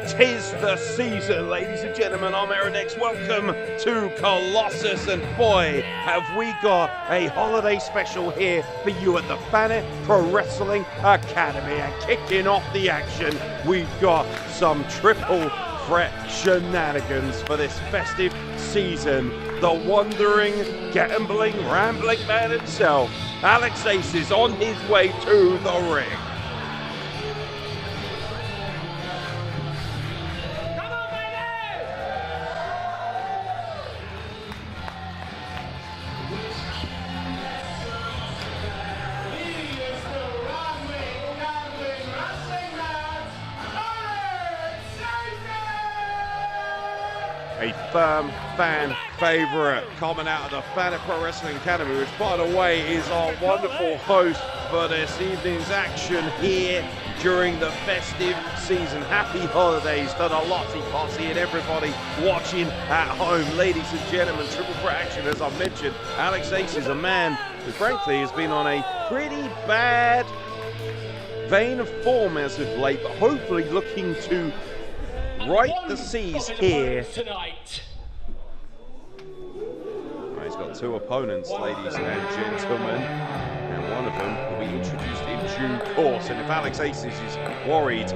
'tis the season, ladies and gentlemen. I'm Eridex. Welcome to Colossus, and boy, have we got a holiday special here for you at the Planet Pro Wrestling Academy. And kicking off the action, we've got some triple threat shenanigans for this festive season. The wandering, gambling, rambling man himself, Alex Ace, is on his way to the ring. A firm fan favorite coming out of the Planet Pro Wrestling Academy, which, by the way, is our wonderful host for this evening's action here during the festive season. Happy holidays to the Lossy posse and everybody watching at home. Ladies and gentlemen, triple threat action, as I mentioned. Alex Ace is a man who, frankly, has been on a pretty bad vein of form as of late, but hopefully looking to right the seas here. He's got two opponents, ladies and gentlemen, and one of them will be introduced in due course. And if Alex Ace is worried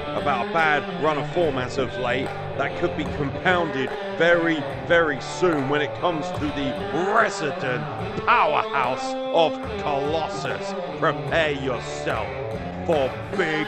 about a bad run of form as of late, that could be compounded very, very soon when it comes to the resident powerhouse of Colossus. Prepare yourself for big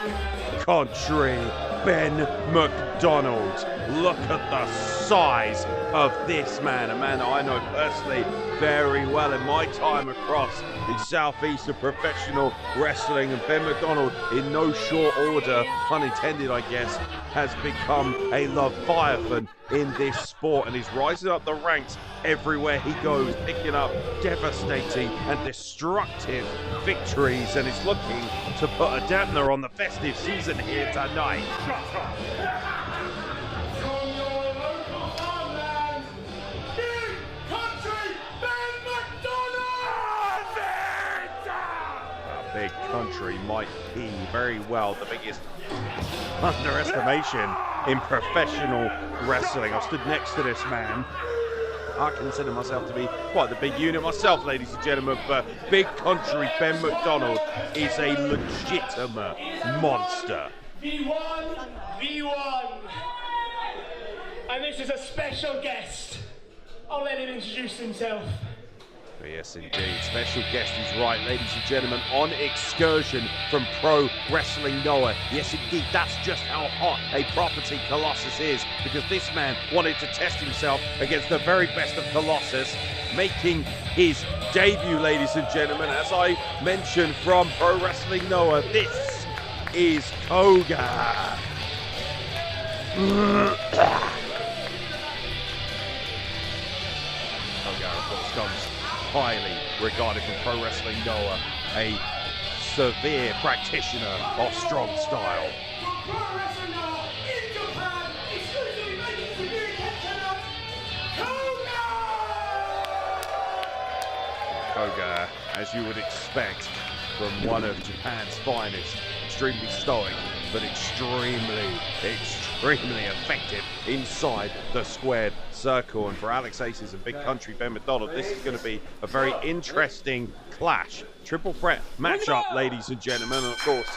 country Ben MacDonald. Look at the size of this man, a man that I know personally very well in my time across the southeast of professional wrestling. And Ben MacDonald, in no short order, unintended I guess, has become a Leviathan in this sport, and he's rising up the ranks everywhere he goes, picking up devastating and destructive victories, and is looking to put a dampener on the festive season here tonight. Big country might be very well the biggest underestimation in professional wrestling. I've stood next to this man. I consider myself to be quite the big unit myself, ladies and gentlemen, but big country Ben MacDonald is a legitimate monster. V1, V1. And this is a special guest. I'll let him introduce himself. Yes, indeed. Special guest is right, ladies and gentlemen, on excursion from Pro Wrestling Noah. Yes, indeed, that's just how hot a property Colossus is, because this man wanted to test himself against the very best of Colossus, making his debut, ladies and gentlemen, as I mentioned, from Pro Wrestling Noah. This is KOUGA. KOUGA, of course, comes highly regarded from Pro Wrestling Noah, a severe practitioner of strong style. KOUGA, as you would expect from one of Japan's finest, extremely stoic, but extremely effective inside the squared circle. And for Alex Aces and big country Ben MacDonald, this is going to be a very interesting clash. Triple threat matchup, ladies and gentlemen. And of course,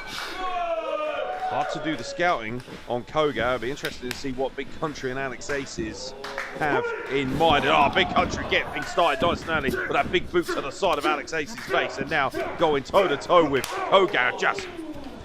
hard to do the scouting on KOUGA. I'd be interested to see what big country and Alex Aces have in mind. And big country getting things started nice and early with that big boot to the side of Alex Ace's face, and now going toe to toe with KOUGA, just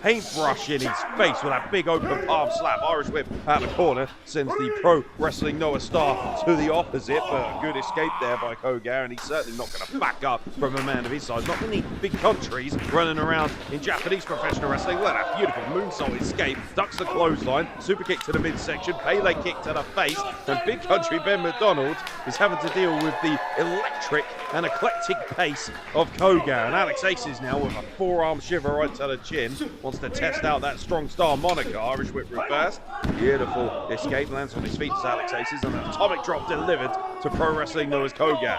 paintbrush in his face with that big open palm slap. Irish whip out the corner sends the Pro Wrestling Noah star to the opposite, but a good escape there by KOUGA, and he's certainly not going to back up from a man of his size. Not many big countries running around in Japanese professional wrestling. Look at that beautiful moonsault escape, ducks the clothesline, super kick to the midsection, Pele kick to the face, and big country Ben MacDonald is having to deal with the electric and eclectic pace of KOUGA. And Alex Aces now with a forearm shiver right to the chin, wants to test out that strong star moniker. Irish whip reverse, beautiful escape, lands on his feet as Alex Aces, and an atomic drop delivered to Pro Wrestling Noah's KOUGA.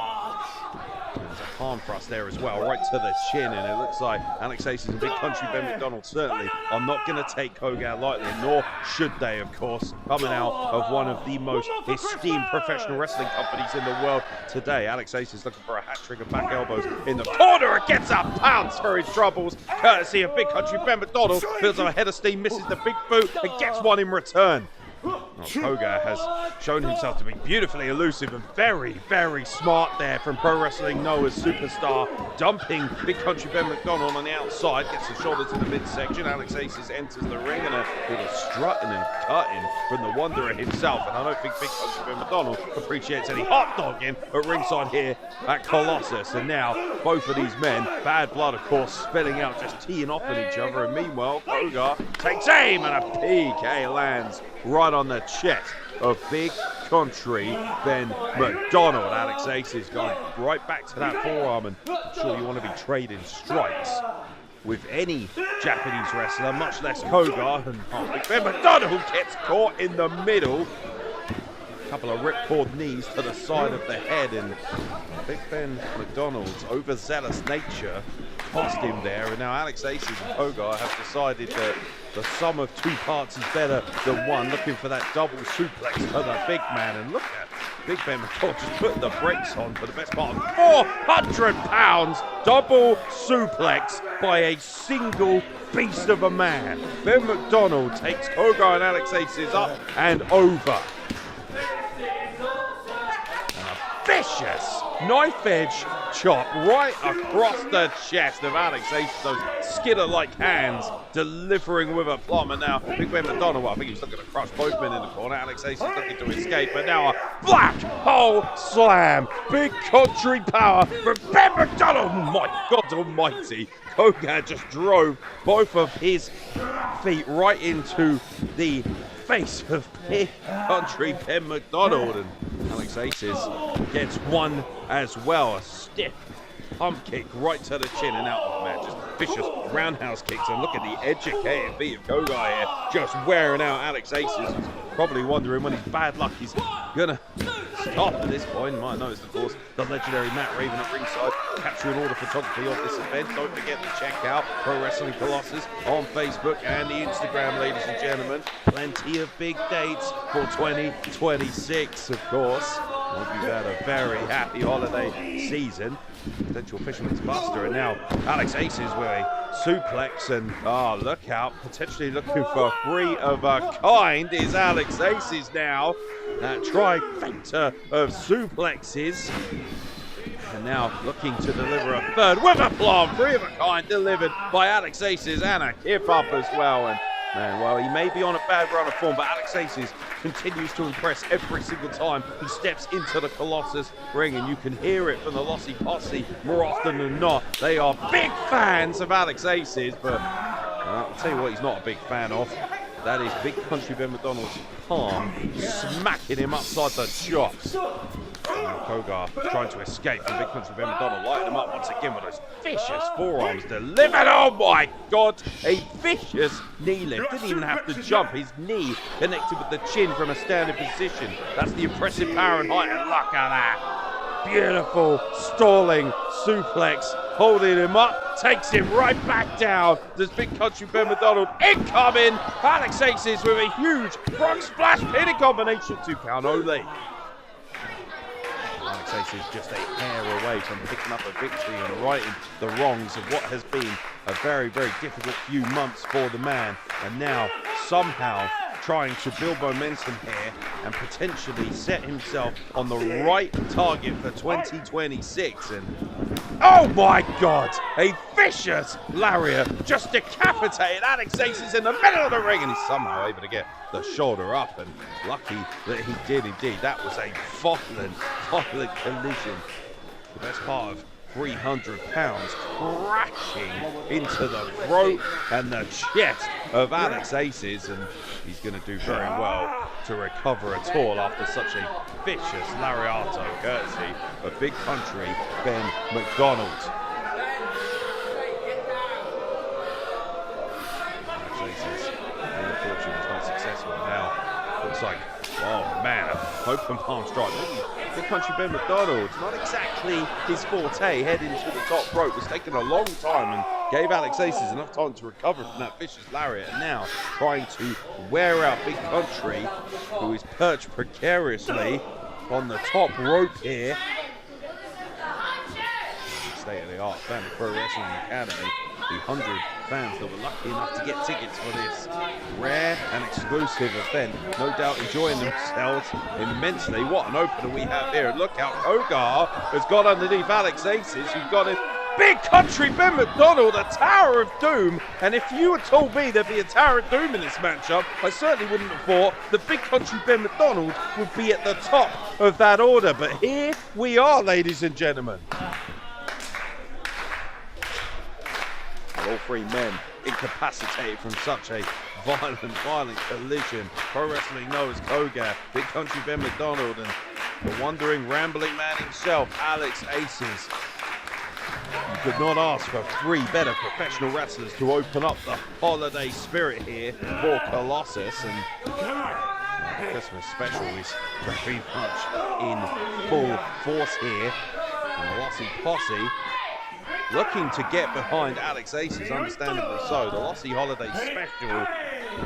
palm thrust there as well, right to the chin, and it looks like Alex Aces and Big Country Ben MacDonald certainly are not going to take KOUGA lightly, nor should they, of course, coming out of one of the most esteemed professional wrestling companies in the world today. Alex Aces looking for a hat trick of back elbows in the corner, and gets a pounce for his troubles, courtesy of Big Country Ben MacDonald. Builds up a head of steam, misses the big boot, and gets one in return. KOUGA has shown himself to be beautifully elusive and very, very smart there from Pro Wrestling Noah's superstar, dumping Big Country Ben MacDonald on the outside, gets the shoulder to the midsection. Alex Aces enters the ring, and a little strutting and cutting from the Wanderer himself. And I don't think Big Country Ben MacDonald appreciates any hot dogging at ringside here at Colossus. And now both of these men, bad blood of course, spilling out, just teeing off at each other. And meanwhile, KOUGA takes aim, and a PK lands right on the chest of Big Country Ben MacDonald. Alex Aces going right back to that forearm, and I'm sure you want to be trading strikes with any Japanese wrestler, much less KOUGA. And Big Ben MacDonald gets caught in the middle. A couple of ripcord knees to the side of the head, and Big Ben MacDonald's overzealous nature cost him there. And now Alex Aces and KOUGA have decided that the sum of two parts is better than one, looking for that double suplex for the big man. And look at Big Ben MacDonald just putting the brakes on for the best part of 400 pounds. Double suplex by a single beast of a man. Ben MacDonald takes KOUGA and Alex Aces up and over. And a vicious knife edge chop right across the chest of Alex Aces. Those skidder-like hands delivering with a plum. And now Big Ben MacDonald, well, I think he's looking to crush both men in the corner. Alex Aces looking to escape, but now a black hole slam. Big Country power from Ben MacDonald. My God almighty. KOUGA just drove both of his feet right into the face of Big Country Ben MacDonald, and Alex Aces gets one as well. A stiff pump kick right to the chin, and out of man, just vicious roundhouse kicks. And look at the educated feet of KOUGA here, just wearing out Alex Aces, who's probably wondering when his bad luck is gonna stop at this point. You might notice, of course, the legendary Matt Raven at ringside capturing all the photography of this event. Don't forget to check out Pro Wrestling Colossus on Facebook and the Instagram, ladies and gentlemen. Plenty of big dates for 2026, of course. Hope you've had a very happy holiday season. Potential Fisherman's Buster, and now Alex Aces with a suplex, and look out, potentially looking for three of a kind is Alex Aces now. That trifecta of suplexes, and now looking to deliver a third with a plum, three of a kind delivered by Alex Aces, and a hip up as well. And man, well, he may be on a bad run of form, but Alex Aces continues to impress every single time he steps into the Colossus ring, and you can hear it from the Lossy posse more often than not. They are big fans of Alex Aces, but I'll tell you what he's not a big fan of. That is Big Country Ben MacDonald's palm smacking him upside the chops. KOUGA trying to escape from Big Country Ben MacDonald, lighting him up once again with those vicious forearms delivered. Oh my God, a vicious knee lift. Didn't even have to jump. His knee connected with the chin from a standing position. That's the impressive power and height, and look at that. Beautiful stalling suplex, holding him up, takes him right back down. There's Big Country Ben MacDonald incoming. Alex Aces with a huge front splash pinning combination, 2 count only. Alex Aces just a hair away from picking up a victory and righting the wrongs of what has been a very, very difficult few months for the man. And now somehow trying to build momentum here and potentially set himself on the right target for 2026. And oh my God, a vicious lariat just decapitated Alex Aces in the middle of the ring, and he's somehow able to get the shoulder up, and lucky that he did indeed. That was a violent collision. The best part of 300 pounds crashing into the throat and the chest of Alex Aces, and he's going to do very well to recover at all after such a vicious lariato, courtesy of Big Country Ben MacDonald. Alex Aces, the fortune was not successful. Now looks like, oh man, a open palm strike. Big Country Ben MacDonald, not exactly his forte, heading to the top rope, was taking a long time and gave Alex Aces enough time to recover from that vicious lariat, and now trying to wear out Big Country, who is perched precariously on the top rope here. State-of-the-art Family Pro Wrestling Academy. The 100 fans that were lucky enough to get tickets for this rare and exclusive event, no doubt enjoying themselves immensely. What an opener we have here. And look how KOUGA has got underneath Alex Aces, who's got his Big Country Ben MacDonald, a Tower of Doom. And if you had told me there'd be a Tower of Doom in this matchup, I certainly wouldn't have thought that Big Country Ben MacDonald would be at the top of that order. But here we are, ladies and gentlemen. All three men incapacitated from such a violent collision. Pro Wrestling knows KOUGA, Big Country Ben MacDonald, and the wandering, rambling man himself, Alex Aces. You could not ask for three better professional wrestlers to open up the holiday spirit here for Colossus, and Christmas special is very much in full force here. And the Lossy posse looking to get behind Alex Aces, understandably so. The Lossy Holiday Special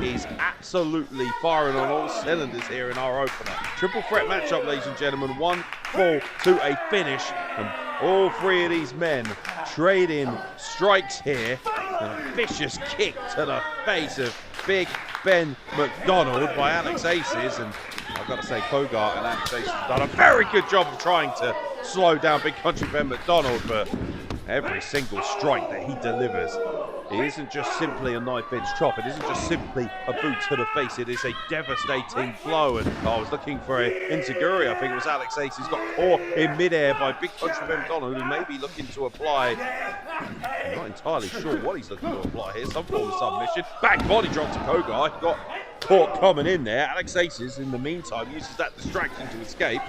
is absolutely firing on all cylinders here in our opener. Triple threat matchup, ladies and gentlemen. One fall to a finish, and all three of these men trading strikes here. And a vicious kick to the face of Big Ben MacDonald by Alex Aces, and I've got to say KOUGA and Alex Aces have done a very good job of trying to slow down Big Country Ben MacDonald, but every single strike that he delivers, it isn't just simply a knife-edge chop. It isn't just simply a boot to the face. It is a devastating blow. And I was looking for an enziguri. I think it was Alex Aces got caught in midair by Big Country Ben MacDonald, who may be looking to apply, I'm not entirely sure what he's looking to apply here, some form of submission. Back body drop to KOUGA. He got caught coming in there. Alex Aces, in the meantime, uses that distraction to escape.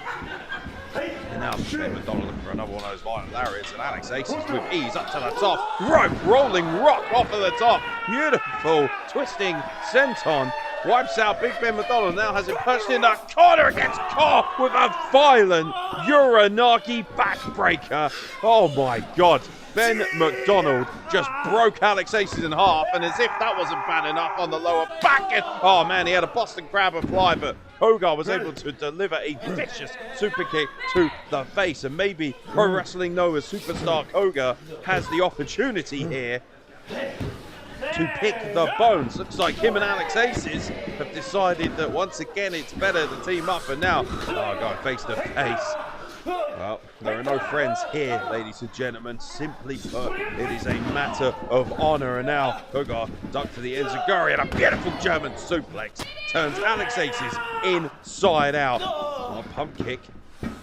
And now Ben MacDonald looking for another one of those violent lariats, and Alex Aces with ease up to the top rope, rolling rock off of the top. Beautiful twisting senton. Wipes out Big Ben MacDonald, now has it perched in the corner against Core with a violent Uranagi backbreaker. Oh my God. Ben MacDonald just broke Alex Aces in half, and as if that wasn't bad enough on the lower back end. Oh man, he had a Boston Crab apply, but KOUGA was able to deliver a vicious super kick to the face, and maybe Pro Wrestling Noah's superstar KOUGA has the opportunity here to pick the bones. Looks like him and Alex Aces have decided that once again it's better to team up, and now going face to face. Well, there are no friends here, ladies and gentlemen. Simply put, it is a matter of honor. And now KOUGA ducked to the enziguri, and a beautiful German suplex turns Alex Aces inside out. Oh, pump kick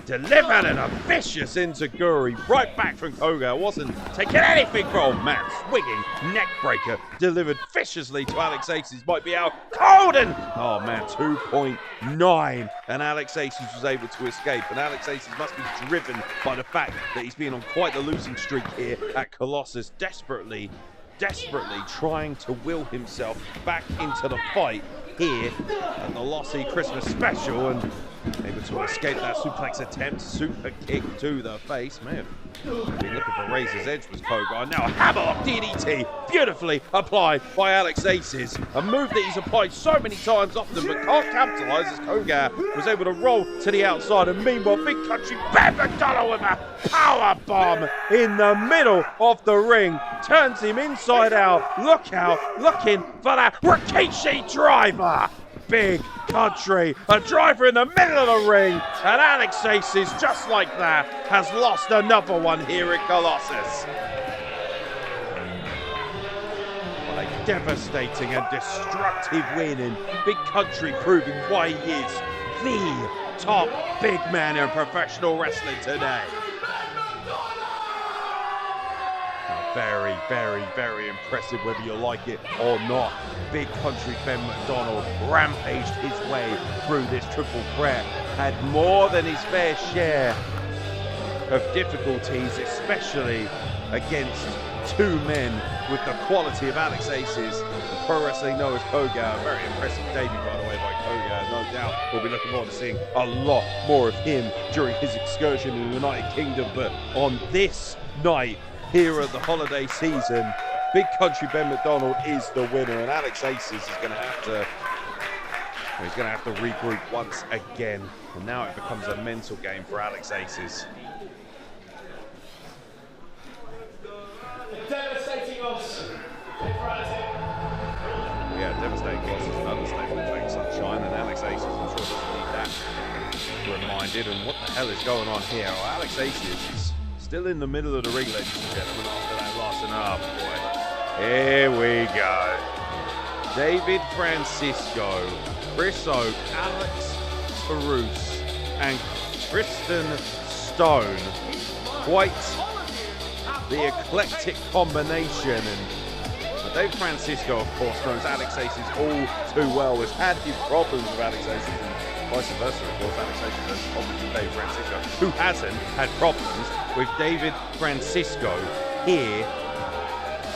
delivered, and a vicious enziguri right back from KOUGA. Wasn't taking anything from man. Swinging neck breaker delivered viciously to Alex Aces. Might be out cold, and oh man, 2.9, and Alex Aces was able to escape. And Alex Aces must be driven by the fact that he's been on quite the losing streak here at Colossus, desperately trying to will himself back into the fight here at the Lossy Christmas special, and able to escape that suplex attempt. Super kick to the face. May have been looking for Razor's Edge was KOUGA. Now a hammerlock DDT, beautifully applied by Alex Aces. A move that he's applied so many times often but can't capitalize, as KOUGA was able to roll to the outside. And meanwhile, Big Country Ben MacDonald with a power bomb in the middle of the ring turns him inside out. Look out, looking for that Rikishi driver. Big Country, a driver in the middle of the ring, and Alex Aces, just like that, has lost another one here at Colossus. What a devastating and destructive win, and Big Country proving why he is the top big man in professional wrestling today. Very, very, very impressive, whether you like it or not. Big Country Ben MacDonald rampaged his way through this triple threat, had more than his fair share of difficulties, especially against two men with the quality of Alex Aces and Pro Wrestling Noah's KOUGA. Very impressive debut, by the way, by KOUGA, no doubt, we'll be looking forward to seeing a lot more of him during his excursion in the United Kingdom. But on this night here at the holiday season, Big Country Ben MacDonald is the winner, and Alex Aces is going to have to. He's going to have to regroup once again, and now it becomes a mental game for Alex Aces. Devastating loss. Yeah, devastating loss is an understatement, Fake Sunshine, and Alex Aces, I'm sure doesn't need that reminded. And what the hell is going on here? Well, Alex Aces is still in the middle of the ring, ladies and gentlemen, after that loss, and oh boy, here we go. David Francisco, Chris Oak, Alex Taurus, and Tristan Stone. Quite the eclectic combination. And David Francisco, of course, knows Alex Aces all too well, has had his problems with Alex Aces, and vice versa, of course. Alex Aces has problems with David Francisco. Who hasn't had problems with David Francisco here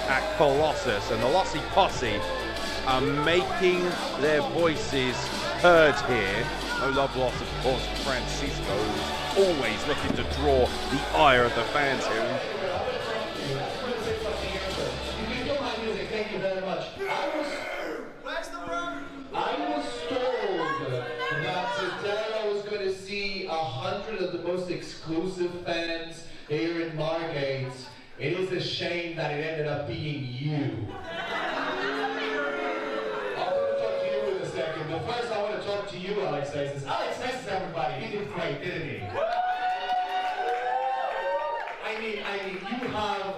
at Colossus? And the Lossy posse are making their voices heard here. No love lost, of course, for Francisco, who's always looking to draw the ire of the fans here. Thank you very much. I was told that today I was going to see 100 of the most exclusive fans here in Margate. It is a shame that it ended up being you. But first I want to talk to you, Alex Aces. Alex Aces, everybody, he did great, didn't he? I mean, you have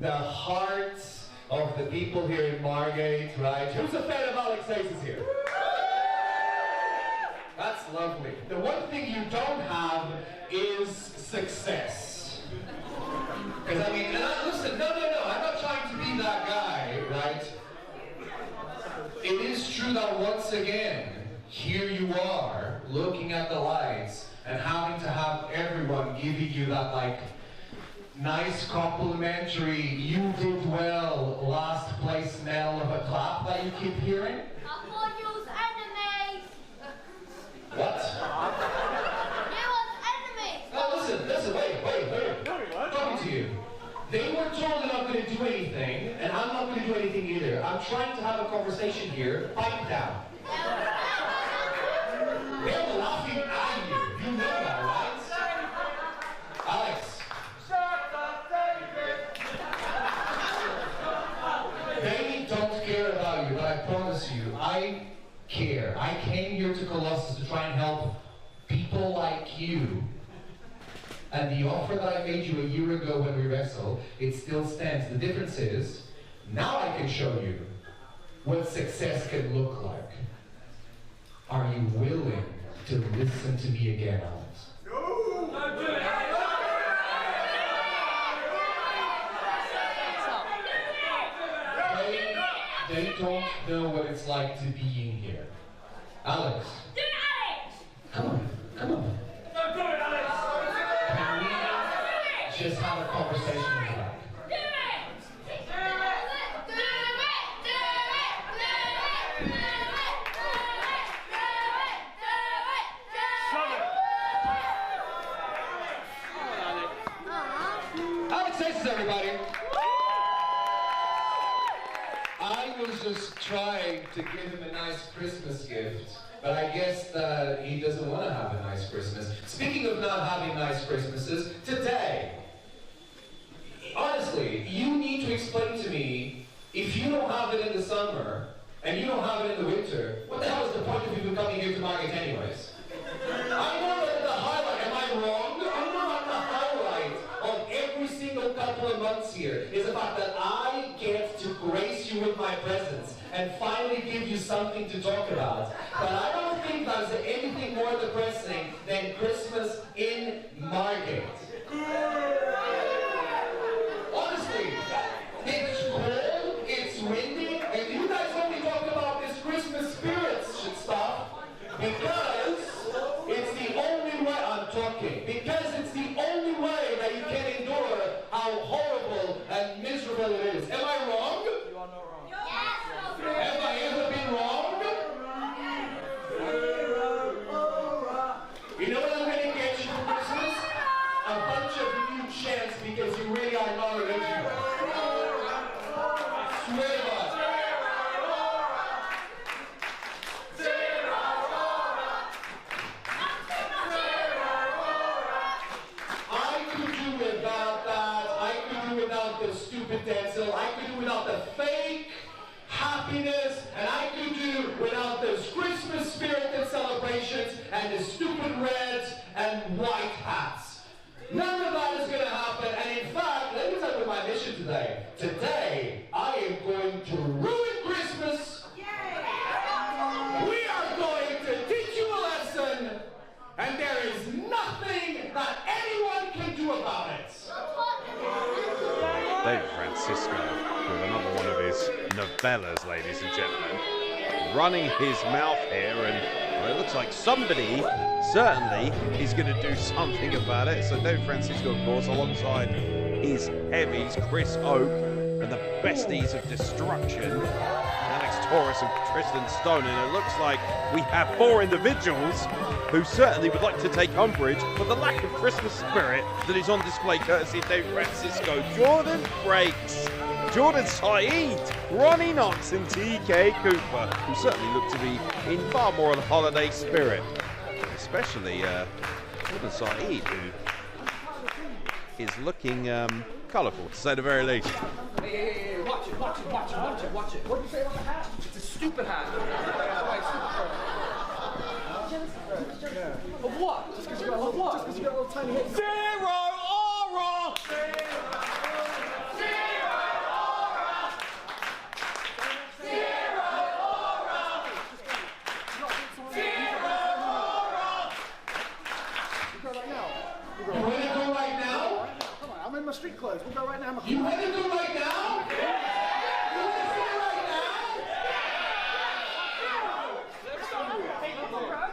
the hearts of the people here in Margate, right? Who's a fan of Alex Aces here? That's lovely. The one thing you don't have is success. Because I mean, listen, no, I'm not trying to be that guy, right? It is true that once again, here you are, looking at the lights and having to have everyone giving you that, like, nice complimentary, you did well, last place smell of a clap that you keep hearing. I thought you was enemies. What? You was enemies. No, listen, wait. Talking to you. They were told they're not going to do anything, and I'm not going to do anything either. I'm trying to have a conversation here. Pipe down. They're laughing at you. You know that, right? Alex. They don't care about you, but I promise you, I care. I came here to Colossus to try and help people like you. And the offer that I made you a year ago when we wrestled, it still stands. The difference is, now I can show you what success can look like. Are you willing to listen to me again, Alex? No! Don't do it! They don't know what it's like to be in here. Alex. Do it, Alex. Come on. Don't do it, Alex. Can we just have a conversation with that? Do it. Alex Aces, everybody. I was just trying to give him a nice Christmas gift, but I guess that he doesn't want to have a nice Christmas. Speaking of not having nice Christmases, today, honestly, you need to explain to me, if you don't have it in the summer, and you don't have it in the winter, what the hell is the point of even coming here to Margate anyways? I know that the highlight, am I wrong? I know that the highlight of every single couple of months here is the fact that I get to grace you with my presence and finally give you something to talk about. But I don't think there's anything more depressing than Christmas in Margate. Honestly, it's cold, it's windy, and you guys only talk about this Christmas spirits stuff because it's the only way I'm talking. Because it's the only way that you can endure how horrible and miserable it is. Am I wrong? You are not wrong. Yes. Have I ever been wrong? still. I could do without the fake happiness, and I could do without those Christmas spirited celebrations and the stupid reds and white hats. None of that is going to happen, and in fact, let me tell you my mission today. Today, I am going to ruin Christmas. We are going to teach you a lesson, and there is nothing that anyone can do about it. David Francisco with another one of his novellas, ladies and gentlemen, running his mouth here, and well, it looks like somebody certainly is going to do something about it. So David Francisco, of course, alongside his heavies, Chris Oak and the Besties of Destruction, Taurus and Tristan Stone, and it looks like we have 4 individuals who certainly would like to take umbrage for the lack of Christmas spirit that is on display courtesy of David Francisco. Jordon breaks. Jordan Saeed, Ronnie Knox and TK Cooper, who certainly look to be in far more of a holiday spirit, especially Jordan Saeed, who is looking colourful, to say the very least. Hey, watch it. What did you say about the hat? It's a stupid hat. Of what? Just because you got a little tiny head. Zero aura! My street clothes. We'll go right now. You want to go right now? Yeah. You want to see it right now?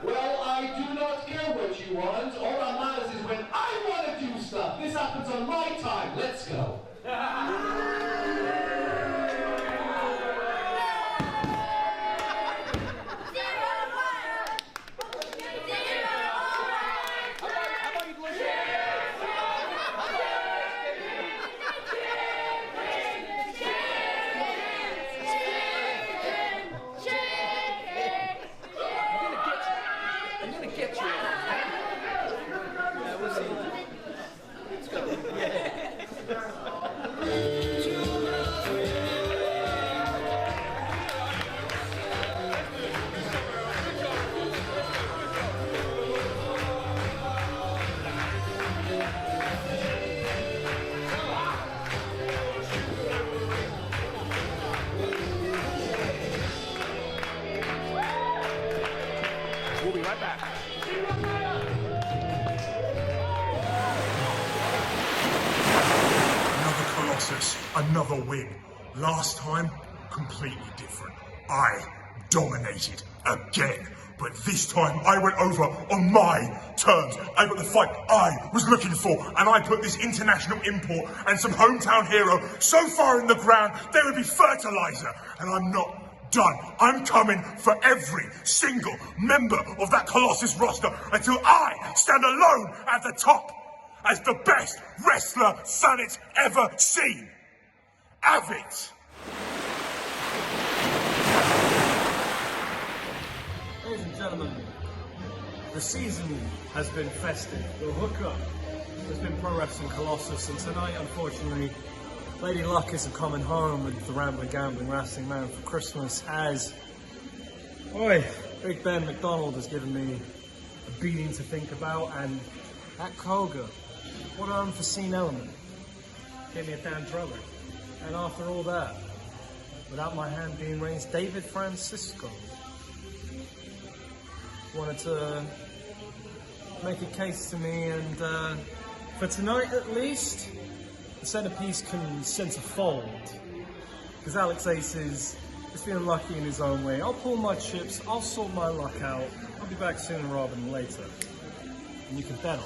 Well, I do not care what you want. All that matters is when I want to do stuff. This happens on my time. Let's go. We'll be right back. Another Colossus, another win. Last time, completely different. I dominated again. But this time, I went over on my terms. I got the fight I was looking for, and I put this international import and some hometown hero so far in the ground, there would be fertilizer. And I'm not done. I'm coming for every single member of that Colossus roster until I stand alone at the top as the best wrestler Sanit's ever seen. Have it! Ladies and gentlemen, the season has been festive. The hookup has been Pro Wrestling Colossus, and tonight, unfortunately, Lady Luck isn't coming home with the Rambling Gambling Wrestling Man for Christmas, as Big Ben MacDonald has given me a beating to think about, and at KOUGA, what an unforeseen element gave me a damn trouble. And after all that, without my hand being raised, David Francisco wanted to make a case to me, and for tonight at least, the centerpiece can sense a fold, because Alex Ace is feeling lucky in his own way. I'll pull my chips, I'll sort my luck out, I'll be back sooner rather than later, and you can bet on it.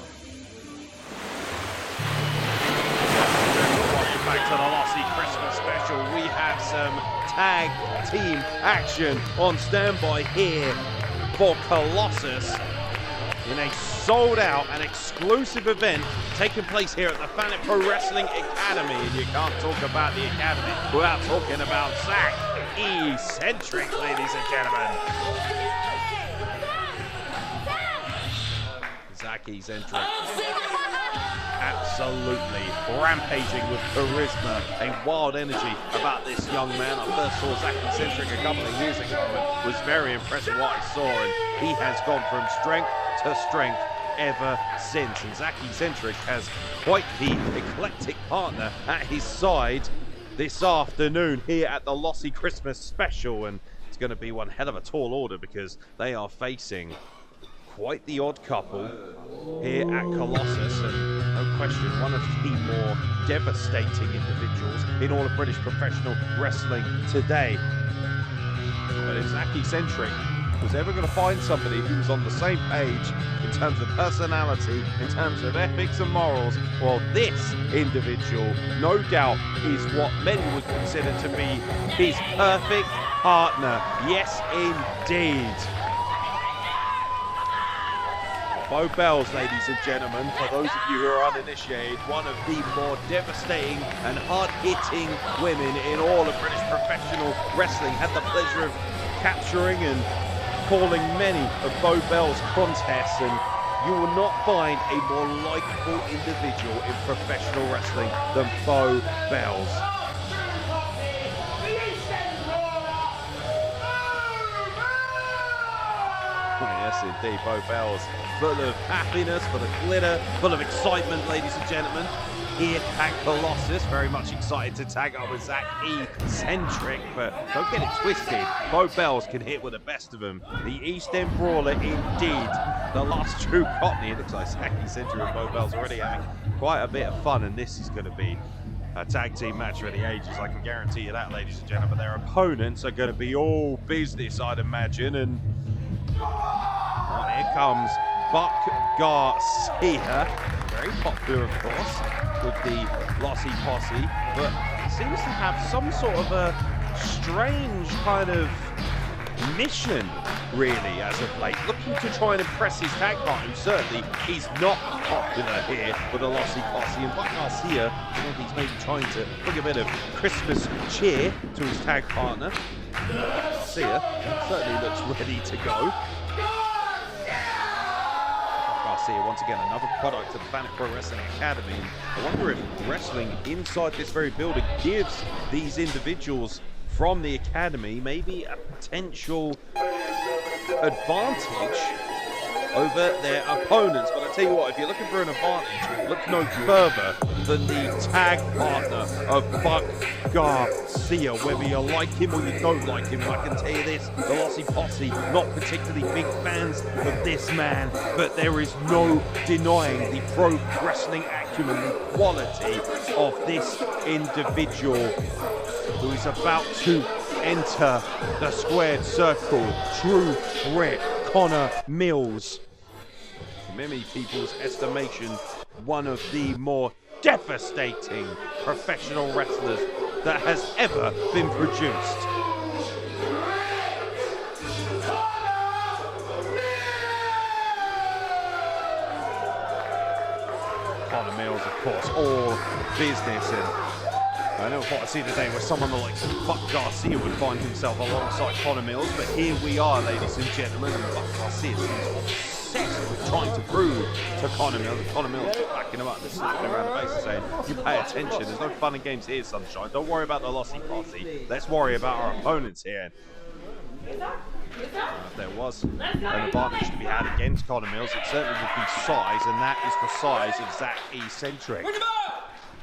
Welcome back to the Lossy Christmas special. We have some tag team action on standby here for Colossus in a sold-out and exclusive event taking place here at the Planet Pro Wrestling Academy. And you can't talk about the Academy without talking about Zach E. Centric, ladies and gentlemen. Zach Centric absolutely rampaging with charisma, a wild energy about this young man. I first saw Zach Centric a couple of years ago and was very impressed with what I saw, and he has gone from strength to strength ever since. And Zach Centric has quite the eclectic partner at his side this afternoon here at the Lossy Christmas special, and it's going to be one hell of a tall order because they are facing quite the odd couple here at Colossus, and no question one of the more devastating individuals in all of British professional wrestling today. But if Zach Centric was ever going to find somebody who's on the same page in terms of personality, in terms of ethics and morals, well, this individual, no doubt, is what many would consider to be his perfect partner. Yes, indeed. Beau, ladies and gentlemen, for those of you who are uninitiated, one of the more devastating and hard-hitting women in all of British professional wrestling. Had the pleasure of capturing and calling many of Beau's contests, and you will not find a more likable individual in professional wrestling than Beau. Yes, indeed, Beau, full of happiness, full of glitter, full of excitement, ladies and gentlemen. Here at Colossus, very much excited to tag up with Zach Centric, but don't get it twisted. Beau can hit with the best of them. The East End Brawler, indeed, the last true Cockney. It looks like Zach Centric and Beau already having quite a bit of fun, and this is going to be a tag team match for the ages. I can guarantee you that, ladies and gentlemen. Their opponents are going to be all business, I'd imagine, and here comes Garcia, very popular, of course, with the Lossy posse, but seems to have some sort of a strange kind of mission, really, as of late, looking to try and impress his tag partner, who certainly is not popular here with the Lossy posse. And Garcia, I think he's maybe trying to bring a bit of Christmas cheer to his tag partner. Garcia certainly looks ready to go. Garcia, once again, another product of the Planet Pro Wrestling Academy. I wonder if wrestling inside this very building gives these individuals from the Academy maybe a potential advantage over their opponents. But I tell you what, if you're looking for an advantage, look no further than the tag partner of Garcia. Whether you like him or you don't like him, I can tell you this, the Lossy posse, not particularly big fans of this man, but there is no denying the pro wrestling acumen, the quality of this individual who is about to enter the squared circle. True threat, Connor Mills. In many people's estimation, one of the more devastating professional wrestlers that has ever been produced. Connor Mills, of course, all business, and I never thought I'd see the day where someone like Garcia would find himself alongside Connor Mills, but here we are, ladies and gentlemen, and Garcia seems obsessed with trying to prove to Connor Mills. Connor Mills backing him up and slapping around the face and saying, you pay attention, there's no fun and games here, sunshine. Don't worry about the Lossy posse. Let's worry about our opponents here. If there was an advantage to be had against Connor Mills, it certainly would be size, and that is the size of Zach Centric.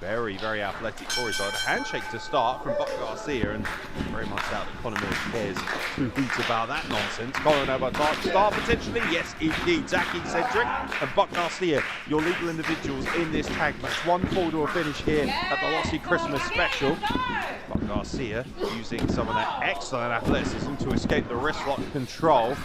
Very, very athletic for his side. A handshake to start from Garcia, and very much doubt that Connor Mills cares two hoots about that nonsense. Connor now about to start potentially. Yes, indeed. Zach Centric and Garcia, your legal individuals in this tag match. 1 fall to a finish here at the Lossy Christmas special. Garcia using some of that excellent athleticism to escape the wrist lock control.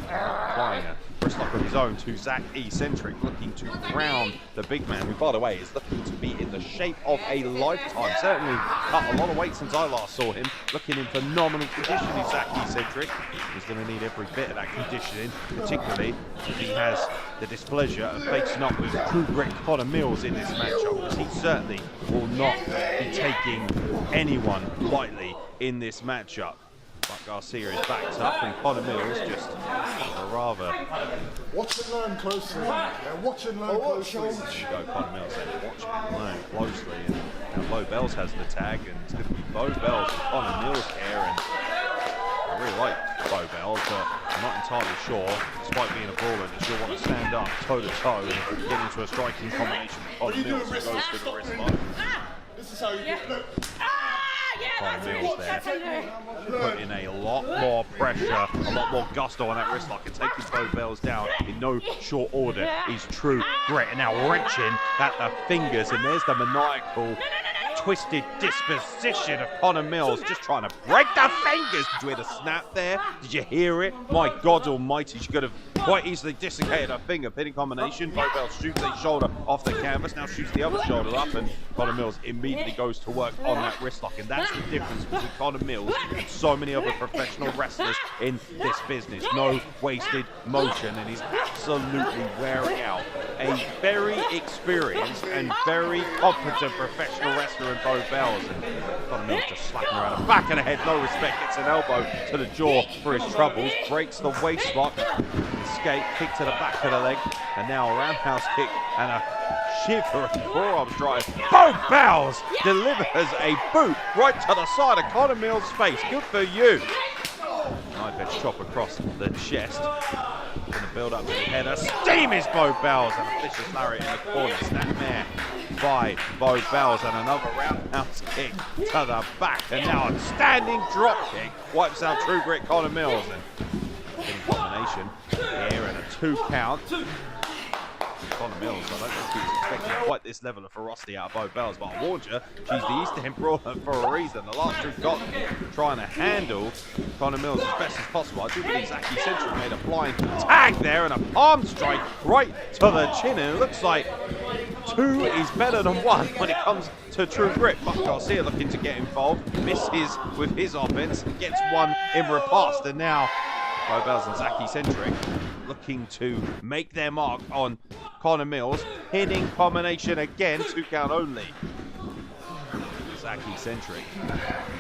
Applying a wrist lock of his own to Zach Centric, looking to ground the big man, who, by the way, is looking to be in the shape of a lifetime. Certainly cut a lot of weight since I last saw him. Looking in phenomenal condition, is Zach Centric. He's going to need every bit of that conditioning, particularly if he has the displeasure of facing up with true grit Connor Mills in this matchup, because he certainly will not be taking anyone lightly in this matchup. But Garcia is backed up, and Conor Mills just rather. Watch and learn closely. Watch and learn closely. There you go, Conor Mills said, watch and learn closely. And now Beau Bells has the tag, and it's going to be Beau Bells and Conor Mills here. And I really like Beau Bells, but I'm not entirely sure, despite being a brawler, that she'll want to stand up toe-to-toe and get into a striking combination with Conor Mills, who goes to the wrist lock. This is how you look. Conor Mills there, putting a lot more pressure, a lot more gusto on that wrist lock, and taking Beau Bells down in no short order is true grit. And now wrenching at the fingers, and there's the maniacal, twisted disposition of Conor Mills, just trying to break the fingers. Did you hear the snap there? Did you hear it? My God almighty, she could have quite easily dislocated her finger. Pinning combination, Beau Bells shoots a shoulder off the canvas, now shoots the other shoulder up, and Conor Mills immediately goes to work on that wrist lock. And that's the difference between Conor Mills and so many other professional wrestlers in this business. No wasted motion, and he's absolutely wearing out a very experienced and very competent professional wrestler in Beau Bells. And Conor Mills just slapping around the back of the head, no respect, gets an elbow to the jaw for his troubles, breaks the waist lock, escape, kick to the back of the leg, and now a roundhouse kick and a shivering forearm drive. Beau Bells delivers a boot right to the side of Conor Mills' face. Good for you. Knife edge chop across the chest. Gonna build up to the header. Steam is Beau Bells, and a vicious lariat in the corner. Snapmare by Beau Bells, and another roundhouse kick to the back, and now a standing drop kick wipes out True Grit Conor Mills. And in combination here, and a 2 count. Conor Mills, I don't think he was expecting quite this level of ferocity out of Beau Bells, but I warned you, she's the East End brawler for a reason. The last two got trying to handle Conor Mills as best as possible. I do believe Zaki Centric made a blind tag there, and a palm strike right to the chin, and it looks like 2 is better than 1 when it comes to True Grit. But Garcia looking to get involved, misses with his offense, gets 1 in riposte, and now Beau Bells and Zaki Centric looking to make their mark on Conor Mills. Hitting combination again, 2 count only. Zaki Centric.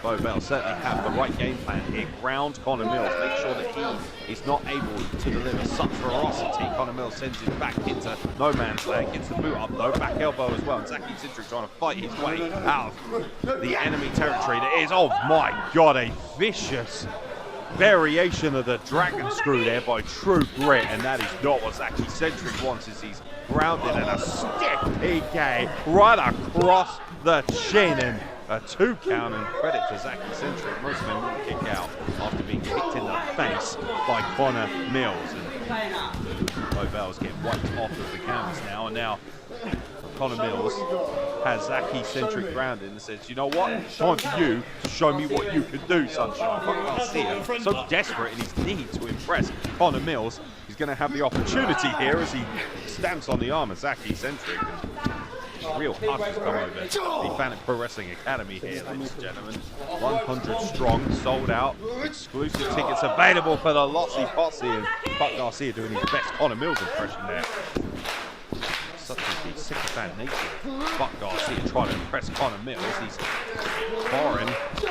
Beau Bells certainly have the right game plan here. Ground Conor Mills, make sure that he is not able to deliver such ferocity. Conor Mills sends him back into no man's land, gets the boot up though, back elbow as well, and Zaki Centric trying to fight his way out of the enemy territory. That is, oh my God, a vicious variation of the dragon screw there by True Grit, and that is not what Zaki Centric wants, as he's grounded, and a stiff PK right across the chin, and a 2 count, and credit to Zaki Centric. Most men will kick out after being kicked in the face by Conor Mills, and Beau Bells get wiped off of the canvas now, and now Conor Mills has Zaki Centric grounded and says, you know what, time for you to show me what you can do, sunshine. But Garcia, so desperate in his need to impress Conor Mills, he's going to have the opportunity here as he stamps on the arm of Zaki Centric. Real hush has come over the Fanatic Pro Wrestling Academy here, ladies and gentlemen. 100 strong, sold out, exclusive tickets available for the Lossy Posse, and Buck Garcia doing his best Conor Mills impression there. Such as the sycophant nature of Buck Garcia trying to impress Conor Mills. He's foreign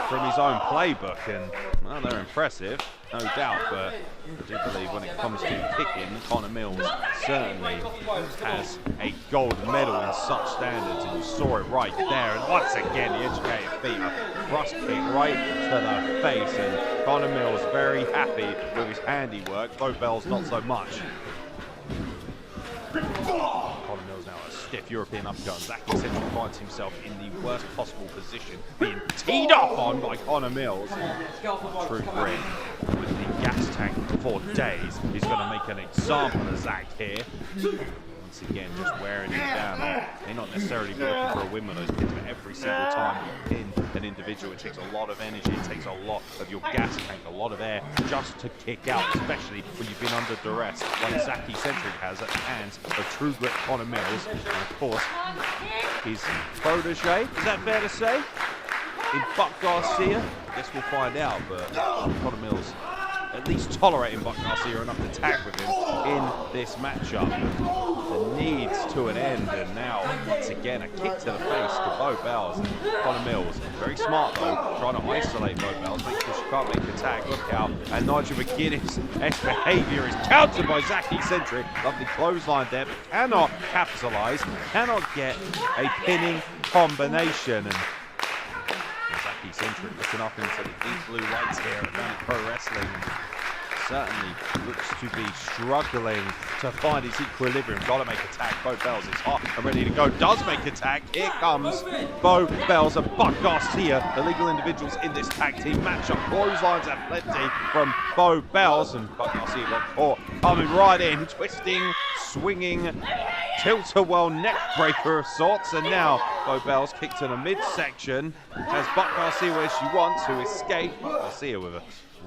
from his own playbook, and well, they're impressive, no doubt, but I do believe when it comes to kicking, Conor Mills certainly has a gold medal in such standards, and you saw it right there. And once again, the educated feet, a thrust kick right to the face, and Conor Mills very happy with his handiwork. Beau Bells not so much. Conor Mills now a stiff European uppercut. Zaki Centric finds himself in the worst possible position, being teed off on by Conor Mills. True Grit with the gas tank for days. He's going to make an example of Zach here. Once again, just wearing him down. May not necessarily be looking for a win with those pins, but every single time you pin an individual, it takes a lot of energy, it takes a lot of your gas tank, a lot of air just to kick out, especially when you've been under duress, like Zaki Centric has at the hands of True Grit Conor Mills, and of course, his protege, is that fair to say? In Buck Garcia? I guess we'll find out, but Conor Mills at least tolerating Buck Garcia enough to tag with him in this matchup. The needs to an end, and now once again a kick to the face to Beau Bells. Connor Mills, very smart though, trying to isolate Beau Bells, make sure she can't make a tag. Look out, and Nigel McGuinness' behaviour is countered by Zachy Centric. Lovely clothesline there, but cannot capitalise, cannot get a pinning combination. And Zachy Centric looking up into the deep blue lights here at Valley Pro Wrestling. Certainly looks to be struggling to find his equilibrium. Got to make a tag. Beau Bells is hot and ready to go. Does make a tag. Here comes Beau Bells and Buck Garcia, the legal individuals in this tag team matchup. Clotheslines at plenty from Beau Bells, and Buck Garcia got caught coming right in, twisting, swinging, tilt-a-whirl neck breaker of sorts, and now Beau Bells kicked to the midsection as Buck Garcia where she wants to escape. Buck Garcia with a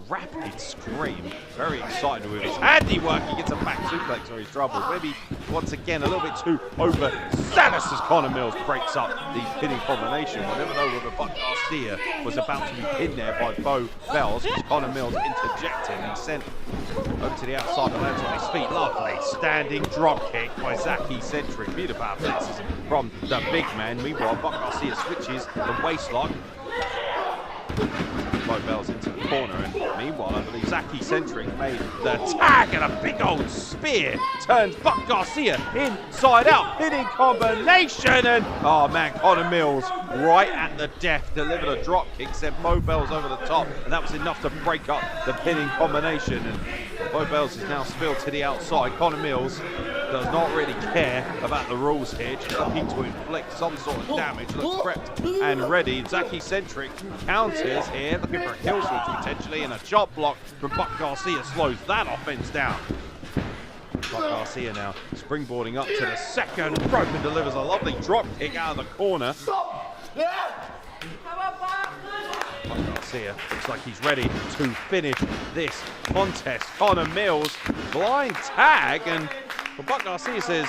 rapid scream, very excited with his handiwork. He gets a back suplex or he's troubled. Maybe once again a little bit too overzealous as Connor Mills breaks up the pinning combination. We'll never know whether Buck Garcia was about to be pinned there by Beau Bells, because Connor Mills interjected and sent over to the outside and lands on his feet. Lovely standing drop kick by Zachy Centric. Beautiful athleticism from the big man. Meanwhile, Buck Garcia switches the waistlock. Beau Bells into the corner, and meanwhile I believe Zachy Centric made the tag, and a big old spear turns Buck Garcia inside out, hitting combination, and oh man, Connor Mills right at the death delivered a drop kick, sent Beau Bells over the top, and that was enough to break up the pinning combination. And Beau Bells is now spilled to the outside. Connor Mills does not really care about the rules here, just looking to inflict some sort of damage. Looks prepped and ready. Zachy Centric counters here, looking for a kill switch potentially, and a chop block from Buck Garcia slows that offense down. Buck Garcia now springboarding up to the second rope and delivers a lovely drop kick out of the corner. Buck Garcia looks like he's ready to finish this contest. Connor Mills blind tag, and Buck Garcia says,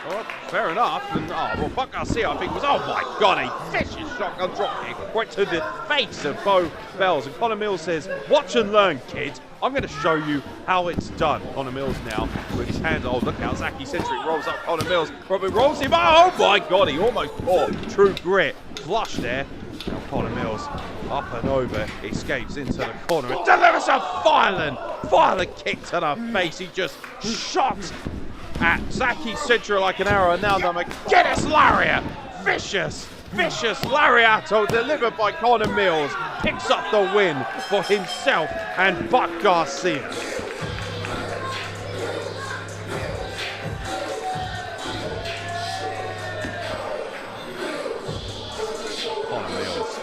well, fair enough. And well, Buck Garcia, I think, was, oh my God, a vicious shotgun drop kick right to the face of Beau Bells. And Connor Mills says, watch and learn, kid. I'm going to show you how it's done. Connor Mills now with his hands. Oh, look out. Zachy Centric rolls up Connor Mills. Probably rolls him. Oh my God, he almost caught True Grit. Flush there. Now Connor Mills up and over, escapes into the corner and delivers a violent kick to the face. He just shot at Zachy Centric like an arrow, and now the McGuinness lariat. Vicious lariato delivered by Connor Mills. Picks up the win for himself and Buck Garcia. Connor Mills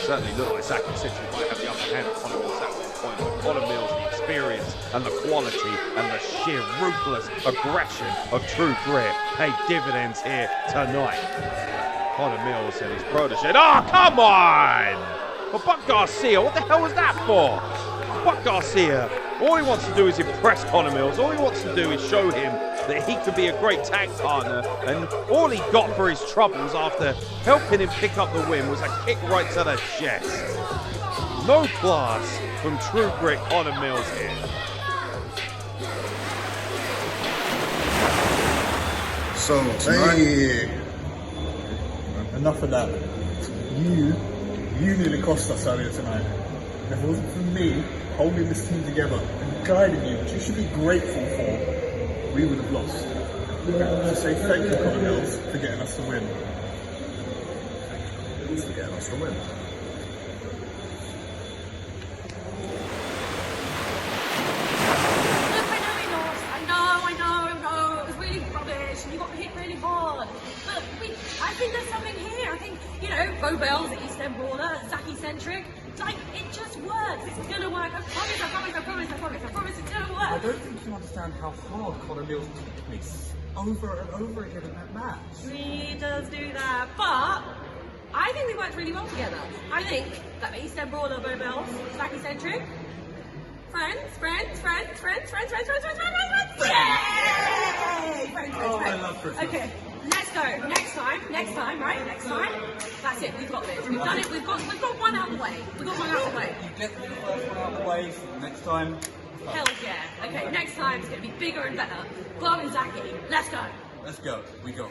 certainly looked like Zachy Centric might have the upper hand. Connor Mills at one point, but Connor Mills, the experience and the quality and the sheer ruthless aggression of True Grit paid dividends here tonight. Connor Mills and his protege. Oh, come on! But Buck Garcia, what the hell was that for? Buck Garcia, all he wants to do is impress Connor Mills. All he wants to do is show him that he could be a great tag partner. And all he got for his troubles after helping him pick up the win was a kick right to the chest. No class from True Grit Connor Mills here. So, tonight, Enough of that. You nearly cost us earlier tonight. If it wasn't for me holding this team together and guiding you, which you should be grateful for, we would have lost. So say thank you, Connor Mills, for getting us the win. for getting us the win. I know, it was really rubbish and you got hit really hard. But I think there's something here. I think, Beau Bells, East End Brawler, Zachy Centric, it just works. This is gonna work. I promise it's gonna work. I don't think you understand how hard Connor Mills kicked me over and over again in that match. He does do that, but I think we worked really well together. I think that the East End Brawler, Beau Bells, Zachy Centric, friends. Yay! Friends. I love Tristan. Okay, let's go. Next time. That's it. We've got this. We've done it. We've got one out of the way. You get the first one out of the way. So next time. Hell yeah. Okay, next time it's going to be bigger and better. Glove and Zaki, let's go. Let's go. We go.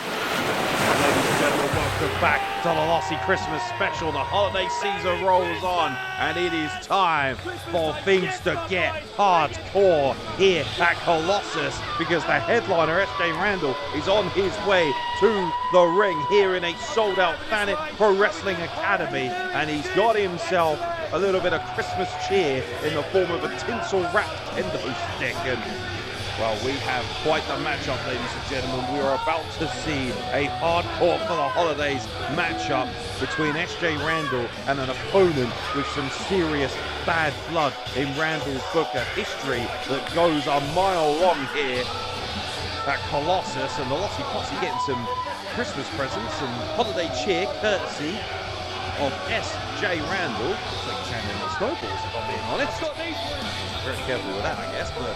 Ladies and gentlemen, welcome back to the Lossy Christmas special. The holiday season rolls on, and it is time for things to get hardcore here at Colossus, because the headliner, SJ Randal, is on his way to the ring here in a sold-out Planet Pro Wrestling Academy, and he's got himself a little bit of Christmas cheer in the form of a tinsel-wrapped kendo stick. And well, we have quite the matchup, ladies and gentlemen. We are about to see a hardcore for the holidays matchup between SJ Randal and an opponent with some serious bad blood in Randal's book, a history that goes a mile long here at Colossus. And the Lossy Posse getting some Christmas presents and holiday cheer courtesy of SJ Randal. Looks like he's handing the snowballs, if I'm being honest. Very careful with that, I guess, but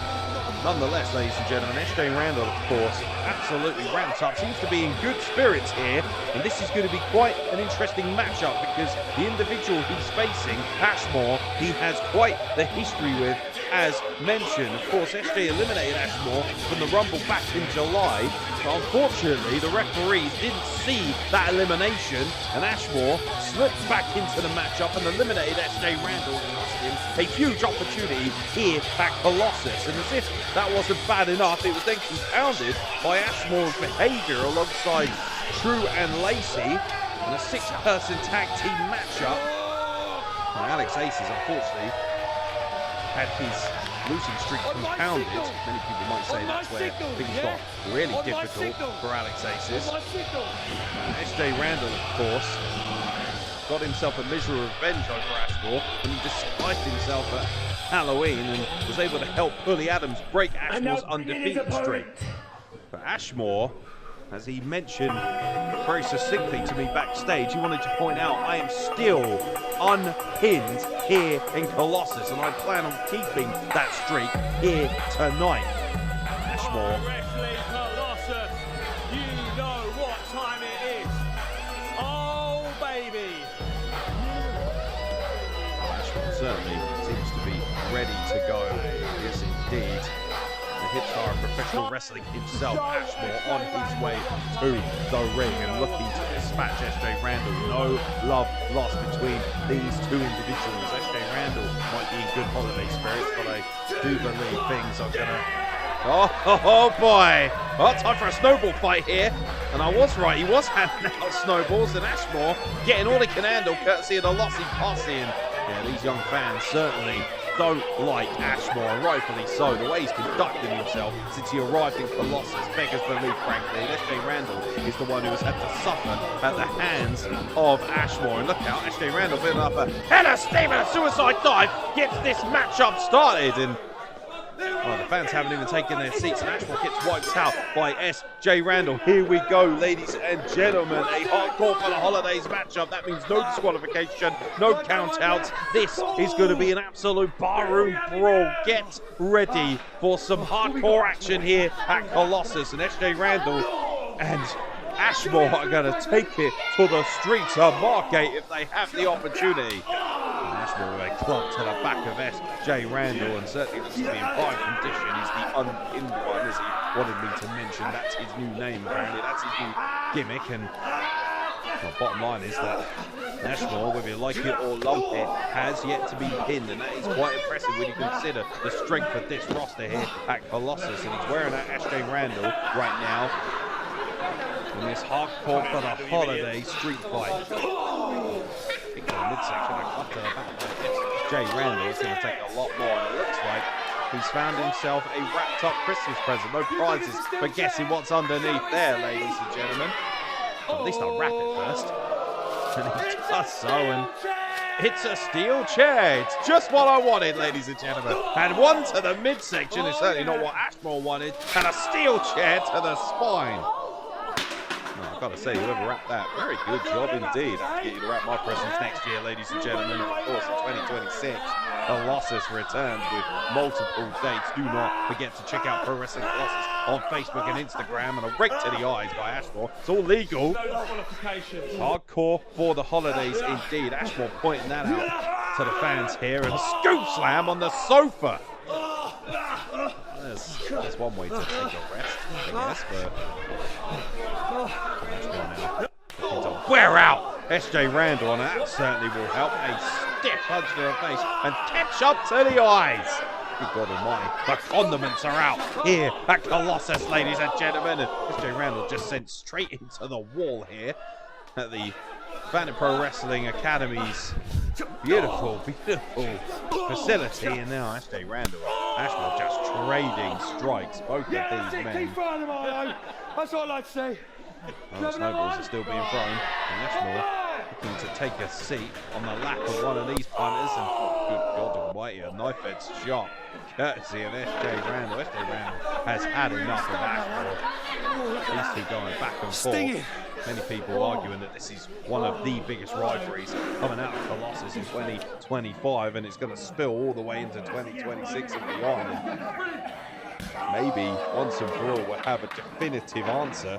nonetheless, ladies and gentlemen, SJ Randal, of course, absolutely ramped up, seems to be in good spirits here, and this is going to be quite an interesting matchup because the individual he's facing, ASHMORE, he has quite the history with. As mentioned, of course, SJ eliminated ASHMORE from the Rumble back in July, but unfortunately the referee didn't see that elimination, and ASHMORE slipped back into the matchup and eliminated SJ Randal, and cost him a huge opportunity here at Colossus. And as if that wasn't bad enough, it was then compounded by ASHMORE's behaviour alongside True and Lacey in a 6-person tag team matchup. And Alex Aces, unfortunately, had his losing streak compounded. Many people might say that's where things got really difficult for Alex Aces. SJ Randal, of course, got himself a miserable revenge over ASHMORE when he disguised himself at Halloween and was able to help Pulley Adams break ASHMORE's undefeated streak. But ASHMORE, as he mentioned very succinctly to me backstage, he wanted to point out, I am still unpinned here in Colossus, and I plan on keeping that streak here tonight. ASHMORE. Wrestling Colossus, you know what time it is. Oh, baby. ASHMORE certainly seems to be ready to go. Yes, indeed. The Hipstar of professional wrestling himself, ASHMORE, on his way to the ring and looking to dispatch SJ Randal. No love lost between these two individuals. SJ Randal might be in good holiday spirits, but I do believe things are gonna... Oh boy! Well, time for a snowball fight here. And I was right, he was handing out snowballs, and ASHMORE getting all he can handle courtesy of the Lossy Posse. And yeah, these young fans certainly don't like ASHMORE, and rightfully so. The way he's conducting himself since he arrived in Colossus beggars belief, frankly. And SJ Randal is the one who has had to suffer at the hands of ASHMORE. And look out, SJ Randal building up a head of steam and a suicide dive gets this matchup started. And well, the fans haven't even taken their seats, and ASHMORE gets wiped out by SJ Randal. Here we go, ladies and gentlemen. A hardcore for the holidays matchup. That means no disqualification, no countouts. This is going to be an absolute barroom brawl. Get ready for some hardcore action here at Colossus. And SJ Randal and ASHMORE are going to take it to the streets of Margate if they have the opportunity. ASHMORE with a club to the back of SJ Randal, and certainly looks to be in prime condition. He's the unpinned one, as he wanted me to mention. That's his new name, apparently. That's his new gimmick. And well, bottom line is that ASHMORE, whether you like it or lump it, has yet to be pinned, and that is quite impressive when you consider the strength of this roster here at Colossus. And he's wearing that SJ Randal right now in this hardcore for the holiday street fight. Midsection, I cut to the back by SJ Randal. It's going to take a lot more, and it looks like he's found himself a wrapped up Christmas present. No prizes for guessing what's underneath there, ladies and gentlemen. Well, at least I'll wrap it first. And he does so, and it's a steel chair. It's just what I wanted, ladies and gentlemen. And one to the midsection is certainly not what ASHMORE wanted, and a steel chair to the spine. I've got to say, whoever wrapped that, very good job indeed. I have to get you to wrap my presents next year, ladies and gentlemen. Of course, in 2026, Colossus returns with multiple dates. Do not forget to check out Pro Wrestling Colossus on Facebook and Instagram. And a rake to the eyes by ASHMORE. It's all legal. Hardcore for the holidays indeed. ASHMORE pointing that out to the fans here. And a scoop slam on the sofa. That's one way to take a rest, I guess, but wear out SJ Randal, and that certainly will help. A stiff punch to the face and ketchup to the eyes. Good God almighty, the condiments are out here at Colossus, ladies and gentlemen. And SJ Randal just sent straight into the wall here at the Planet Pro Wrestling Academy's beautiful facility. And now SJ Randal, ASHMORE just trading strikes, both of these men. Keep throwing them, Arlo. That's what I'd like to say. Well, snowballs are still being thrown, and ASHMORE looking to take a seat on the lap of one of these punters, and good God almighty, a knife edge shot, courtesy of SJ Randal. SJ Randal has had enough of ASHMORE. These two going back and forth. Many people arguing that this is one of the biggest rivalries coming out of Colossus in 2025, and it's going to spill all the way into 2026 and beyond. And maybe once and for all we'll have a definitive answer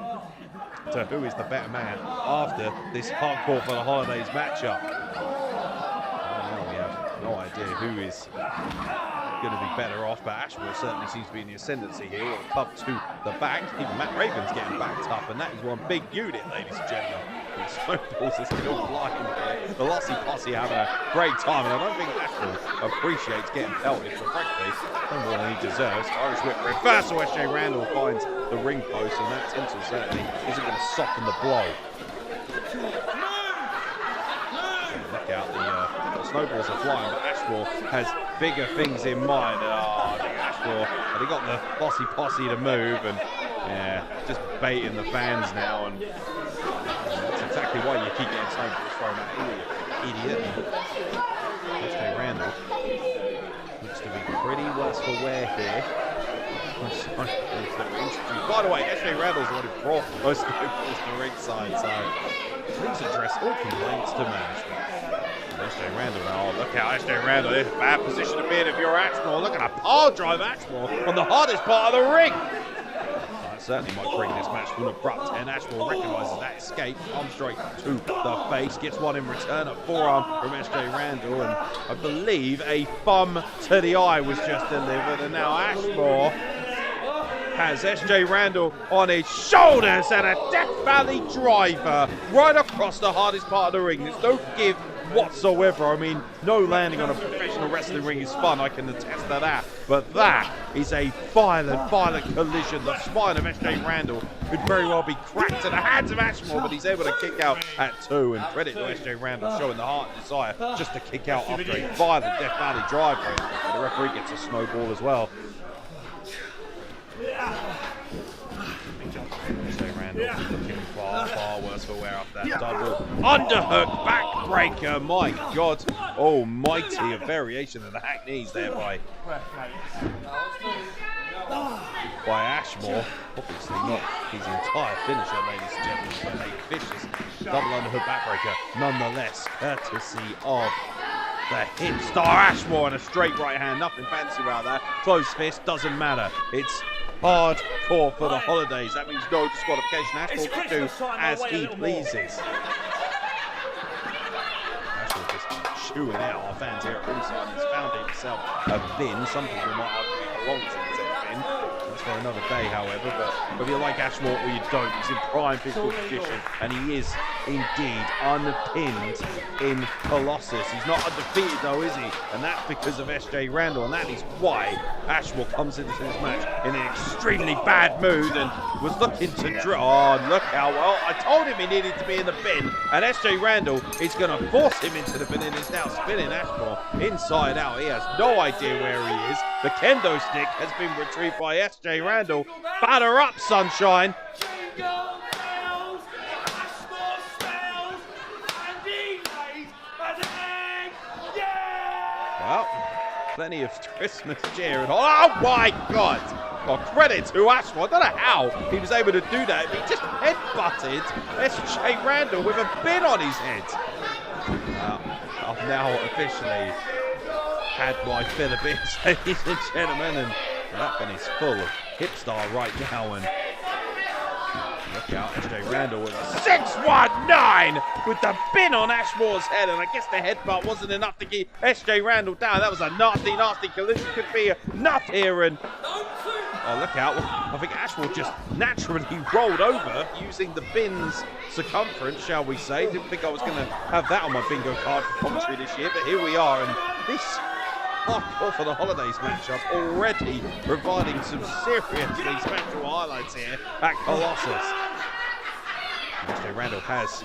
to who is the better man after this hardcore for the holidays matchup. Now we have no idea who is going to be better off, but ASHMORE certainly seems to be in the ascendancy here. With a club to the back, even Matt Raven's getting backed up, and that is one big unit, ladies and gentlemen. The snowballs are still flying here. The Lossy posse having a great time, and I don't think ASHMORE appreciates getting pelted, but frankly, don't more than he deserves. Irish whip reversal. SJ Randal finds the ring post, and that tinsel certainly isn't going to soften the blow. Look out, the snowballs are flying, but ASHMORE has bigger things in mind. Oh, I think ASHMORE, they got the Lossy posse to move, and yeah, just baiting the fans now, and that's exactly why you keep getting snowballs thrown at you, idiot. SJ Randal looks to be pretty worse for wear here. By the way, SJ Randal's the one who brought those snowballs to ringside, so please address all complaints to management. SJ Randal now, oh, look out, SJ Randal, it's a bad position to be in if you're ASHMORE. Look at a pile drive ASHMORE on the hardest part of the ring. That certainly might bring this match to an abrupt end. ASHMORE recognises that escape, arm straight to the face, gets one in return, a forearm from SJ Randal, and I believe a thumb to the eye was just delivered, and now ASHMORE has SJ Randal on his shoulders and a Death Valley driver right across the hardest part of the ring. There's no give whatsoever. I mean, no landing on a professional wrestling ring is fun, I can attest to that. But that is a violent collision. The spine of SJ Randal could very well be cracked to the hands of ASHMORE, but he's able to kick out at 2. And credit to SJ Randal showing the heart and desire just to kick out after a violent Death Valley driver. And the referee gets a snowball as well. SJ Randal looking far worse for wear after that double underhook backbreaker. My God almighty, a variation of the hack knees there by ASHMORE. Obviously not his entire finisher, ladies and gentlemen, but a vicious double underhook backbreaker nonetheless, courtesy of the Hipstar ASHMORE, and a straight right hand. Nothing fancy about that. Close fist, doesn't matter. It's hardcore for the holidays. That means no disqualification. ASHMORE can do as he pleases. ASHMORE just chewing out our fans here at ringside. He's found himself a bin. Some people might argue he belongs in the bin. That's for another day, however. But whether you like ASHMORE or you don't, he's in prime physical condition, and he is indeed unpinned in Colossus. He's not undefeated though, is he? And that's because of SJ Randal, and that is why ASHMORE comes into this match in an extremely bad mood and was looking to draw. Oh, look how well. I told him he needed to be in the bin, and SJ Randal is going to force him into the bin, and is now spinning ASHMORE inside out. He has no idea where he is. The kendo stick has been retrieved by SJ Randal. Batter up, sunshine. Well, plenty of Christmas cheer. Oh my God! Well, credit to ASHMORE. I don't know how he was able to do that. He just headbutted SJ Randal with a bin on his head. I've now officially had my fill of bits, ladies and gentlemen, and that bin is full of Hipstar right now. And look out, SJ Randal with a 619 with the bin on ASHMORE's head, and I guess the headbutt wasn't enough to keep SJ Randal down. That was a nasty collision. Could be enough here, and Oh, look out. I think ASHMORE just naturally rolled over using the bin's circumference, shall we say. Didn't think I was going to have that on my bingo card for commentary this year, but here we are. And this hardcore for the holidays matchup already providing some seriously special highlights here at Colossus. AJ Randal has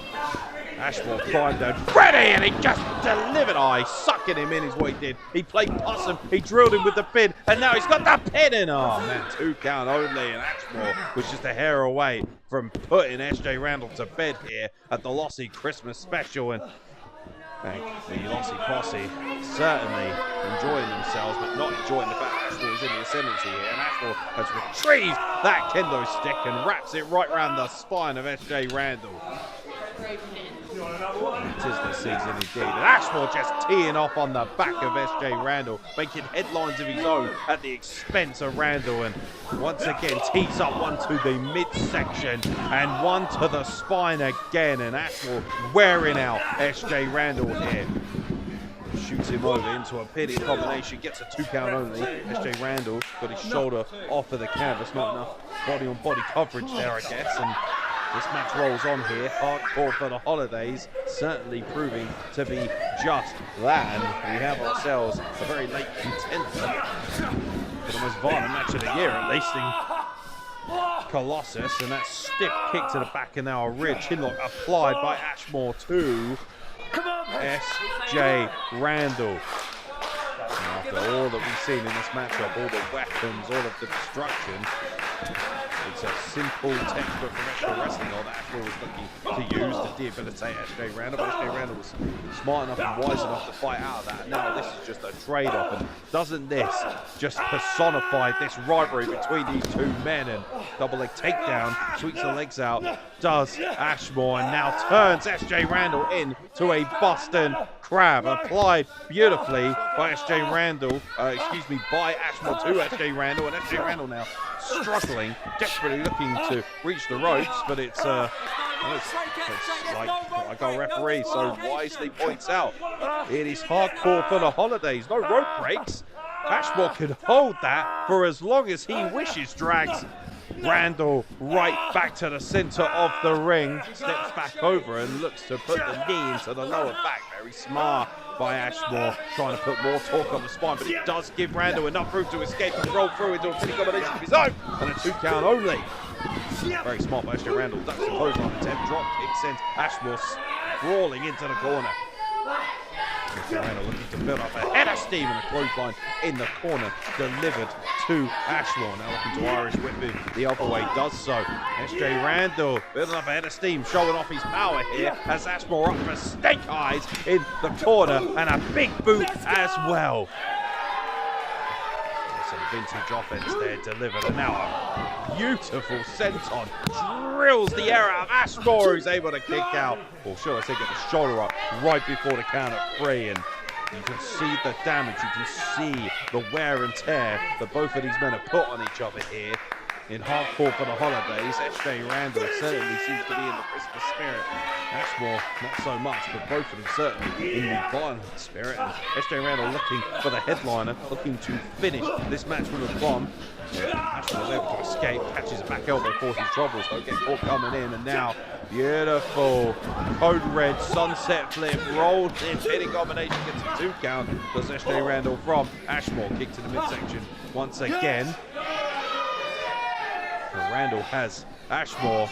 ASHMORE primed and ready, and he just delivered. Oh, he's sucking him in is what he did. He played possum, he drilled him with the pin, and now he's got the pin in. Oh man, 2 count only, and ASHMORE was just a hair away from putting SJ Randal to bed here at the Lossy Christmas special. And the Lossy posse certainly enjoying themselves, but not enjoying the fact that ASHMORE is in the ascendancy here. And ASHMORE has retrieved that kendo stick and wraps it right round the spine of SJ Randal. It is the season indeed. And ASHMORE just teeing off on the back of SJ Randal, making headlines of his own at the expense of Randal. And once again tees up one to the midsection and one to the spine again. And ASHMORE wearing out SJ Randal here. Shoots him over into a pitted combination, gets a 2 count only. SJ Randal got his shoulder off of the canvas, not enough body on body coverage there, I guess. And this match rolls on here, hardcore for the holidays, certainly proving to be just that. And we have ourselves a very late contender for the most violent match of the year, at least in Colossus. And that stiff kick to the back and now a rear chinlock applied by ASHMORE to SJ Randal. And after all that we've seen in this matchup, all the weapons, all of the destruction, it's a simple textbook professional wrestling that ASHMORE was looking to use to debilitate SJ Randal. But SJ Randal was smart enough and wise enough to fight out of that. And now this is just a trade-off. And doesn't this just personify this rivalry between these two men? And double leg takedown, sweeps the legs out, does ASHMORE, and now turns SJ Randal into a Boston Crab, applied beautifully by SJ Randal, by ASHMORE to SJ Randal, and SJ Randal now struggling, desperately looking to reach the ropes, but it's like our referee so wisely points out, it is hardcore for the holidays, no rope breaks. ASHMORE can hold that for as long as he wishes, drags Randal right back to the center of the ring, steps back over and looks to put the knee into the lower back. Very smart by ASHMORE, trying to put more torque on the spine, but it does give Randal enough room to escape and roll through into a pinning combination of his own, and a 2 count only. Very smart by SJ Randal, ducks the clothesline attempt, drop kick sends ASHMORE sprawling into the corner. SJ Randal looking to build up a head of steam, and a clothesline in the corner delivered to ASHMORE. Now looking to Irish whip move the other way, does so. SJ Randal building up a head of steam, showing off his power here, has ASHMORE up for snake eyes in the corner, and a big boot as well. Some vintage offense there delivered, and now a beautiful senton drills the air out of ASHMORE, who's able to kick out, or should I say get the shoulder up right before the count at 3. And you can see the damage, you can see the wear and tear that both of these men have put on each other here in hardcore for the holidays. SJ Randal certainly seems to be in the Christmas spirit. ASHMORE not so much, but both of them certainly in the violent spirit. And SJ Randal looking for the headliner, looking to finish this match with a bomb. ASHMORE was able to escape, catches a back elbow for his troubles, though, get caught coming in, and now beautiful code red sunset flip, rolled in, hitting combination, gets a 2 count, does SJ Randal from ASHMORE, kick to the midsection once again. Randal has ASHMORE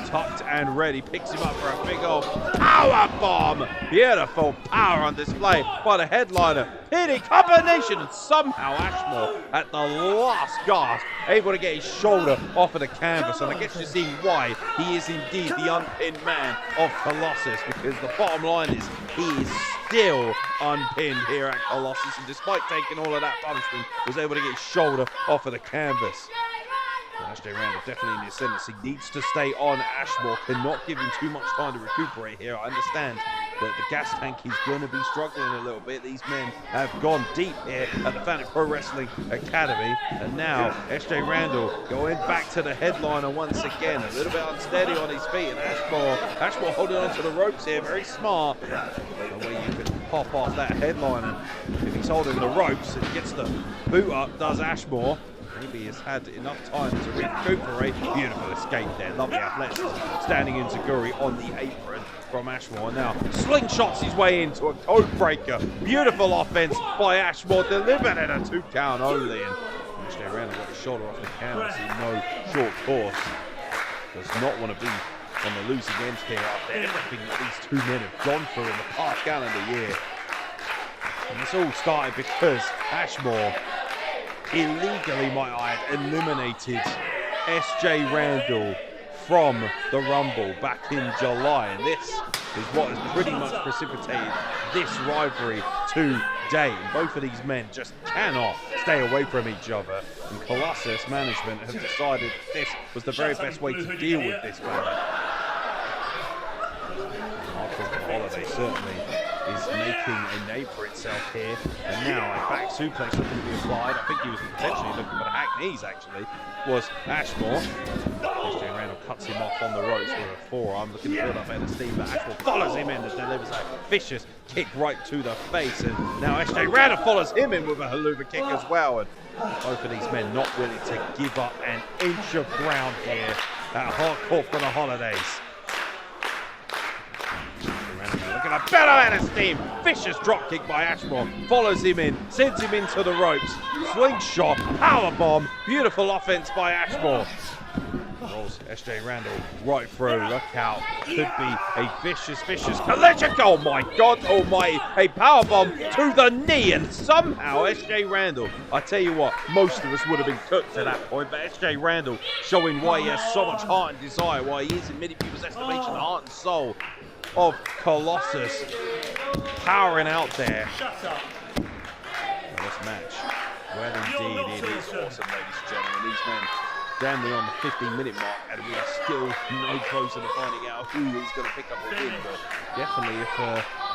tucked and ready, picks him up for a big old power bomb. Beautiful power on display by the headliner. Hitting combination, and somehow ASHMORE at the last gasp able to get his shoulder off of the canvas. And I guess you're seeing why he is indeed the unpinned man of Colossus, because the bottom line is he is still unpinned here at Colossus, and despite taking all of that punishment, was able to get his shoulder off of the canvas. SJ Randal definitely in the ascendancy, needs to stay on. ASHMORE cannot give him too much time to recuperate here. I understand that the gas tank is going to be struggling a little bit. These men have gone deep here at the Fanatic Pro Wrestling Academy, and now SJ Randal going back to the headliner once again, a little bit unsteady on his feet, and ASHMORE holding on to the ropes here, very smart. The way you can pop off that headliner, if he's holding the ropes and gets the boot up, does ASHMORE. maybe has had enough time to recuperate. Beautiful escape there. Lovely athleticism. Standing into Guri on the apron from ASHMORE. Now slingshots his way into a code breaker. Beautiful offense by ASHMORE. Delivered at a 2 count only. And AJ Randal got his shoulder off the canvas in no short course. Does not want to be on the losing end here after everything that these two men have gone through in the past calendar year. And this all started because ASHMORE illegally, might I add, eliminated SJ Randal from the Rumble back in July. And this is what has pretty much precipitated this rivalry to date. And both of these men just cannot stay away from each other. And Colossus management have decided this was the very best way to deal with this battle. Holiday certainly is making a name for itself here, and now a back suplex looking to be applied. I think he was potentially looking for the hack knees, actually, was ASHMORE. SJ Randal cuts him off on the ropes with a forearm, looking to build up better steam, but ASHMORE follows him in and delivers a vicious kick right to the face, and now SJ Randal follows him in with a haluva kick as well, and both of these men not willing to give up an inch of ground here at Hardcore for the Holidays. Looking a better out of steam. Vicious dropkick by ASHMORE. Follows him in. Sends him into the ropes. Slingshot. Powerbomb. Beautiful offense by ASHMORE. Rolls SJ Randal right through. Look out. Could be a vicious collision. Oh my God almighty. A powerbomb to the knee. And somehow SJ Randal, I tell you what, most of us would have been cooked at that point. But SJ Randal showing why he has so much heart and desire. Why he is, in many people's estimation, the heart and soul of Colossus, powering out there. This match, well indeed, it is awesome, ladies and gentlemen. These men damn near on the 15-minute mark, and we are still no closer to finding out who is going to pick up the win. But definitely, if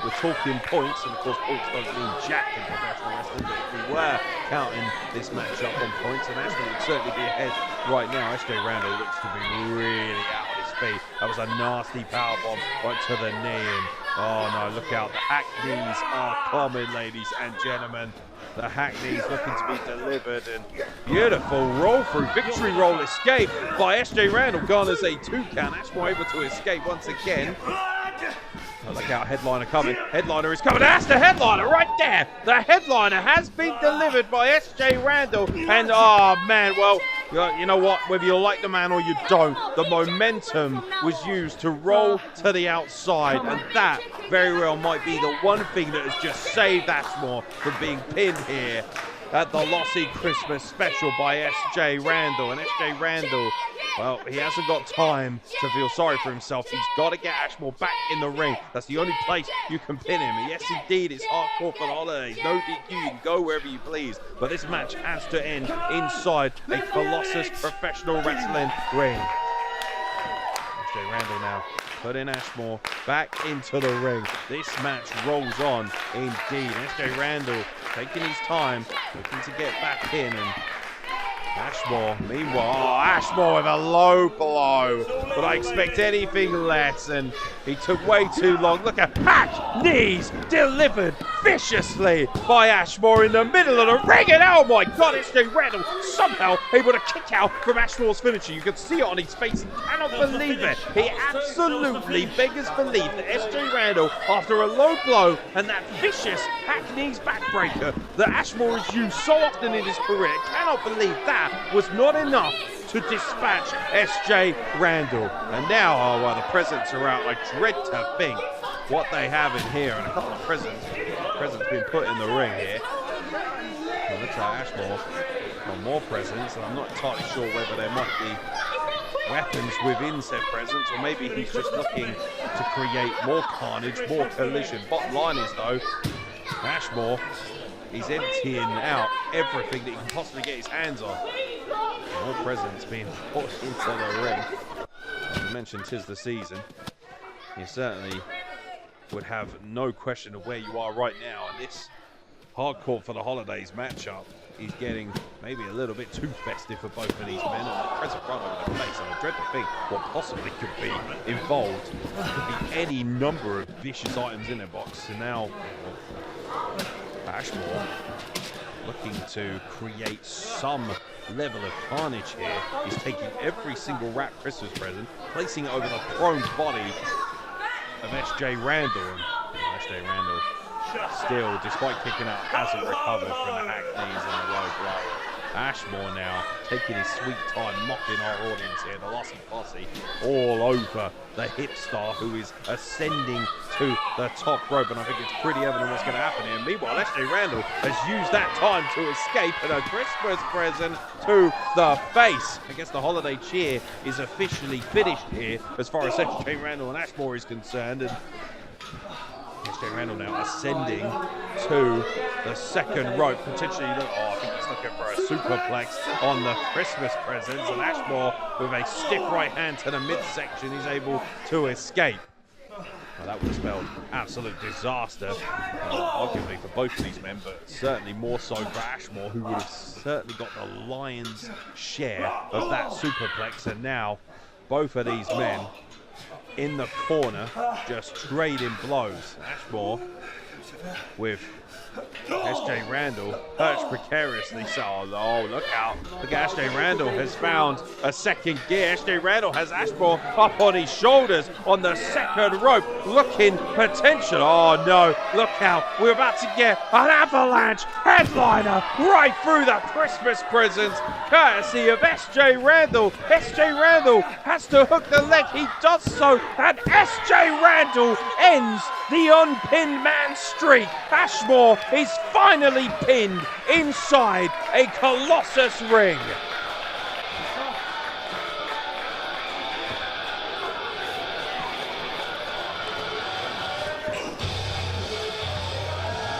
we're talking points, and of course points doesn't mean jack in professional wrestling, but if we were counting this match up on points, and Ashley would certainly be ahead right now. SJ Randal looks to be really out of his feet. That was a nasty powerbomb right to the knee, and oh no, look out, the hack knees are common, ladies and gentlemen. The hack knees looking to be delivered, and beautiful roll through, victory roll escape by SJ Randal, garners a 2 count. ASHMORE able to escape once again. Oh, look out, headliner coming. Headliner is coming. That's the headliner right there. The headliner has been delivered by SJ Randal. And oh man, well, you know what? Whether you like the man or you don't, the momentum was used to roll to the outside. And that very well might be the one thing that has just saved ASHMORE from being pinned here at the Lossy Christmas special by SJ Randal. And SJ Randal, well, he hasn't got time to feel sorry for himself. He's got to get ASHMORE back in the ring. That's the only place you can pin him. And yes, indeed, it's hardcore for the holidays. No DQ, you can go wherever you please. But this match has to end inside a Colossus professional wrestling ring. SJ Randal now putting ASHMORE back into the ring. This match rolls on indeed. SJ Randal taking his time, looking to get back in, and ASHMORE, meanwhile, ASHMORE with a low blow. But I expect anything less, and he took way too long. Look at hack knees delivered viciously by ASHMORE in the middle of the ring, and oh my God, SJ Randal somehow able to kick out from ASHMORE's finisher. You can see it on his face. He cannot believe it. He absolutely beggars belief that SJ Randal, after a low blow and that vicious hack knees backbreaker that ASHMORE has used so often in his career, cannot believe that was not enough to dispatch SJ Randal. And now, oh well, the presents are out. I dread to think what they have in here, and a couple of presents being put in the ring here. Well, looks like ASHMORE got more presents, and I'm not entirely sure whether there might be weapons within said presents, or maybe he's just looking to create more carnage, more collision. Bottom line is though, ASHMORE, he's emptying out everything that he can possibly get his hands on. More presents being put into the ring. As I mentioned, 'tis the season. You certainly would have no question of where you are right now. And this hardcore for the holidays matchup is getting maybe a little bit too festive for both of these men. And the present front over the face, and I dread to think what possibly could be involved. Could be any number of vicious items in their box. And now, ASHMORE looking to create some level of carnage here. He's taking every single wrapped Christmas present, placing it over the prone body of SJ Randal. And SJ Randal still, despite kicking out, hasn't recovered from the hack knees and the low blow. ASHMORE now taking his sweet time, mocking our audience here. The Lossy posse all over the Hipstar, who is ascending to the top rope, and I think it's pretty evident what's going to happen here. Meanwhile, SJ Randal has used that time to escape, and a Christmas present to the face. I guess the holiday cheer is officially finished here as far as SJ Randal and ASHMORE is concerned, and SJ Randal now ascending to the second rope, potentially. I think he's looking for a superplex on the Christmas presents, and ASHMORE with a stiff right hand to the midsection is able to escape. Well, that would have spelled absolute disaster, arguably for both of these men, but certainly more so for ASHMORE, who would have certainly got the lion's share of that superplex. And now both of these men in the corner, just trading blows. ASHMORE with SJ Randal perched precariously. So, oh, look out. Look, SJ Randal has found a second gear. SJ Randal has ASHMORE up on his shoulders on the second rope, looking potential. Oh, no. Look out. We're about to get an avalanche headliner right through the Christmas presents, courtesy of SJ Randal. SJ Randal has to hook the leg. He does so, and SJ Randal ends the unpinned man streak. ASHMORE is finally pinned inside a Colossus ring. Well,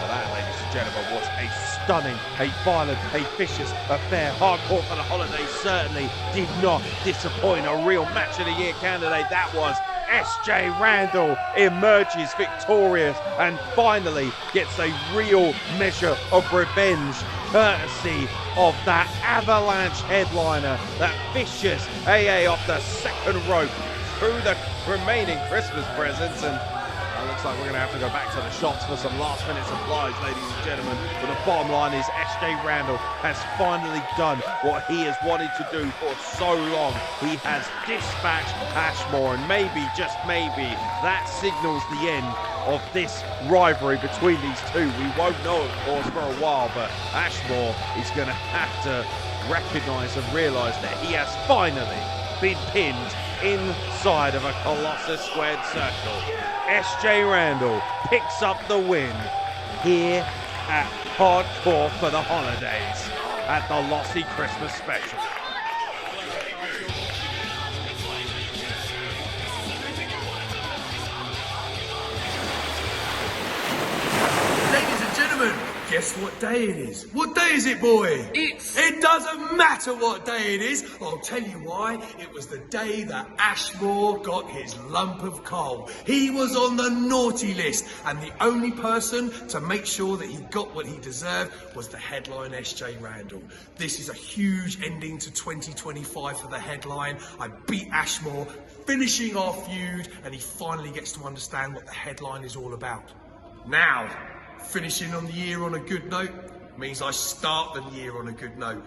that, ladies and gentlemen, was a stunning, a violent, a vicious affair. Hardcore for the holiday certainly did not disappoint. A real match of the year candidate that was. SJ Randal emerges victorious and finally gets a real measure of revenge, courtesy of that avalanche headliner, that vicious AA off the second rope through the remaining Christmas presents. And it looks like we're going to have to go back to the shops for some last minute supplies, ladies and gentlemen. But the bottom line is SJ Randal has finally done what he has wanted to do for so long. He has dispatched ASHMORE, and maybe, just maybe, that signals the end of this rivalry between these two. We won't know, of course, for a while, but ASHMORE is going to have to recognize and realize that he has finally been pinned inside of a Colossus squared circle. SJ Randal picks up the win here at Hardcore for the Holidays at the Lossy Christmas Special. Ladies and gentlemen, guess what day it is? What day is it, boy? It doesn't matter what day it is. I'll tell you why. It was the day that ASHMORE got his lump of coal. He was on the naughty list, and the only person to make sure that he got what he deserved was the headline SJ Randal. This is a huge ending to 2025 for the headline. I beat ASHMORE, finishing our feud, and he finally gets to understand what the headline is all about. Now, finishing on the year on a good note means I start the year on a good note.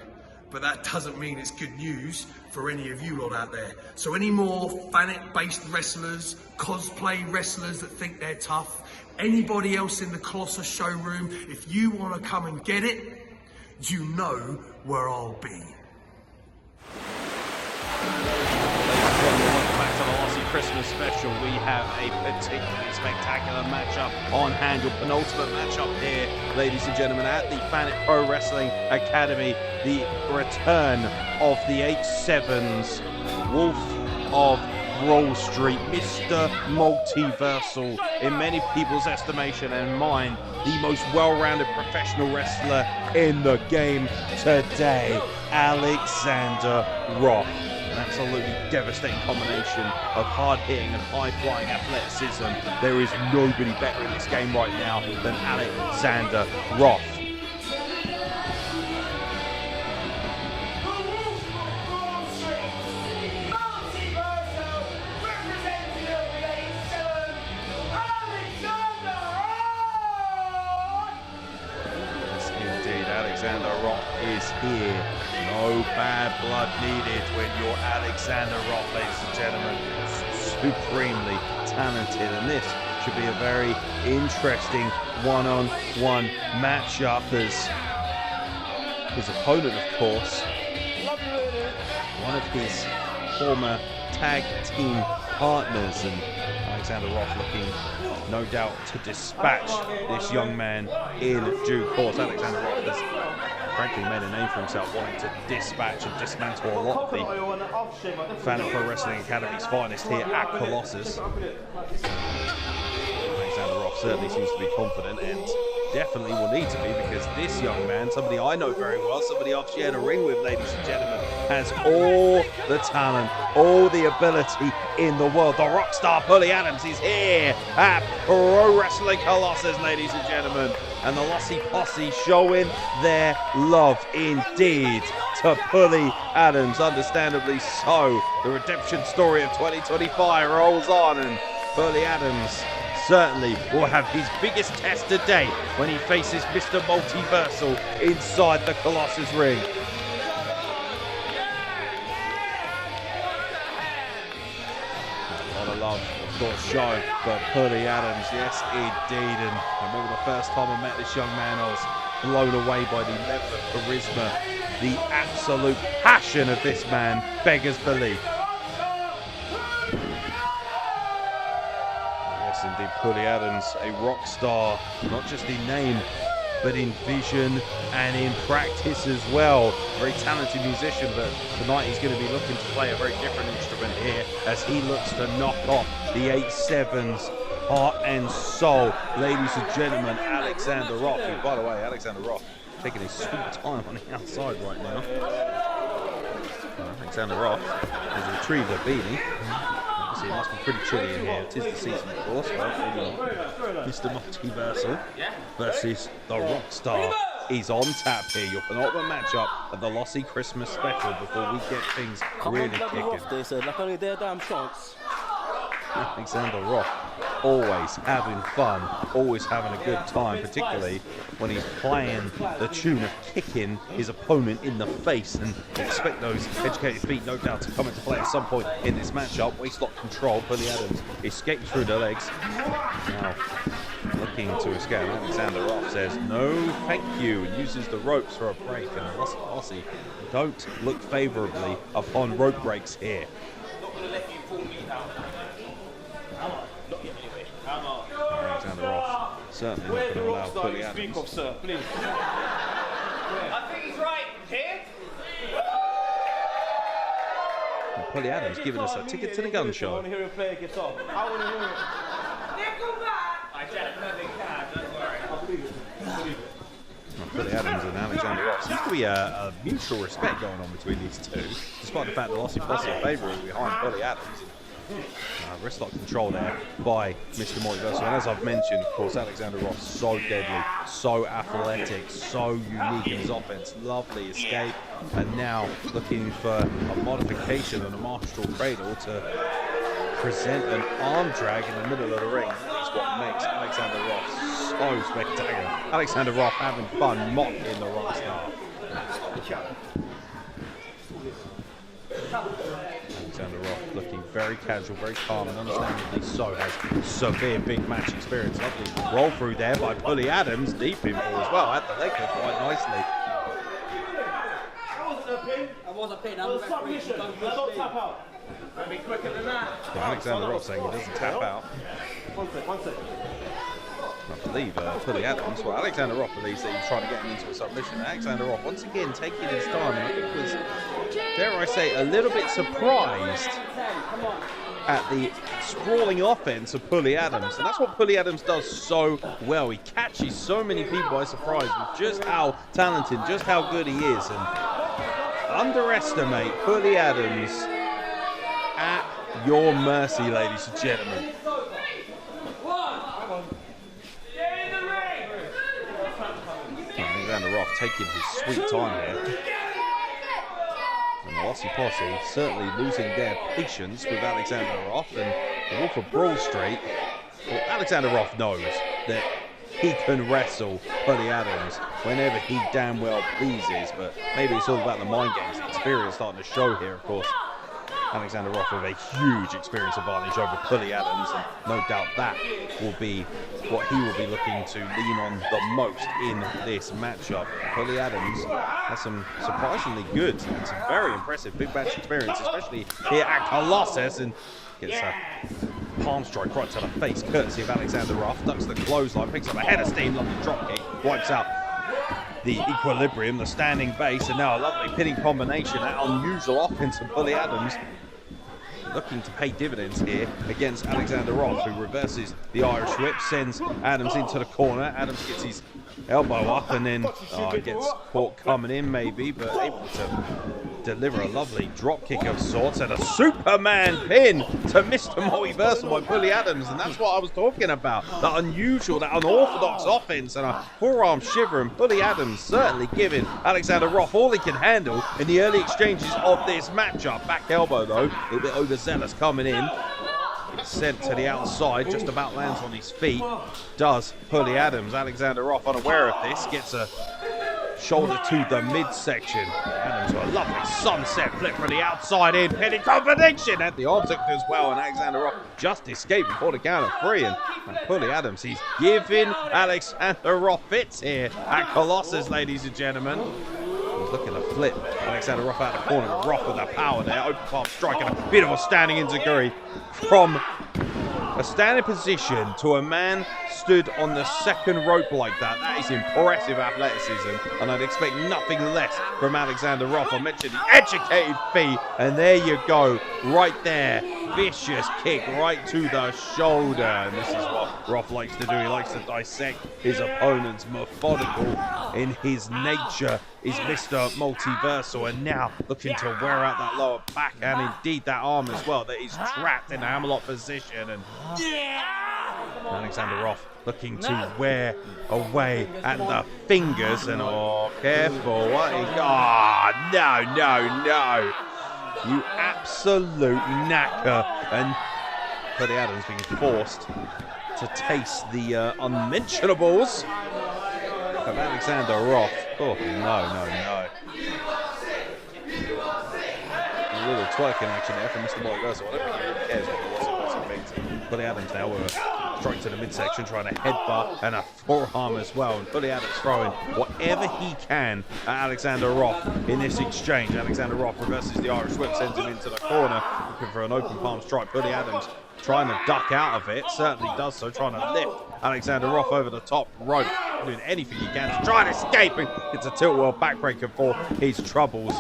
But that doesn't mean it's good news for any of you lot out there. So any more Fanatic-based wrestlers, cosplay wrestlers that think they're tough, anybody else in the Colossus showroom, if you want to come and get it, you know where I'll be. Welcome back to the Lossy Christmas Special. We have a particularly spectacular matchup on hand. Your penultimate matchup here, ladies and gentlemen, at the Fanatic Pro Wrestling Academy. The return of the 8-7s, Wolf of Wall Street, Mr. Multiversal, in many people's estimation and mine, the most well-rounded professional wrestler in the game today, Alexander Roth. An absolutely devastating combination of hard-hitting and high-flying athleticism. There is nobody better in this game right now than Alexander Roth. Yes, indeed, Alexander Roth is here. No bad blood needed when you're Alexander Roth, ladies and gentlemen. Supremely talented, and this should be a very interesting one-on-one matchup as his opponent, of course, one of his former tag team partners, and Alexander Roth looking, no doubt, to dispatch this young man in due course. Alexander Roth has frankly made a name for himself, wanting to dispatch and dismantle a lot of the Fan Pro Wrestling Academy's finest here at Colossus. Alexander Roth certainly seems to be confident, and definitely will need to be, because this young man, somebody I know very well, somebody I've shared a ring with, ladies and gentlemen, has all the talent, all the ability in the world. The Rockstar Pulley Adams is here at Pro Wrestling Colossus, ladies and gentlemen. And the Lossy posse showing their love indeed to Pulley Adams, understandably so. The redemption story of 2025 rolls on, and Pulley Adams certainly will have his biggest test today when he faces Mr. Multiversal inside the Colossus ring. A lot of love, of course, shown for Pulley Adams, yes indeed. And I remember the first time I met this young man, I was blown away by the level of charisma, the absolute passion of this man beggars belief. Indeed, Pulley Adams, a rock star, not just in name, but in vision and in practice as well. Very talented musician, but tonight he's going to be looking to play a very different instrument here as he looks to knock off the 8-7's heart and soul. Ladies and gentlemen, Alexander Roth, who, by the way, Alexander Roth taking his sweet time on the outside right now. Alexander Roth has retrieved a beanie. It must be pretty chilly in here. It is the season, of course. Mr. Multiversal versus the Rockstar is on tap here. Your penultimate matchup of the Lossy Christmas special before we get things really kicking. Alexander Roth always having fun, always having a good time, particularly when he's playing the tune of kicking his opponent in the face, and expect those educated feet, no doubt, to come into play at some point in this matchup. Waistlock control, Pulley Adams escapes through the legs. Now looking to escape. Alexander Roth says no thank you and uses the ropes for a break, and Lossy don't look favourably upon rope breaks here. Alexander Roth certainly not going to allow Pulley Adams. Speak up, sir, please. I think he's right. Here? And Pulley Adams giving us a ticket to the gun show. I want to hear him play a guitar. I want to hear it. I definitely can, don't worry. I believe it. Pulley Adams and Alexander Roth. Seems to be a mutual respect going on between these two, despite the fact that Lossy Posse are favouring behind Pulley Adams. Wristlock control there by Mr. Multiversal. And as I've mentioned, of course, Alexander Roth, so deadly, so athletic, so unique in his offense. Lovely escape. And now looking for a modification on a martial cradle to present an arm drag in the middle of the ring. That is what makes Alexander Roth so spectacular. Alexander Roth having fun mocking the Rockstar. Alexander Roth looking very casual, very calm, and understandably so has severe big match experience. Lovely roll through there by Pulley Adams, deep in ball as well, at the leg quite nicely. That wasn't a pin. That was a pin. That was a submission. Don't tap out. I'll be quicker than that. Yeah, Alexander Roth saying he doesn't tap out. One sec. I believe Pulley Adams, well, Alexander Roth believes that he's trying to get him into a submission. Alexander Roth, once again, taking his time, and I think was, dare I say, a little bit surprised at the sprawling offense of Pulley Adams. And that's what Pulley Adams does so well. He catches so many people by surprise with just how talented, just how good he is. And underestimate Pulley Adams at your mercy, ladies and gentlemen. Alexander Roth taking his sweet time here. And the Lossy Posse certainly losing their patience with Alexander Roth, and the Wolf of Brawl Street. Well, Alexander Roth knows that he can wrestle Pulley Adams whenever he damn well pleases, but maybe it's all about the mind games. The experience starting to show here, of course. Alexander Roth with a huge experience advantage over Pulley Adams, and no doubt that will be what he will be looking to lean on the most in this matchup. Pulley Adams has some surprisingly good and some very impressive big match experience, especially here at Colossus, and gets a palm strike right to the face, courtesy of Alexander Roth. Ducks the clothesline, picks up a head of steam, lovely drop kick, wipes out the equilibrium, the standing base, and now a lovely pinning combination. That unusual offense of Pulley Adams looking to pay dividends here against Alexander Roth, who reverses the Irish whip, sends Adams into the corner. Adams gets his elbow up and then gets caught coming in maybe, but able to deliver a lovely drop kick of sorts and a Superman pin to Mr. Multiversal by Pulley Adams, and that's what I was talking about. That unusual, that unorthodox offense and a forearm shiver, and Pulley Adams certainly giving Alexander Roth all he can handle in the early exchanges of this matchup. Back elbow though, a little bit overzealous coming in. Sent to the outside, just about lands on his feet. Does Pulley Adams. Alexander Roth, unaware of this, gets a shoulder to the midsection. Adams with a lovely sunset flip from the outside in, pinning combination at the object as well, and Alexander Roth just escaped before the count of 3. And Pulley Adams, he's giving Alexander Roth fits here at Colossus, ladies and gentlemen. He's looking to flip Alexander Roth out of the corner. Roth with the power there, open palm strike and a beautiful standing enziguri from a standing position to a man stood on the second rope like that. That is impressive athleticism, and I'd expect nothing less from Alexander Roth. I mentioned the educated feet, and there you go, right there. Vicious kick right to the shoulder, and this is what Roth likes to do. He likes to dissect his opponents. Methodical in his nature is Mr. Multiversal, and now looking to wear out that lower back and indeed that arm as well, that he's trapped in a hammerlock position. And Alexander Roth looking to wear away at the fingers, and careful, what is, no, you absolute knacker. And Pulley Adams being forced to taste the unmentionables of Alexander Roth. Oh, no. A little twerking action there from Mr. Multiversal. I don't think he really cares what it was. Pulley Adams now with a strike to the midsection, trying to headbutt and a forearm as well. And Pulley Adams throwing whatever he can at Alexander Roth in this exchange. Alexander Roth reverses the Irish whip, sends him into the corner, looking for an open palm strike. Pulley Adams trying to duck out of it, certainly does so, trying to lift Alexander Roth over the top rope, doing anything he can to try and escape, and it's a tilt world backbreaker for his troubles.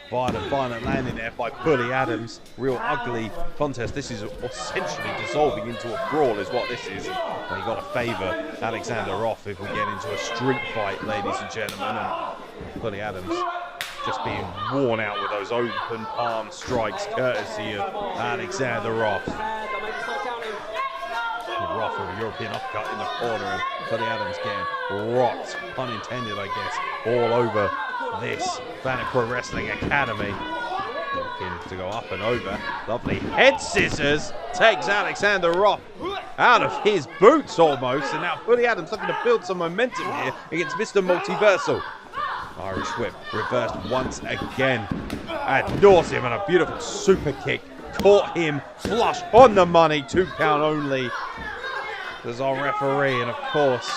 Violent landing there by Pulley Adams. Real ugly contest. This is essentially dissolving into a brawl is what this is. Well, you got to favour Alexander Roth if we get into a street fight, ladies and gentlemen. And Pulley Adams just being worn out with those open palm strikes courtesy of Alexander Roth. Roth with a European uppercut in the corner, and Pulley Adams getting rocked, pun intended I guess, all over this Planet Pro Wrestling Academy. Looking to go up and over. Lovely head scissors takes Alexander Roth out of his boots almost, and now Pulley Adams looking to build some momentum here against Mr. Multiversal. Irish whip reversed once again ad nauseum, and a beautiful super kick caught him flush on the money. 2 count only. There's our referee, and of course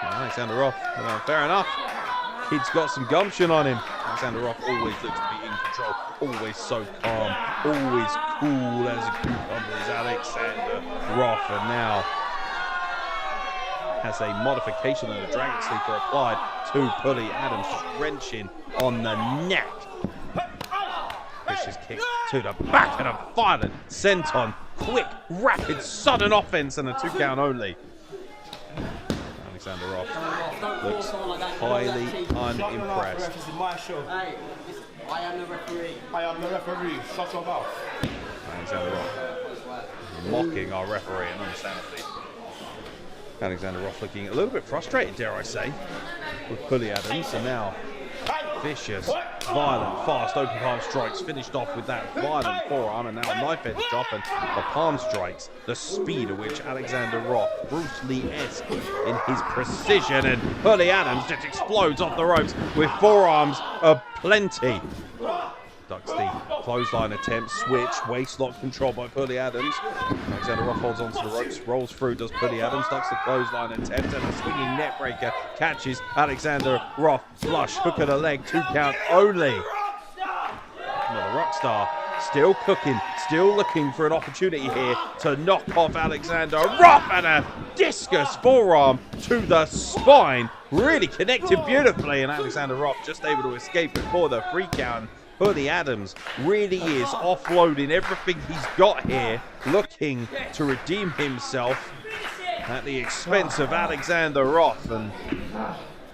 Alexander Roth, fair enough, he's got some gumption on him. Alexander Roth always looks to be in control, always so calm, always cool as a cucumber is Alexander Roth, and now has a modification of the Dragon Sleeper applied to Pulley Adams, just wrenching on the neck. Vicious kick to the back and a violent senton. Quick, rapid, sudden offense and a 2 count only. Alexander Roth looks highly unimpressed. I am the referee. I am the referee. Shut your mouth. Alexander Roth mocking our referee, and understandably Alexander Roth looking a little bit frustrated, dare I say, with Pulley Adams, and now Vicious, violent, fast open palm strikes, finished off with that violent forearm, and now a knife edge drop and the palm strikes. The speed at which Alexander Roth, Bruce Lee-esque in his precision, and Pulley Adams just explodes off the ropes with forearms aplenty. Ducks the clothesline attempt, switch, waistlock control by Pulley Adams. Alexander Roth holds onto the ropes, rolls through, does Pulley Adams, ducks the clothesline attempt, and a swinging neckbreaker catches Alexander Roth flush, hook of the leg, 2 count only. Another Rockstar, still cooking, still looking for an opportunity here to knock off Alexander Roth, and a discus forearm to the spine. Really connected beautifully, and Alexander Roth just able to escape before the 3 count. Pulley Adams really is offloading everything he's got here, looking to redeem himself at the expense of Alexander Roth. And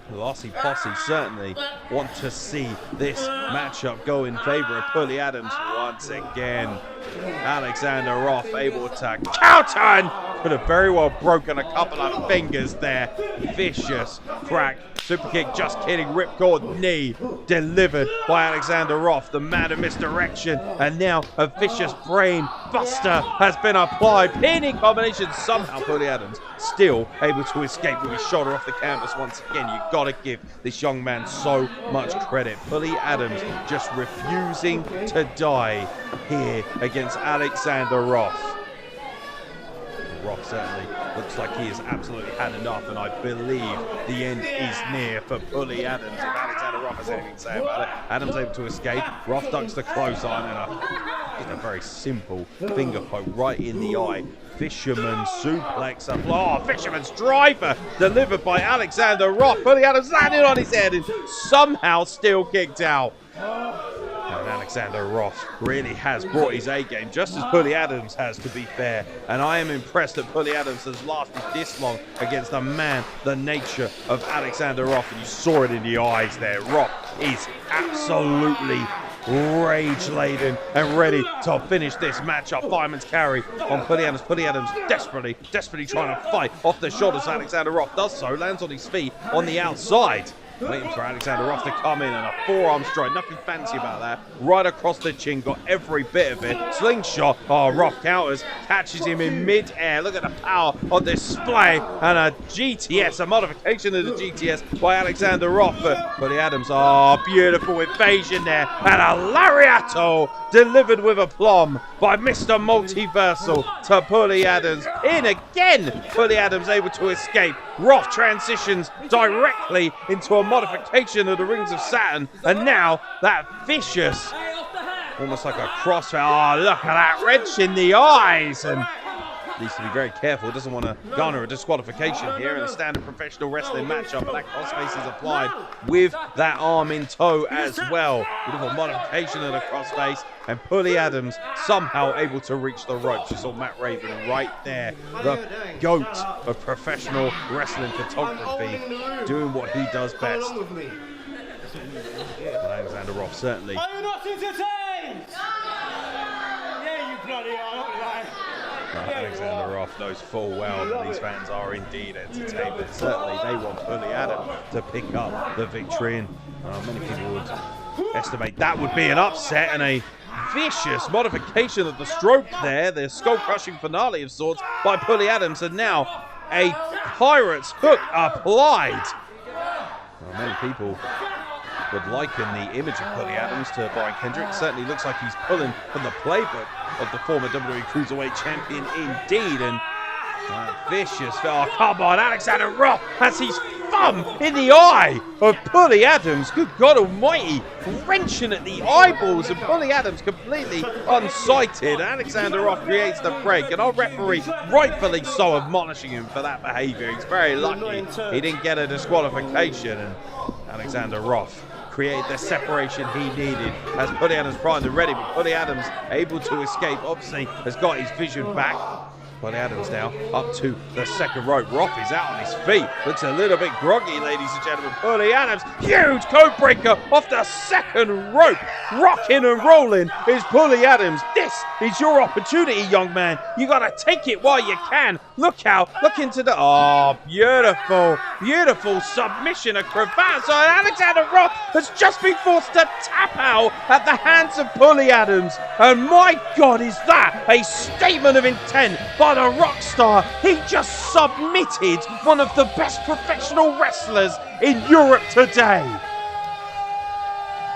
the Lossy posse certainly want to see this matchup go in favor of Pulley Adams once again. Alexander Roth able to counter, and could have very well broken a couple of fingers there. Vicious crack. Super kick, just kidding. Ripcord knee delivered by Alexander Roth, the man of misdirection. And now a vicious brain buster has been applied. Pinning combination. Somehow Pulley Adams still able to escape with his shoulder off the canvas once again. You've got to give this young man so much credit. Pulley Adams just refusing to die here against Alexander Roth. Roth certainly looks like he has absolutely had enough, and I believe the end is near for Pulley Adams. If Alexander Roth has anything to say about it, Adams able to escape. Roth ducks the clothesline, and just a very simple finger poke right in the eye. Fisherman suplex, Fisherman's driver delivered by Alexander Roth. Pulley Adams landed on his head and somehow still kicked out. And Alexander Roth really has brought his A game, just as Pulley Adams has, to be fair. And I am impressed that Pulley Adams has lasted this long against the man, the nature of Alexander Roth. And you saw it in the eyes there. Roth is absolutely rage-laden and ready to finish this matchup. Fireman's carry on Pulley Adams. Pulley Adams desperately trying to fight off the shoulders. Alexander Roth does so, lands on his feet on the outside. Waiting for Alexander Roth to come in, and a forearm strike. Nothing fancy about that. Right across the chin, got every bit of it. Slingshot. Roth counters, catches him in mid-air. Look at the power on display. And a GTS, a modification of the GTS by Alexander Roth. But Pulley Adams, beautiful evasion there. And a lariato delivered with aplomb by Mr. Multiversal to Pulley Adams. In again. Pulley Adams able to escape. Roth transitions directly into a modification of the Rings of Saturn, and now that vicious, almost like a crossfire. Look at that wrench in the eyes, and needs to be very careful. Doesn't want to garner a disqualification here in a standard professional wrestling matchup, but that crossface is applied with that arm in tow as well. Beautiful modification of the crossface, and Pulley Adams somehow able to reach the ropes. You saw Matt Raven right there, the GOAT of professional wrestling photography, doing what he does best. But Alexander Roth certainly. Are you not entertained? Yeah, you bloody are, not lying. Alexander Roth knows full well that these fans are indeed entertained, but certainly they want Pulley Adams to pick up the victory, and many people would estimate that would be an upset, and a vicious modification of the stroke there, the skull-crushing finale of sorts by Pulley Adams, and now a Pirate's hook applied. Many people would liken the image of Pulley Adams to Brian Kendrick. Certainly looks like he's pulling from the playbook of the former WWE Cruiserweight Champion indeed. And vicious, come on, Alexander Roth has his thumb in the eye of Pulley Adams. Good God almighty, wrenching at the eyeballs, and Pulley Adams completely unsighted. Alexander Roth creates the break, and our referee, rightfully so, admonishing him for that behaviour. He's very lucky he didn't get a disqualification, and Alexander Roth created the separation he needed as Pulley Adams primed and ready, but Pulley Adams able to escape, obviously has got his vision back. Pulley Adams now up to the second rope. Roth is out on his feet. Looks a little bit groggy, ladies and gentlemen. Pulley Adams, huge code breaker off the second rope. Rocking and rolling is Pulley Adams. This This is your opportunity, young man. You gotta take it while you can. Look out, look into the, oh, beautiful, beautiful submission of Crevasse. So Alexander Roth has just been forced to tap out at the hands of Pulley Adams. And my God, is that a statement of intent by the Rockstar. He just submitted one of the best professional wrestlers in Europe today.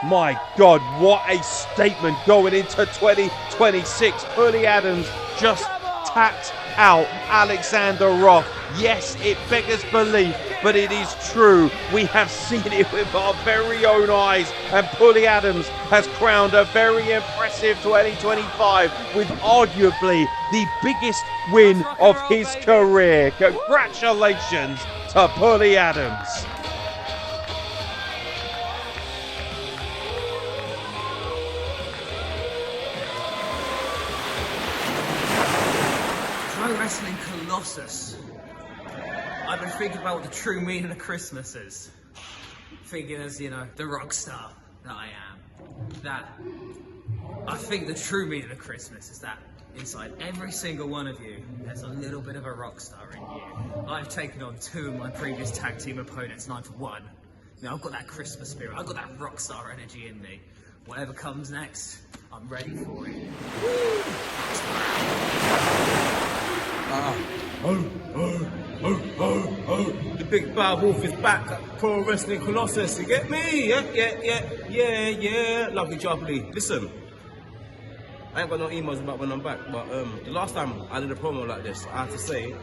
My God, what a statement going into 2026. Pulley Adams just tapped out Alexander Roth. Yes, it beggars belief, but it is true. We have seen it with our very own eyes, and Pulley Adams has crowned a very impressive 2025 with arguably the biggest win of his career. Congratulations to Pulley Adams. Wrestling Colossus. I've been thinking about what the true meaning of Christmas is. Thinking as, you know, the rock star that I am. That I think the true meaning of Christmas is that inside every single one of you, there's a little bit of a rock star in you. I've taken on 2 of my previous tag team opponents, and I've won. You know, I've got that Christmas spirit, I've got that rock star energy in me. Whatever comes next, I'm ready for it. The big bad wolf is back at Pro Wrestling Colossus, you get me? Yeah. Lovely jubbly. Listen, I ain't got no emails about when I'm back, but the last time I did a promo like this, I had to say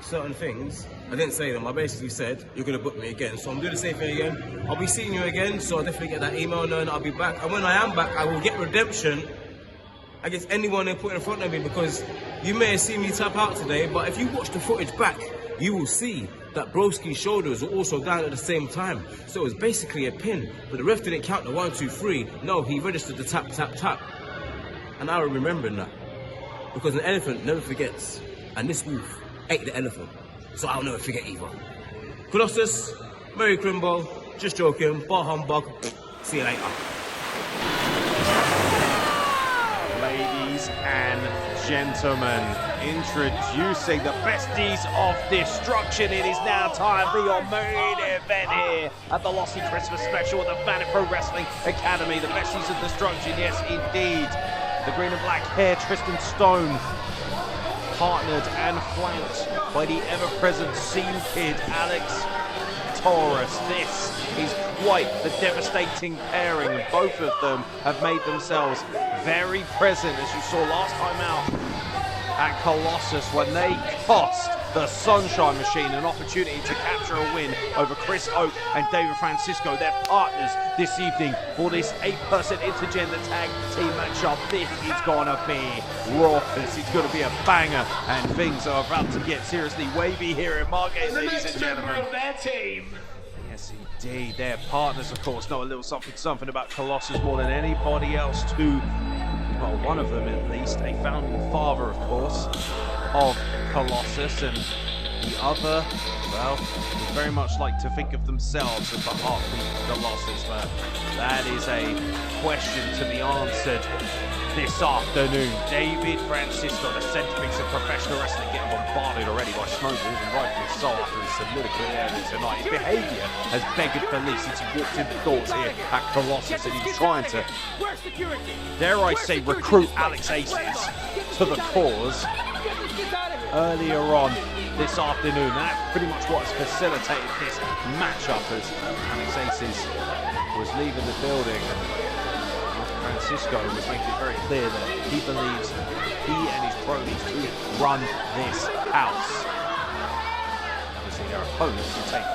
certain things. I didn't say them, I basically said, you're going to book me again. So I'm doing the same thing again. I'll be seeing you again, so I'll definitely get that email knowing I'll be back. And when I am back, I will get redemption against anyone they put in front of me, because you may have seen me tap out today, but if you watch the footage back, you will see that Broski's shoulders were also down at the same time. So it was basically a pin, but the ref didn't count the 1, 2, 3. No, he registered the tap, tap, tap. And I was remembering that, because an elephant never forgets, and this wolf ate the elephant, so I'll never forget either. Colossus, Merry Crimbo, just joking, bar humbug, see you later. Ladies and gentlemen, introducing the Besties of Destruction. It is now time for your main event here at the Lossy Christmas Special at the Planet Pro Wrestling Academy. The Besties of Destruction, yes indeed. The green and black hair, Tristan Stone, partnered and flanked by the ever-present Scene Kid, Alex Taurus. This is quite the devastating pairing. Both of them have made themselves very present, as you saw last time out at Colossus, when they cost the Sunshine Machine an opportunity to capture a win over Kris Oak and David Francisco, their partners this evening for this 8-person intergender tag team matchup. This is gonna be raucous, it's gonna be a banger, and things are about to get seriously wavy here in Margate, ladies and gentlemen. Their team. Yes, indeed. Their partners, of course, know a little something about Colossus more than anybody else too. Well, one of them at least, a founding father, of course, of Colossus, and the other, well, would very much like to think of themselves as the heartbeat of Colossus, but that is a question to be answered this afternoon. David Francisco, the centerpiece of professional wrestling, getting bombarded already by snowballs, and rightfully so after his soliloquy earlier tonight. His behaviour has beggared belief since he walked in the doors here at Colossus, and he's trying to, dare I say, recruit Alex Aces to the cause earlier on this afternoon. That's pretty much what has facilitated this matchup, as Alex Aces was leaving the building. Francisco was making it very clear that he believes he and his cronies to run this house. Obviously their opponents will take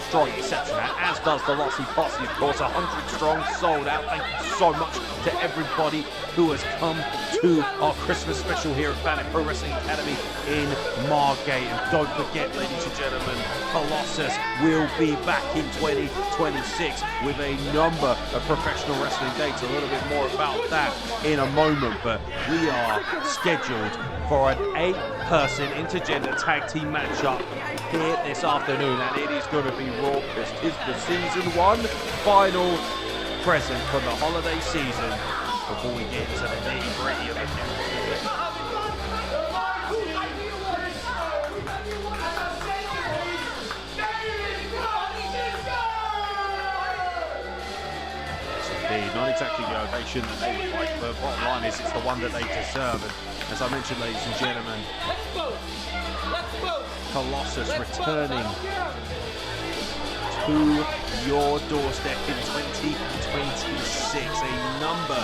strong exception at, as does the Lossy Posse, of course. 100 strong, sold out. Thank you so much to everybody who has come to our Christmas special here at Planet Pro Wrestling Academy in Margate. And don't forget, ladies and gentlemen, Colossus will be back in 2026 with a number of professional wrestling dates. A little bit more about that in a moment, but we are scheduled for an 8-person intergender tag team matchup here this afternoon, and it is going to be raucous. Tis the season 1 final present from the holiday season before we get into the nitty-gritty of Not exactly the ovation that they would like, but bottom line is it's the one that they deserve. And as I mentioned, ladies and gentlemen, Colossus returning to your doorstep in 2026. A number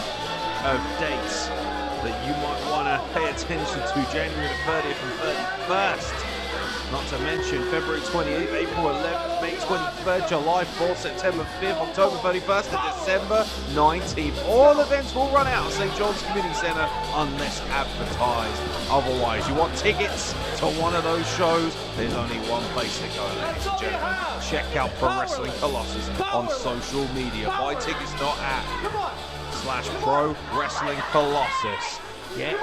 of dates that you might want to pay attention to. January the 30th and 31st. Not to mention February 28th, April 11th, May 23rd, July 4th, September 5th, October 31st, and December 19th. All events will run out at St. John's Community Centre unless advertised. Otherwise, you want tickets to one of those shows, there's only one place to go, ladies and gentlemen. Check out Pro Wrestling Colossus on social media. Buy tickets /Pro Wrestling Colossus. Get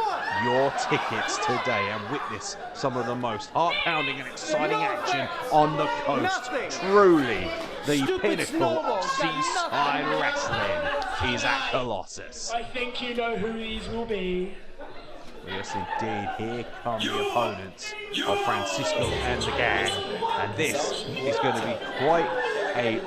your tickets today and witness some of the most heart-pounding and exciting action on the coast. Truly, the pinnacle of seaside wrestling is at Colossus. I think you know who these will be. Yes, indeed. Here come the opponents of Francisco and the gang. And this is going to be quite a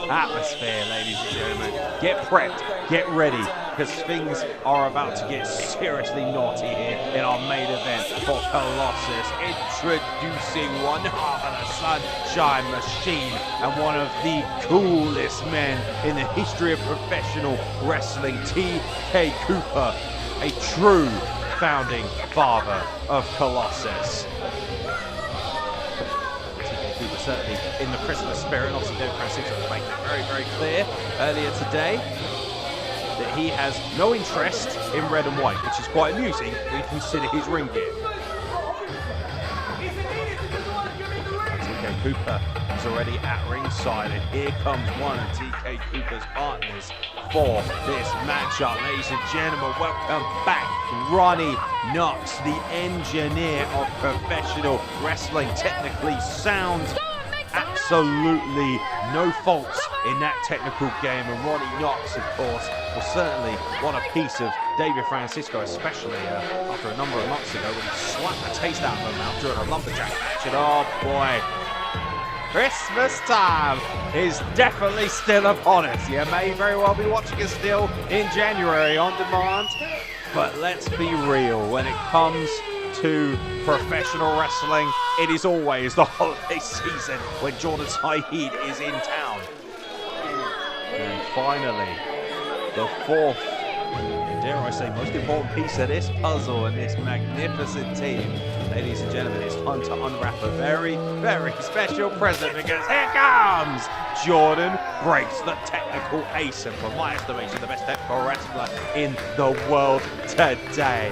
atmosphere, ladies and gentlemen. Get prepped, get ready, because things are about to get seriously naughty here in our main event for Colossus. Introducing one half of the Sunshine Machine and one of the coolest men in the history of professional wrestling, TK Cooper, a true founding father of Colossus. TK Cooper certainly in the Christmas spirit, and obviously David Francisco was making it very, very clear earlier today that he has no interest in red and white, which is quite amusing when you consider his ring gear. TK Cooper is already at ringside, and here comes one of TK Cooper's partners for this matchup. Ladies and gentlemen, welcome back, Ronnie Knox, the engineer of professional wrestling, technically sound, absolutely no faults in that technical game. And Ronnie Knox, of course, will certainly want a piece of David Francisco, especially after a number of months ago when he slapped the taste out of her mouth during a lumberjack match. And oh boy, Christmas time is definitely still upon us. You may very well be watching us still in January on demand, but let's be real, when it comes to professional wrestling, it is always the holiday season when Jordon Saeed is in town. And finally, the fourth, dare I say, most important piece of this puzzle and this magnificent team. Ladies and gentlemen, it's time to unwrap a very, very special present, because here comes Jordon Breaks, the technical ace, and for my estimation, the best technical wrestler in the world today.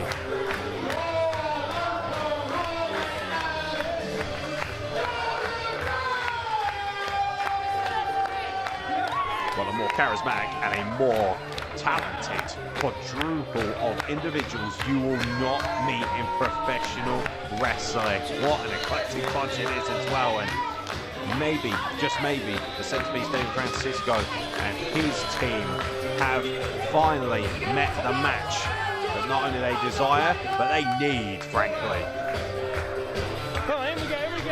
Well, a more charismatic and a more talented quadruple of individuals you will not meet in professional wrestling. What an eclectic bunch it is as well, and maybe, just maybe, the Centrepiece David Francisco and his team have finally met the match that not only they desire, but they need, frankly. Come on, here we go.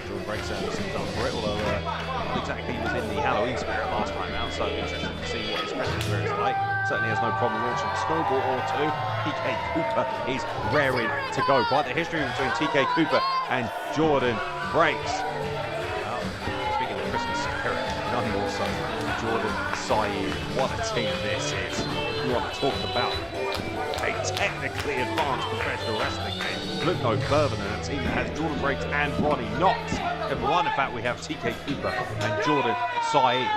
Jordon Breaks seems done for it, although not exactly was in the Halloween spirit last time out, so interesting to see what his Christmas spirit is like. Certainly has no problem launching a snowball or two. TK Cooper is raring to go. Quite the history between TK Cooper and Jordon Breaks. Well, speaking of Christmas spirit, none more so Jordon Saeed. What a team this is. You want to talk about a technically advanced professional wrestling game. Look no further than a team that has Jordon Breaks and Ronnie Knox. Never mind the fact we have TK Cooper and Jordon Saeed,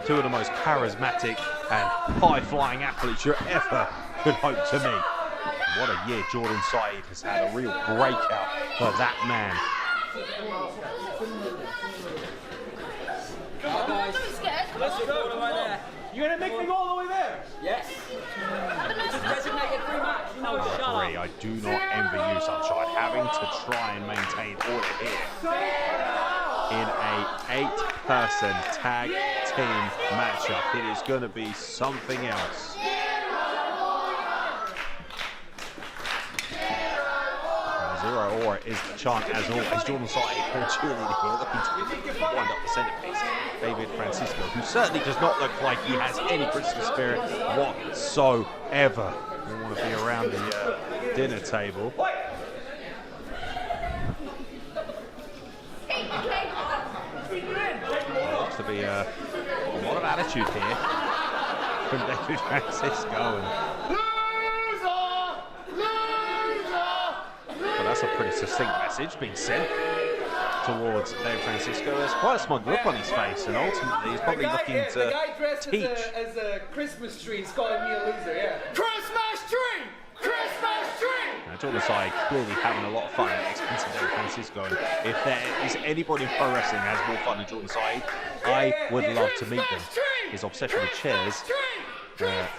two of the most charismatic and high-flying athletes you ever could hope to meet. What a year Jordon Saeed has had, a real breakout for that man. Come on, guys. Let's go right there. You're going to make me go all the way there? Yes. It's a designated free match. No, shut up. I do not envy you, Sunshine, having to try and maintain order here in a 8-person tag team matchup. It is going to be something else. Zero Aura is the chant as always. Jordan Saeed, very cheerleader here, looking to wind up the centerpiece. David Francisco, who certainly does not look like he has any Christmas spirit whatsoever. We want to be around the dinner table. Looks to be a lot of attitude here from David Francisco. Well, that's a pretty succinct message being sent towards David Francisco. There's quite a smug look on his face, and ultimately he's probably looking to teach. As a Christmas tree, he's calling me a loser, yeah. Christmas tree! Christmas tree! Now, Jordan Saeed clearly having a lot of fun at the expense of David Francisco, and if there is anybody in pro wrestling that has more fun than Jordan Saeed, I would love to meet them. His obsession with chairs. That's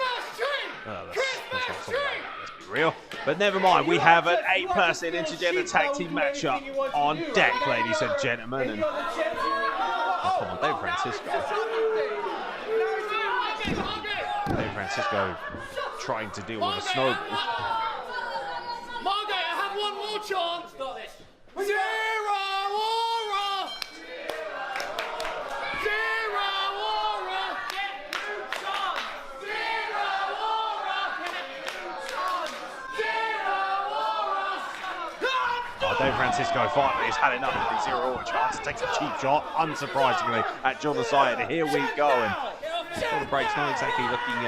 not something like that, let's be real. But never mind, we have an 8-person intergender tag team matchup on deck, ladies and gentlemen. And come on, David Francisco. David Francisco trying to deal with a snowball. Margate, I have one more chance. Got this. Zero Aura! Zero Aura! Get new chance! Zero Aura! Zero Aura! Oh, David Francisco finally has had enough of the Zero Aura chance. Takes a cheap shot, unsurprisingly, at Jordan Saeed. And here we go. And Jordan Breaks not exactly looking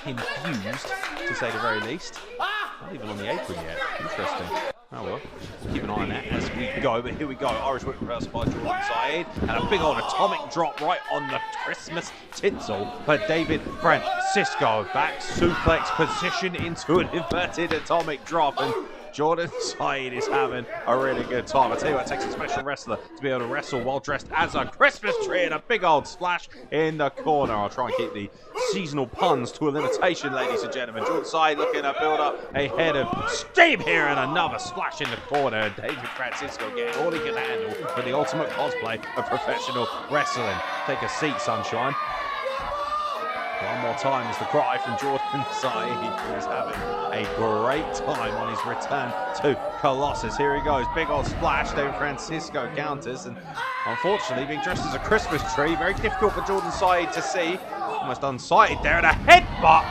infused, to say the very least. Not even on the apron yet. Interesting. Oh well, we'll keep an eye on that as we go. But here we go. Irish whip reversal by Jordan Saeed. And a big old atomic drop right on the Christmas tinsel for David Francisco. Back suplex position into an inverted atomic drop. And Jordan Saeed is having a really good time. I tell you what, it takes a special wrestler to be able to wrestle while dressed as a Christmas tree, and a big old splash in the corner. I'll try and keep the seasonal puns to a limitation, ladies and gentlemen. Jordan Saeed looking to build up a head of steam here, and another splash in the corner. David Francisco getting all he can handle for the ultimate cosplay of professional wrestling. Take a seat, sunshine. One more time is the cry from Jordan Saeed, who is having a great time on his return to Colossus. Here he goes, big old splash. David Francisco counters, and unfortunately, being dressed as a Christmas tree, very difficult for Jordan Saeed to see. Almost unsighted there, and a headbutt.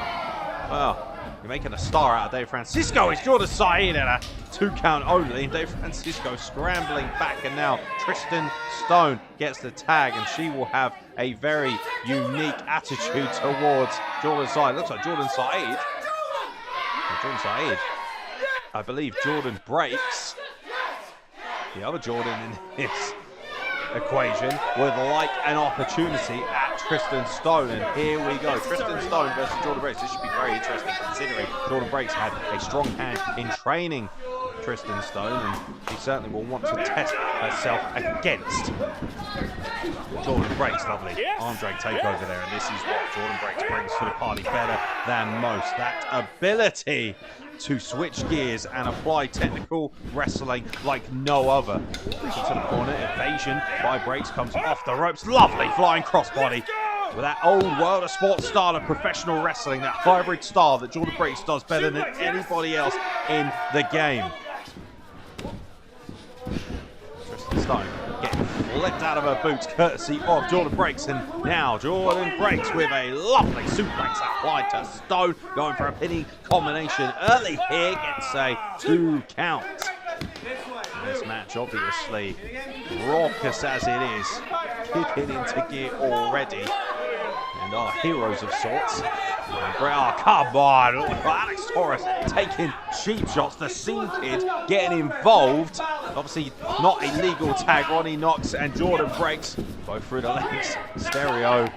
Well, you're making a star out of David Francisco. It's Jordan Saeed and a 2 count only. David Francisco scrambling back, and now Tristan Stone gets the tag, and she will have a very unique attitude towards Jordan Saeed. Looks like Jordan Saeed. Jordan Saeed. I believe Jordon breaks. The other Jordan in this equation would like an opportunity at Tristan Stone, and here we go. Tristan Stone versus Jordan Breaks. This should be very interesting, considering Jordan Breaks had a strong hand in training Tristan Stone, and she certainly will want to test herself against Jordan Breaks. Lovely arm drag takeover there, and this is what Jordan Breaks brings to the party better than most. That ability to switch gears and apply technical wrestling like no other. Into the corner, evasion by Breaks, comes off the ropes. Lovely flying crossbody with that old world of sports style of professional wrestling, that hybrid style that Jordan Breaks does better than anybody else in the game. Tristan Stone getting flipped out of her boots courtesy of Jordan Breaks, and now Jordan Breaks with a lovely suplex applied to Stone, going for a pinning combination early here, gets a 2 count. This match obviously raucous as it is, kicking into gear already, and our heroes of sorts. Oh, come on, Alex Taurus taking cheap shots. The Scene Kid getting involved. Obviously not a legal tag. Ronnie Knox and Jordan Breaks both through the legs. Stereo.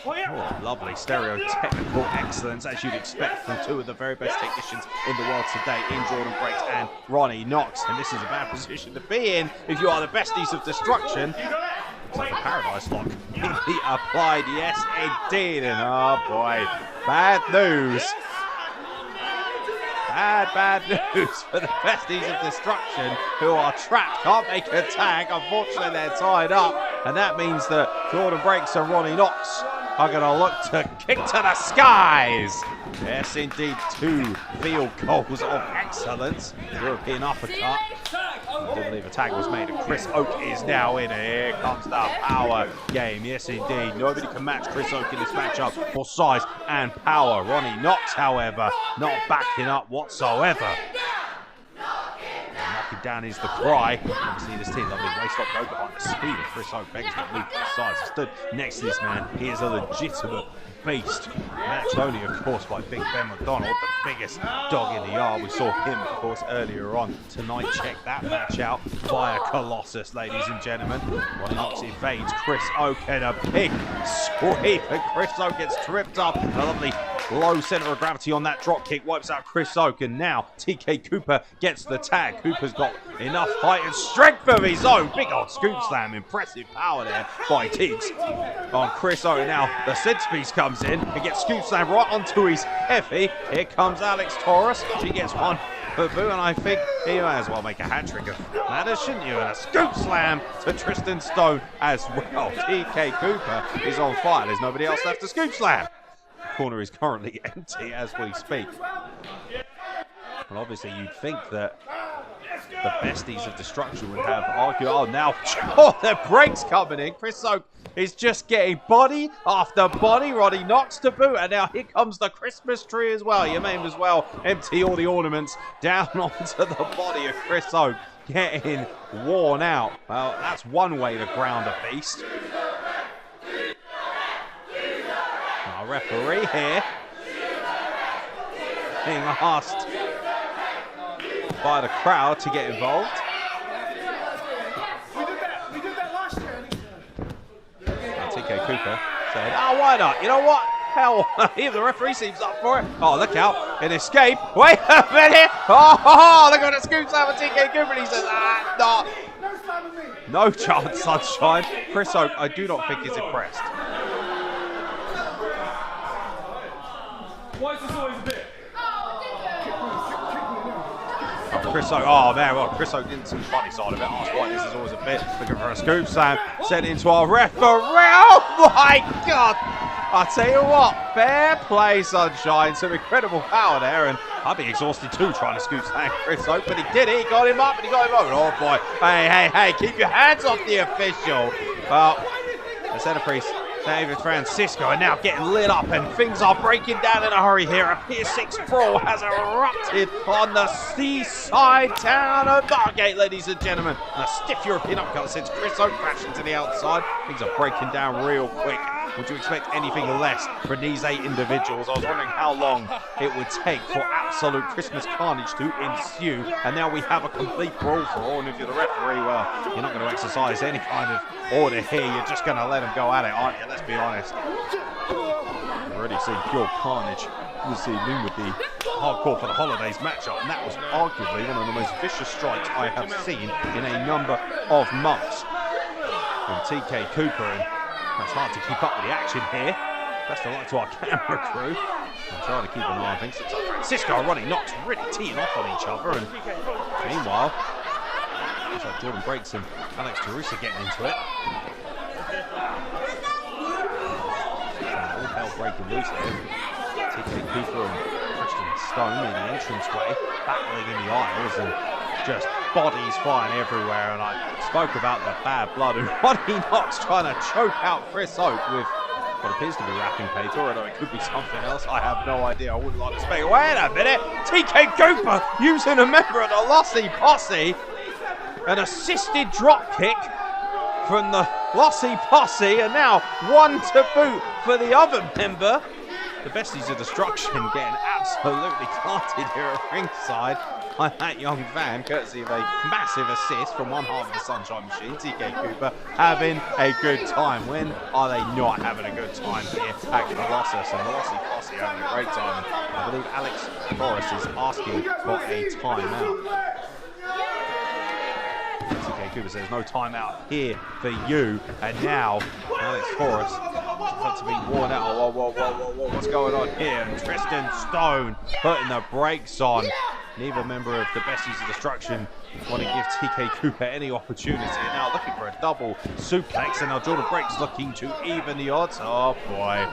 Oh, lovely stereo technical excellence, as you'd expect from 2 of the very best technicians in the world today, in Jordan Breaks and Ronnie Knox. And this is a bad position to be in if you are the Besties of Destruction. Looks like a Paradise Lock. He applied, yes indeed, and oh boy, bad news. Bad news for the Besties of Destruction, who are trapped, can't make a tag. Unfortunately, they're tied up, and that means that Jordan Breaks and Ronnie Knox are going to look to kick to the skies. Yes, indeed, 2 field goals of excellence. European uppercut. I do believe a tag was made, and Chris Oak is now in. Here comes the power game. Yes, indeed. Nobody can match Chris Oak in this matchup for size and power. Ronnie Knox, however, not backing up whatsoever. Knocking down is the cry. Obviously, this team, lovely waist up, go behind the speed of Chris Oak. Beggars not move to the sides. Stood next to this man. He is a legitimate beast. Matched only, of course, by Big Ben MacDonald, the biggest dog in the yard. We saw him, of course, earlier on tonight. Check that match out via Colossus, ladies and gentlemen. Ronnie Knox evades Chris Oak, and a big sweep, and Chris Oak gets tripped up. A lovely low center of gravity on that drop kick wipes out Chris Oak, and now TK Cooper gets the tag. Cooper's got enough height and strength of his own. Big old scoop slam, impressive power there by Tiggs on Chris Oak. Now the Centrepiece comes in and gets scoop slam right onto his heavy. Here comes Alex Taurus. She gets one for Beau, and I think he might as well make a hat trick of matters, shouldn't you? And a scoop slam to Tristan Stone as well. TK Cooper is on fire. There's nobody else left to scoop slam. Corner is currently empty as we speak. Well, obviously you'd think that the Besties of Destruction would have argued. Oh, now the breaks coming in. Chris Oak is just getting body after body. Ronnie Knox to boot, and now here comes the Christmas tree as well. You may as well empty all the ornaments down onto the body of Chris Oak, getting worn out. Well, that's one way to ground a beast. Our referee here being asked by the crowd to get involved. We did that last year. And TK Cooper said, oh, why not? You know what? Hell, even the referee seems up for it. Oh, look out. An escape. Wait a minute. Oh, look at the scoop slam of TK Cooper. And he says, no. No chance, sunshine. Chris Oak, I do not think is impressed. Why is this always a bit? Chris Oak, oh man, well, Chris Oak didn't see the funny side of it. Asked why this is always a bit. Looking for a scoop slam, sent into our referee. Oh my God! I tell you what, fair play, sunshine. Some incredible power there, and I'd be exhausted too trying to scoop slam Chris Oak, but he did it. He got him up, and he got him over. Oh boy, hey, keep your hands off the official. Well, the Centrepiece, David Francisco, are now getting lit up, and things are breaking down in a hurry here. A Pier 6 brawl has erupted on the seaside town of Margate, ladies and gentlemen. And a stiff European upcut sends Chris Oak crashing to the outside. Things are breaking down real quick. Would you expect anything less from these 8 individuals? I was wondering how long it would take for absolute Christmas carnage to ensue. And now we have a complete brawl for all. And if you're the referee, well, you're not going to exercise any kind of order here. You're just going to let them go at it, aren't you? Let's be honest. We've already seen pure carnage this evening with the Hardcore for the Holidays matchup. And that was arguably one of the most vicious strikes I have seen in a number of months. And TK Cooper, and it's hard to keep up with the action here. Best of luck to our camera crew. I'm trying to keep an eye on things. Looks like Francisco and Ronnie Knox really teeing off on each other. And meanwhile, looks like Jordon breaks and Alex Taurus getting into it. All hell breaking loose here. TK Cooper and Tristan Stone in the entranceway, battling in the aisles, and just bodies flying everywhere. And I spoke about the bad blood, and Ronnie Knox trying to choke out Chris Oak with what appears to be wrapping paper, although it could be something else. I have no idea. I wouldn't like to speak. Wait a minute. TK Cooper using a member of the Lossy posse. An assisted drop kick from the Lossy posse, and now one to boot for the other member. The Besties of Destruction getting absolutely carted here at ringside by that young fan, courtesy of a massive assist from one half of the Sunshine Machine. TK Cooper having a good time. When are they not having a good time here at Colossus? And the Lossy posse having a great time. And I believe Alex Taurus is asking for a timeout. TK Cooper says no timeout here for you. And now Alex Taurus about to be worn out. Whoa, what's going on here? And Tristan Stone putting the brakes on. Neither member of the Besties of Destruction want to give TK Cooper any opportunity. And now looking for for a double suplex, and now Jordon breaks looking to even the odds. Oh boy.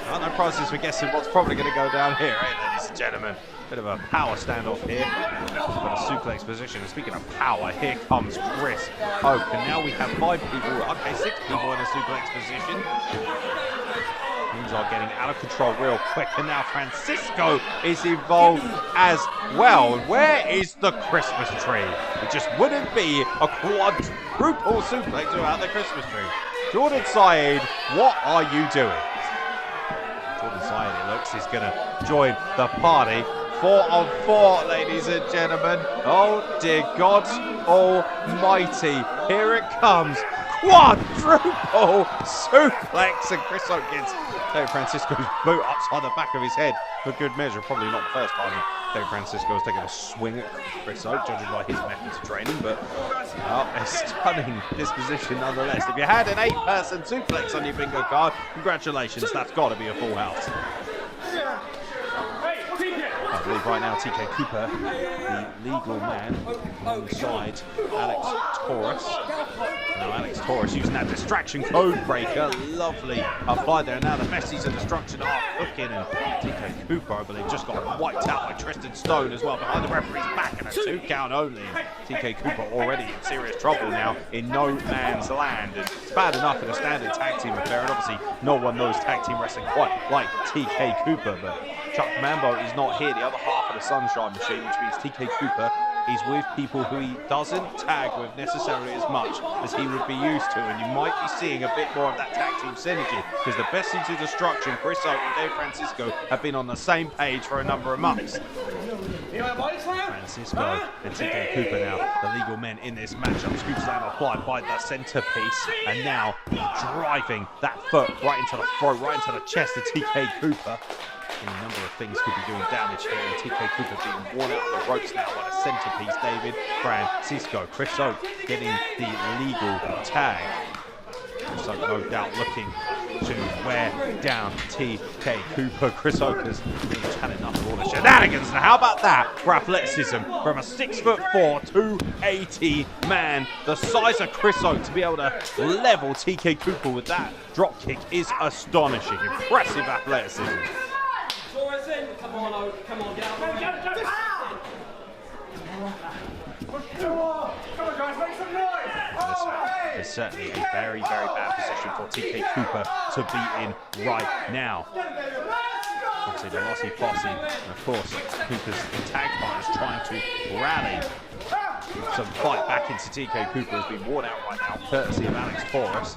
Well, no prizes for guessing what's probably going to go down here, ladies and gentlemen. Bit of a power standoff here. Got a suplex position. And speaking of power, here comes Kris. Oh, and now we have 5 people, okay, 6 people in a suplex position. Things are getting out of control real quick, and now Francisco is involved as well. And where is the Christmas tree? It just wouldn't be a quadruple suplex without the Christmas tree. Jordon Saeed, what are you doing? Jordon Saeed, it looks, is going to join the party. 4 on 4, ladies and gentlemen. Oh dear God almighty. Here it comes. Quadruple suplex, and Kris gets David Francisco's boot upside the back of his head for good measure. Probably not the first time David Francisco has taken a swing at Kris, judging by his methods of training, but a stunning disposition nonetheless. If you had an 8-person suplex on your bingo card, congratulations, that's got to be a full house. I believe right now TK Cooper, the legal man, alongside Alex Taurus. Now Alex Taurus using that distraction code breaker. Lovely applied there. Now the Besties and Destruction are looking, and TK Cooper, I believe, just got wiped out by Tristan Stone as well behind the referee's back, and a 2 count only. TK Cooper already in serious trouble now in no man's land. And it's bad enough in a standard tag team affair, and obviously no one knows tag team wrestling quite like TK Cooper, but Chuck Mambo is not here, the other half of the Sunshine Machine, which means TK Cooper is with people who he doesn't tag with necessarily as much as he would be used to, and you might be seeing a bit more of that tag team synergy, because the Besties of Destruction, Kris and Dave Francisco, have been on the same page for a number of months. Francisco and TK Cooper now, the legal men in this matchup. Scoop slam applied by the Centrepiece, and now driving that foot right into the throat, right into the chest of TK Cooper. Any number of things could be doing damage here, and TK Cooper being worn out of the ropes now by the Centrepiece. David Francisco, Kris getting the legal tag. So no doubt looking to wear down TK Cooper. Kris has had enough of all the shenanigans. Now how about that for athleticism from a 6'4", 280 man the size of Kris to be able to level TK Cooper with that drop kick is astonishing. Impressive athleticism. Come on, get out. Come on, guys, make some noise. It's certainly a very, very bad position for TK Cooper to be in right now. Obviously, the Lossy Posse, and of course, Cooper's tag partners trying to rally some fight back into TK Cooper has been worn out right now, courtesy of Alex Taurus.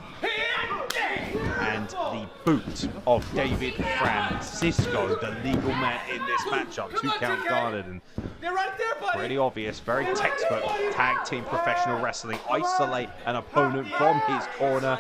And the boot of David Francisco, the legal man in this matchup. 2 count guarded, and pretty obvious, very textbook tag team professional wrestling. Isolate an opponent from his corner,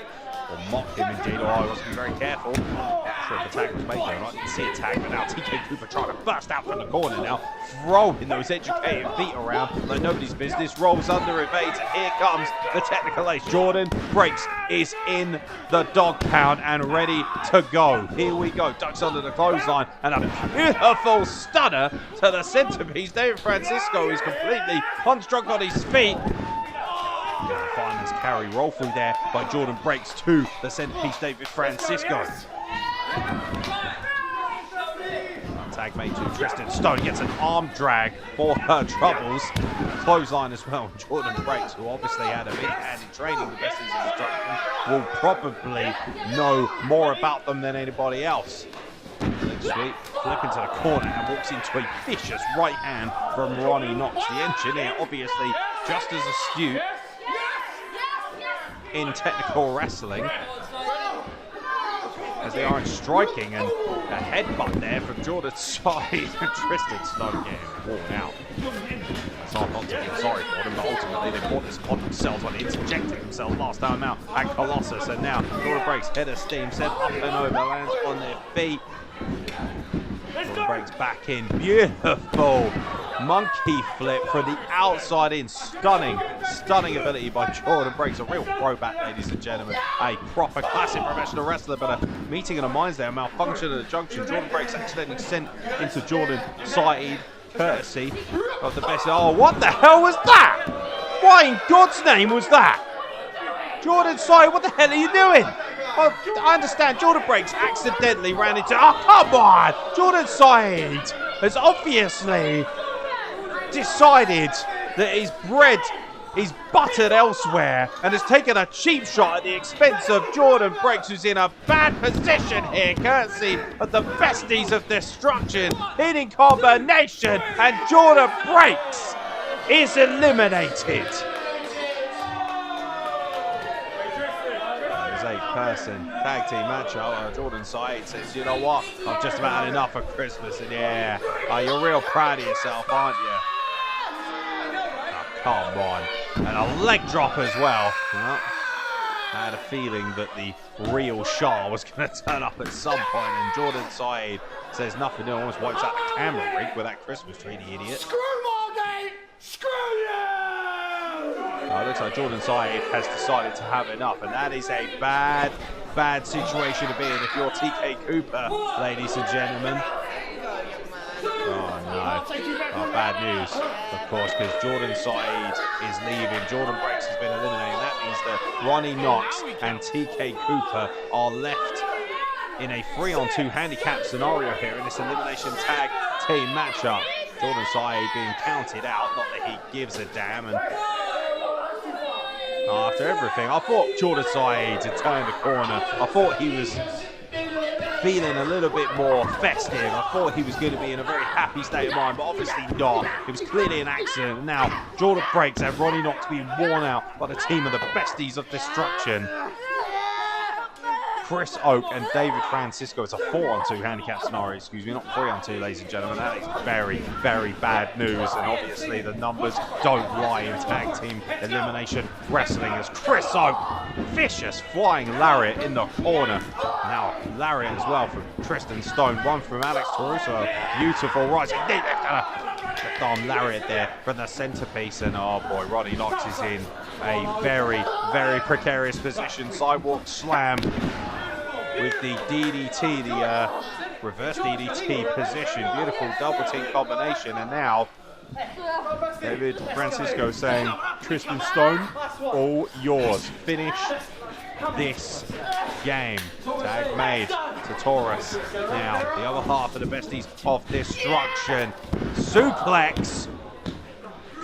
or mock him indeed, or I wasn't very careful. Not sure if the tag was made there or not. I didn't see a tag, but now TK Cooper trying to burst out from the corner now, throwing those educated feet around like nobody's business, rolls under, evades, and here comes the technical ace. Jordon breaks, is in the dog pound and ready to go. Here we go, ducks under the clothesline, and a beautiful stunner to the Centrepiece. David Francisco is completely unstruck on his feet. Fireman's carry, roll through there by Jordon breaks to the Centrepiece, David Francisco. Tag made to Tristan. Stone gets an arm drag for her troubles. Clothesline as well. Jordon breaks, who obviously had a big hand in training the Besties of Destruction, will probably know more about them than anybody else. Leg sweep, flip into the corner and walks into a vicious right hand from Ronnie Knox, the engineer, obviously just as astute in technical wrestling as they are in striking, and a headbutt there from Jordan's side, and Tristan Stone getting worn out. It's hard not to feel sorry for them, but ultimately they brought this upon themselves when they interjected themselves last time out at Colossus, and now Jordan breaks, head of steam, sent up and over, lands on their feet. Jordan breaks back in, beautiful monkey flip from the outside in, stunning ability by Jordan breaks, a real throwback, ladies and gentlemen, a proper classic professional wrestler, but a meeting of the minds there, malfunction at the junction. Jordan breaks accidentally sent into Jordon Saeed, courtesy of the best. Oh, what the hell was that? Why in God's name was that? Jordon, sorry, what the hell are you doing? Well, I understand Jordan breaks accidentally ran into... Oh, come on! Jordan Saeed has obviously decided that his bread is buttered elsewhere and has taken a cheap shot at the expense of Jordan Breaks, who's in a bad position here, courtesy of the Besties of Destruction, hitting combination, and Jordan Breaks is eliminated. There's a person tag team matchup. Jordan Saeed says, you know what, I've just about had enough of Christmas, and yeah, you're real proud of yourself, aren't you? Come on. And a leg drop as well. Well, I had a feeling that the real Shah was going to turn up at some point, and Jordan Saeed says nothing. No, almost wipes out the camera rig with that Christmas tree, the idiot. Screw Morgan! Screw you! It looks like Jordan Saeed has decided to have enough, and that is a bad, bad situation to be in if you're TK KOUGA, ladies and gentlemen. Oh no. Oh, bad news, of course, because Jordan Saeed is leaving. Jordan Breaks has been eliminated. That means that Ronnie Knox and TK KOUGA are left in a 3-on-2 handicap scenario here in this elimination tag team matchup. Jordan Saeed being counted out, not that he gives a damn. And after everything, I thought Jordan Saeed had turned the corner. I thought he was feeling a little bit more festive. I thought he was going to be in a very happy state of mind, but obviously not. It was clearly an accident. Now, Jordan Breaks and Ronnie Knox being worn out by the team of the Besties of Destruction. Chris Oak and David Francisco. It's a 4-on-2 handicap scenario, excuse me, not 3-on-2, ladies and gentlemen. That is very, very bad news, and obviously the numbers don't lie in tag team elimination wrestling as Chris Oak, vicious flying lariat in the corner. Now lariat as well from Tristan Stone, one from Alex Taurus, a beautiful rising knee left arm lariat there from the centerpiece, and oh boy, Ronnie Knox is in a very, very precarious position. Sidewalk slam with the DDT, the reverse DDT position. Beautiful double team combination, and now David Francisco saying, Tristan Stone, all yours. Finish this game. Tag made to Taurus. Now, the other half of the Besties of Destruction. Suplex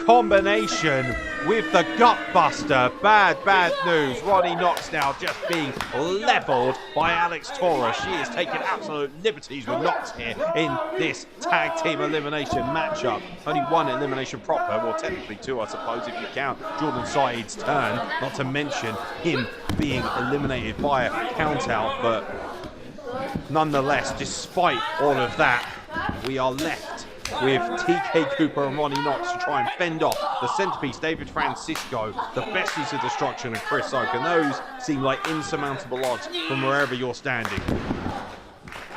combination with the Gutbuster. Bad, bad news. Ronnie Knox now just being leveled by Alex Taurus. She is taking absolute liberties with Knox here in this tag team elimination matchup. Only one elimination proper, well technically two I suppose if you count Jordan Saeed's turn, not to mention him being eliminated by a count out, but nonetheless, despite all of that, we are left with TK KOUGA and Ronnie Knox to try and fend off the Centrepiece, David Francisco, the Besties of Destruction, and Chris Oak, and those seem like insurmountable odds from wherever you're standing.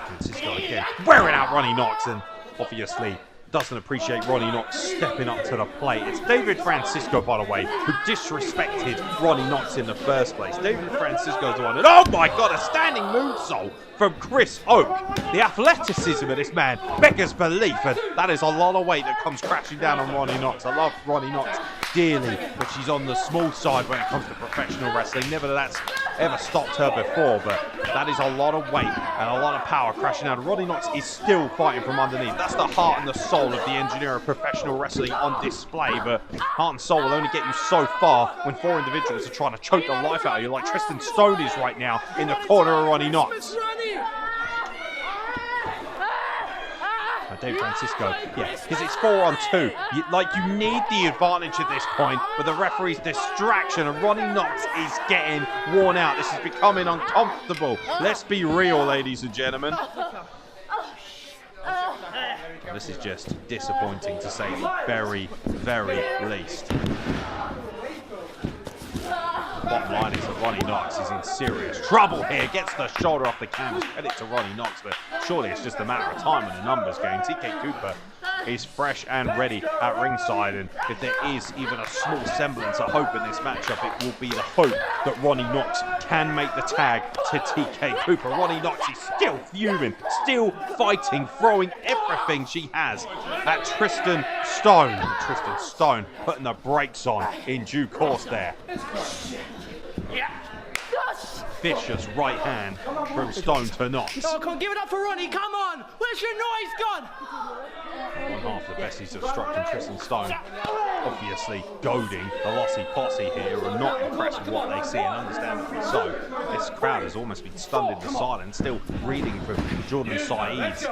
Francisco again wearing out Ronnie Knox, and obviously doesn't appreciate Ronnie Knox stepping up to the plate. It's David Francisco, by the way, who disrespected Ronnie Knox in the first place. David Francisco's the one, and oh my god, a standing moonsault from Chris Oak. The athleticism of this man beggars belief, and that is a lot of weight that comes crashing down on Ronnie Knox. I love Ronnie Knox dearly, but she's on the small side when it comes to professional wrestling. Never that's ever stopped her before, but that is a lot of weight and a lot of power crashing out. Ronnie Knox is still fighting from underneath. That's the heart and the soul of the engineer of professional wrestling on display, but heart and soul will only get you so far when four individuals are trying to choke the life out of you, like Tristan Stone is right now in the corner of Ronnie Knox. David Francisco, yeah, because it's 4-on-2. You need the advantage at this point, but the referee's distraction, and Ronnie Knox is getting worn out. This is becoming uncomfortable. Let's be real, ladies and gentlemen. This is just disappointing, to say the very, very least. Bottom line is that Ronnie Knox is in serious trouble here. Gets the shoulder off the canvas. Credit to Ronnie Knox, but surely it's just a matter of time in a numbers game. TK KOUGA is fresh and ready at ringside, and if there is even a small semblance of hope in this matchup, it will be the hope that Ronnie Knox can make the tag to TK KOUGA. Ronnie Knox is still fuming, still fighting, throwing everything she has at Tristan Stone. Tristan Stone putting the brakes on in due course there. Vicious right hand from Stone to Knox. Oh, come on, give it up for Ronnie, come on! Where's your noise gone? One half of Besties of Destruction, Tristan Stone, obviously goading the Lossy posse here and not impressed with what they see, and understandably so. This crowd has almost been stunned into silence, still reading from Jordon Saeed's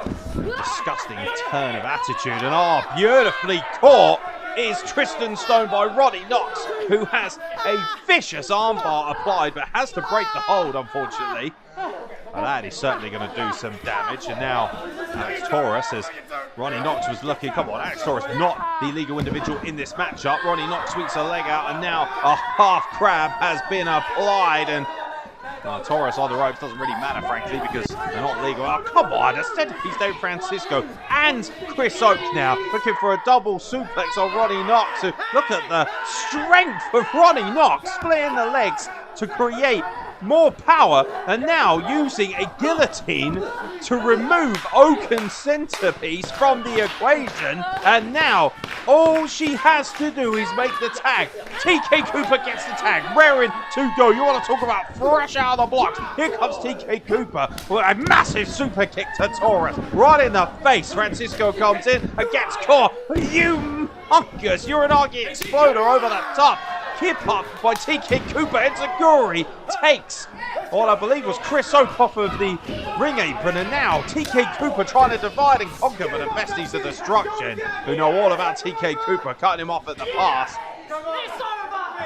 disgusting turn of attitude, and beautifully caught is Tristan Stone by Ronnie Knox, who has a vicious armbar applied but has to break the hold, unfortunately. And that is certainly going to do some damage. And now Alex Taurus, as Ronnie Knox was looking, come on, Alex Taurus not the legal individual in this matchup. Ronnie Knox sweeps a leg out, and now a half crab has been applied, and Taurus on the ropes doesn't really matter, frankly, because they're not legal. Oh, come on, a Centrepiece David Francisco and Kris now looking for a double suplex on Ronnie Knox. Look at the strength of Ronnie Knox, splitting the legs to create more power, and now using a guillotine to remove Oaken's Centrepiece from the equation, and now all she has to do is make the tag. TK Cooper gets the tag, raring to go. You want to talk about fresh out of the blocks. Here comes TK Cooper with a massive super kick to Taurus, right in the face. Francisco comes in and gets caught. You mongus, you're an Argy Exploder over the top. Hip up by TK Cooper. Enziguri takes what I believe was Kris off of the ring apron, and now TK Cooper trying to divide and conquer, but the Besties of Destruction, who know all about TK Cooper, cutting him off at the pass.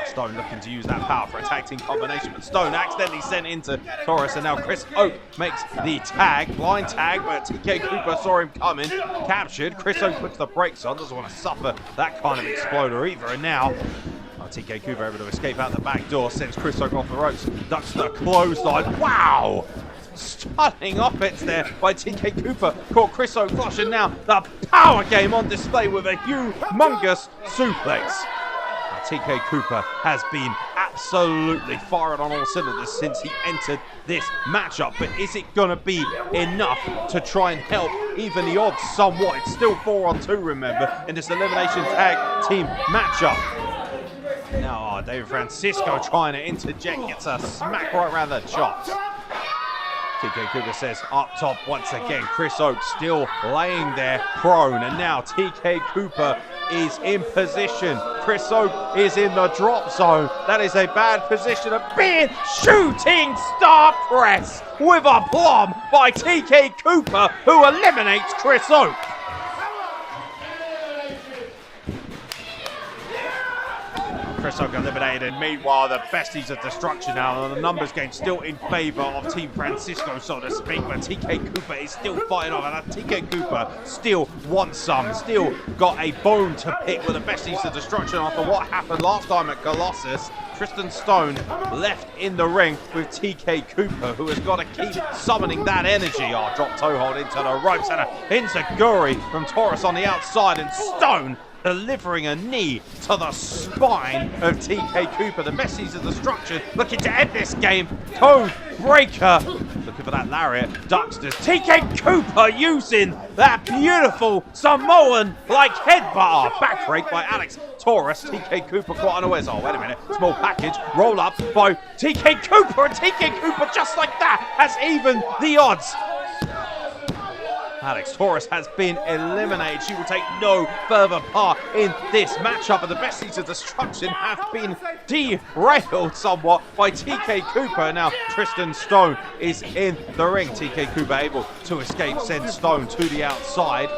Stone looking to use that power for a tag team combination, but Stone accidentally sent into Taurus, and now Kris Oak makes the tag, blind tag, but TK Cooper saw him coming, captured. Kris Oak puts the brakes on, doesn't want to suffer that kind of exploder either, and now TK Cooper able to escape out the back door, sends Kris Oak off the ropes, ducks the clothesline. Wow! Stunning offense there by TK Cooper. Caught Kris Oak flush, and now the power game on display with a humongous suplex. TK Cooper has been absolutely firing on all cylinders since he entered this matchup, but is it going to be enough to try and help even the odds somewhat? It's still 4-on-2, remember, in this elimination tag team matchup. Now David Francisco trying to interject, gets a smack right around the chops. TK Cooper says up top once again. Kris Oak still laying there prone, and now TK Cooper is in position. Kris Oak is in the drop zone. That is a bad position. A big shooting star press with a plum by TK Cooper, who eliminates Kris Oak. Kris Oak eliminated. Meanwhile, the Besties of Destruction now, and the numbers game still in favour of Team Francisco, so to speak, but TK Cooper is still fighting off, and TK Cooper still wants some, still got a bone to pick with the Besties of Destruction after what happened last time at Colossus. Tristan Stone left in the ring with TK Cooper, who has got to keep summoning that energy. Drop toe hold into the ropes, and a enziguri from Taurus on the outside, and Stone delivering a knee to the spine of TK Cooper. The Besties of Destruction looking to end this game. Code breaker. Looking for that lariat. Ducksters. TK Cooper using that beautiful Samoan-like headbutt. Backbreak by Alex Taurus. TK Cooper caught unawares. Oh, wait a minute. Small package. Roll up by TK Cooper. And TK Cooper, just like that, has even the odds. Alex Taurus has been eliminated. She will take no further part in this matchup, and the Besties of Destruction have been derailed somewhat by TK Cooper. Now Tristan Stone is in the ring. TK Cooper able to escape, send Stone to the outside,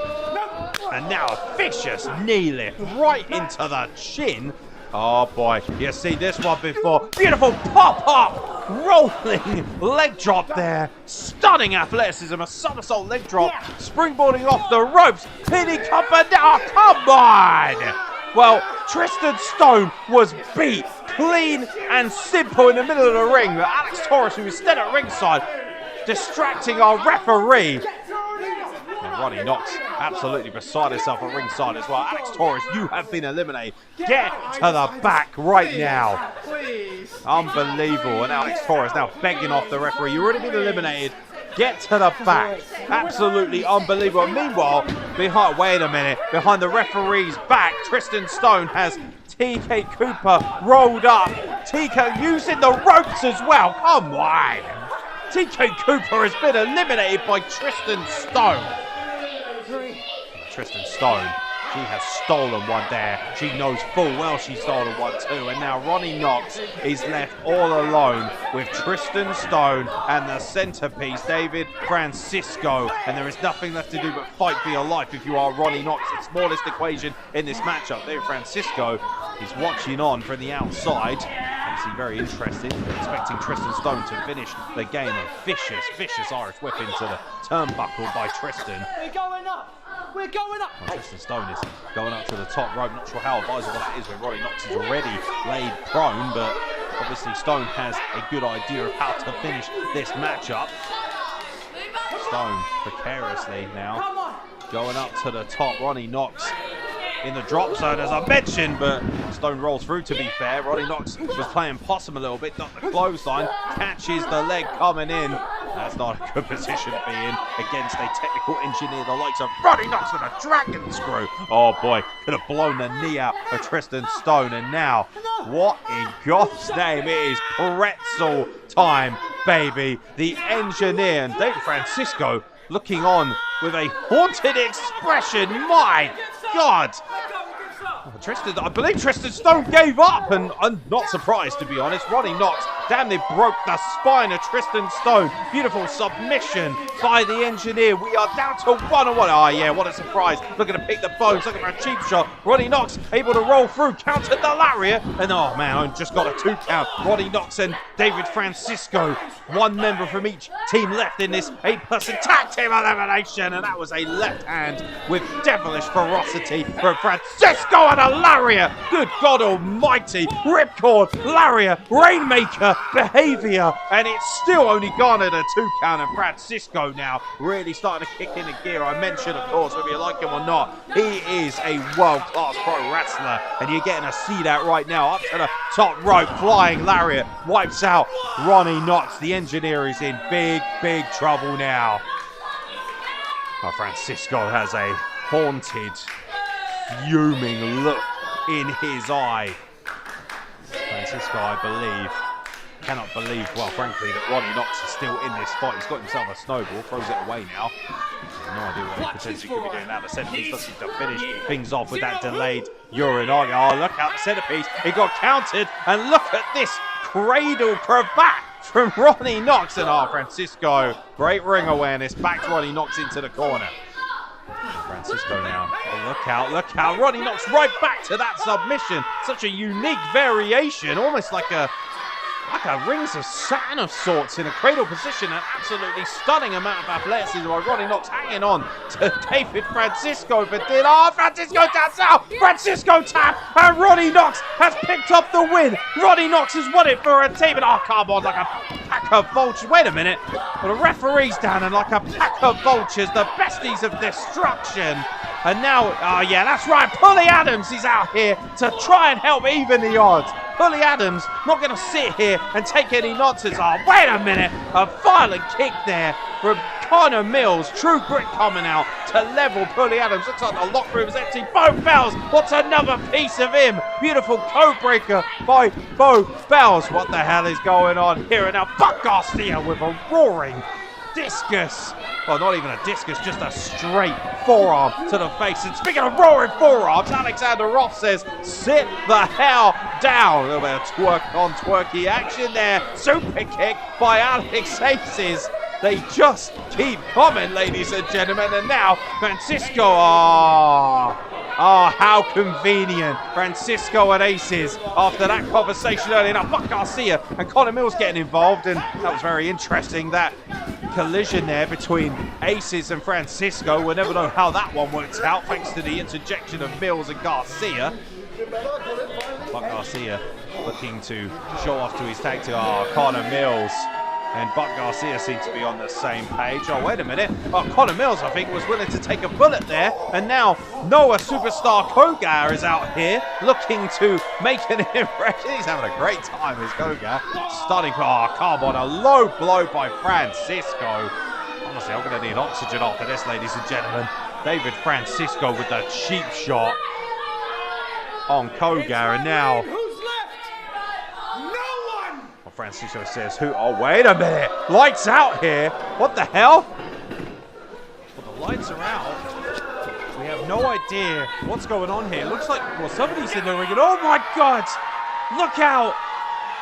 and now a vicious knee lift right into the chin. Oh boy, you've seen this one before. Beautiful pop-up, rolling leg drop there. Stunning athleticism, a somersault leg drop, springboarding off the ropes. Pinning Cooper down, come on! Well, Tristan Stone was beat clean and simple in the middle of the ring. But Alex Taurus, who is still at ringside, distracting our referee. Ronnie Knox absolutely beside herself at ringside as well. Alex Taurus, you have been eliminated. Get to the back right now. Unbelievable. And Alex Taurus now begging off the referee. You've already been eliminated. Get to the back. Absolutely unbelievable. Meanwhile, wait a minute, behind the referee's back, Tristan Stone has TK Cooper rolled up. TK using the ropes as well. Come on. TK Cooper has been eliminated by Tristan Stone. Tristan Stone, she has stolen one there. She knows full well she's stolen one too. And now Ronnie Knox is left all alone with Tristan Stone and the centerpiece, David Francisco. And there is nothing left to do but fight for your life if you are Ronnie Knox. The smallest equation in this matchup. David Francisco is watching on from the outside. Obviously very interested, expecting Tristan Stone to finish the game. A vicious Irish whip into the turnbuckle by Tristan. We're going up! We're going up! Well, Tristan Stone is going up to the top rope. Not sure how advisable that is when Ronnie Knox is already laid prone, but obviously Stone has a good idea of how to finish this matchup. Stone precariously now going up to the top. Ronnie Knox in the drop zone, as I mentioned, but Stone rolls through, to be fair. Ronnie Knox was playing possum a little bit, not the clothesline, catches the leg coming in. That's not a good position to be in against a technical engineer, the likes of Ronnie Knox with a dragon screw. Oh boy, could have blown the knee out of Tristan Stone. And now, what in God's name? It is pretzel time, baby. The engineer and David Francisco looking on with a haunted expression. My God! I believe Tristan Stone gave up, and I'm not surprised, to be honest. Ronnie Knox damn near broke the spine of Tristan Stone. Beautiful submission by the engineer. We are down to 1-1. Oh yeah, what a surprise. Looking to pick the bones, looking for a cheap shot. Ronnie Knox able to roll through, countered the lariat, and oh man, I just got a 2 count. Ronnie Knox and David Francisco, one member from each team left in this 8-person tag team elimination, and that was a left hand with devilish ferocity from Francisco and a lariat. Good God almighty. Ripcord, lariat, rainmaker behavior, and it's still only garnered a 2 count. And Francisco now really starting to kick into gear. I mentioned, of course, whether you like him or not, he is a world-class pro wrestler, and you're getting to see that right now. Up to the top rope, flying lariat, wipes out Ronnie Knox. The engineer is in big trouble now. Oh, Francisco has a haunted, fuming look in his eye. Francisco, I believe, cannot believe, well, frankly, that Ronnie Knox is still in this fight. He's got himself a snowball, throws it away now. No idea what he potentially could be doing now. The centerpiece doesn't seem to finish things off with that delayed urine. Oh, look out, the centerpiece. It got countered, and look at this cradle cravat from Ronnie Knox. And Francisco, great ring awareness, back to Ronnie Knox into the corner. Francisco now. Oh, look out. Ronnie Knox right back to that submission. Such a unique variation, almost like a Rings of Saturn of sorts in a cradle position. An absolutely stunning amount of athleticism by Ronnie Knox, hanging on to David Francisco. But then, Francisco taps out. Francisco tap, and Ronnie Knox has picked up the win. Ronnie Knox has won it for a team. And come on, like a pack of vultures. Wait a minute. Well, the referee's down, and like a pack of vultures, the besties of destruction. And now, yeah, that's right, Pulley Adams is out here to try and help even the odds. Pulley Adams not going to sit here and take any nonsense. Wait a minute, a violent kick there from Connor Mills. True Grit coming out to level Pulley Adams. Looks like the locker room is empty. Beau Bells, what's another piece of him? Beautiful code breaker by Beau Bells. What the hell is going on here? And now Buck Garcia with a roaring discus. Well, not even a discus, just a straight forearm to the face. And speaking of roaring forearms, Alexander Roth says, sit the hell down. A little bit of twerk on twerky action there. Super kick by Alex Aces. They just keep coming, ladies and gentlemen. And now Francisco, how convenient. Francisco and Aces after that conversation earlier. Now Buck Garcia and Connor Mills getting involved, and that was very interesting, that collision there between Aces and Francisco. We'll never know how that one works out, thanks to the interjection of Mills and Garcia. Buck Garcia looking to show off to his tag team. Connor Mills and Buck Garcia seem to be on the same page. Wait a minute. Connor Mills, I think, was willing to take a bullet there. And now Noah Superstar KOUGA is out here looking to make an impression. He's having a great time, is KOUGA. Starting for Carbon. A low blow by Francisco. Honestly, I'm going to need oxygen after this, ladies and gentlemen. David Francisco with the cheap shot on KOUGA, and now Who's left? No one! well, Francisco says, "Who? Oh, wait a minute! Lights out here! What the hell?" Well, the lights are out. We have no idea what's going on here. Looks like, well, somebody's in the ring, and oh my God! Look out!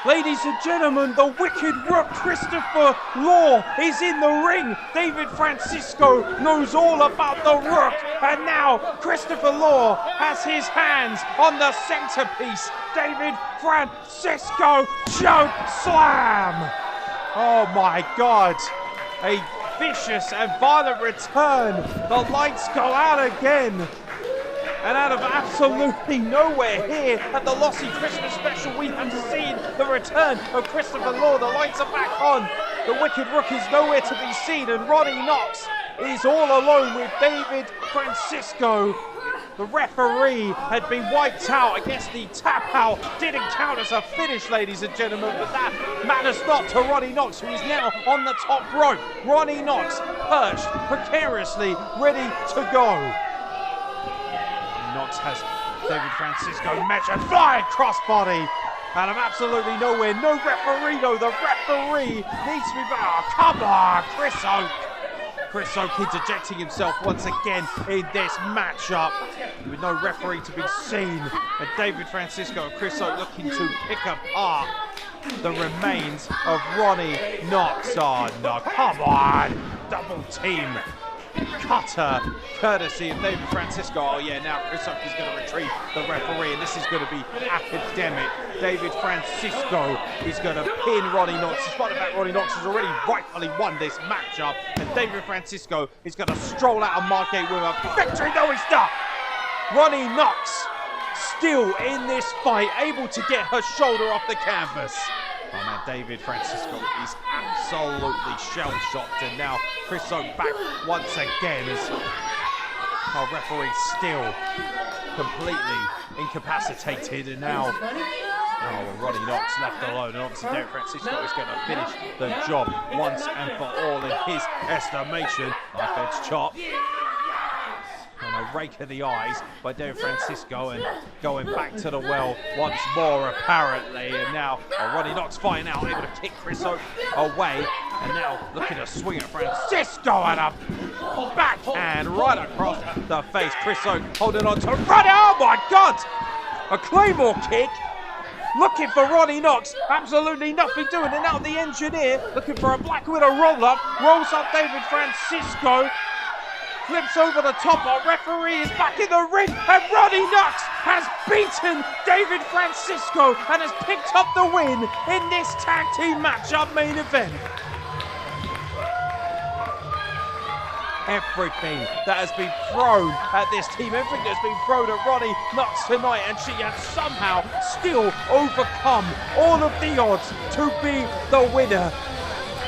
Ladies and gentlemen, the Wicked Rook Christopher Law is in the ring. David Francisco knows all about the Rook. And now Christopher Law has his hands on the centerpiece. David Francisco choke slam. Oh my God. A vicious and violent return. The lights go out again. And out of absolutely nowhere here at the Lossy Christmas special, we have seen the return of Christopher Law. The lights are back on. The Wicked Rook is nowhere to be seen, and Ronnie Knox is all alone with David Francisco. The referee had been wiped out against the tap out. Didn't count as a finish, ladies and gentlemen, but that matters not to Ronnie Knox, who is now on the top rope. Ronnie Knox perched precariously, ready to go. Knox has David Francisco measured, flying crossbody out of absolutely nowhere. No referee though. The referee needs to be back. Oh, come on, Chris Oak. Chris Oak interjecting himself once again in this matchup with no referee to be seen. And David Francisco and Chris Oak looking to pick apart the remains of Ronnie Knox. Oh no, come on. Double team. Cutter, courtesy of David Francisco. Oh yeah, now Chris Oak is going to retrieve the referee, and this is going to be academic. David Francisco is going to pin Ronnie Knox, despite the fact Ronnie Knox has already rightfully won this matchup, and David Francisco is going to stroll out of Margate with a victory. No, he's not. Ronnie Knox still in this fight, able to get her shoulder off the canvas. Oh man, David Francisco is absolutely shell-shocked, and now Chris Oak back once again as our referee still completely incapacitated, and now Ronnie Knox left alone, and obviously David Francisco is going to finish the job once and for all in his estimation. Knife edge chop. And a rake of the eyes by David Francisco, and going back to the well once more apparently, and now Ronnie Knox fighting out, able to kick Chris Oak away, and now looking to swing at Francisco and a backhand right across the face. Chris Oak holding on to Ronnie. Oh my God! A Claymore kick. Looking for Ronnie Knox, absolutely nothing doing, and now the engineer looking for a Black Widow roll-up, rolls up David Francisco. Flips over the top, our referee is back in the ring, and Ronnie Knox has beaten David Francisco and has picked up the win in this tag team matchup main event. Everything that has been thrown at this team, everything that's been thrown at Ronnie Knox tonight, and she has somehow still overcome all of the odds to be the winner.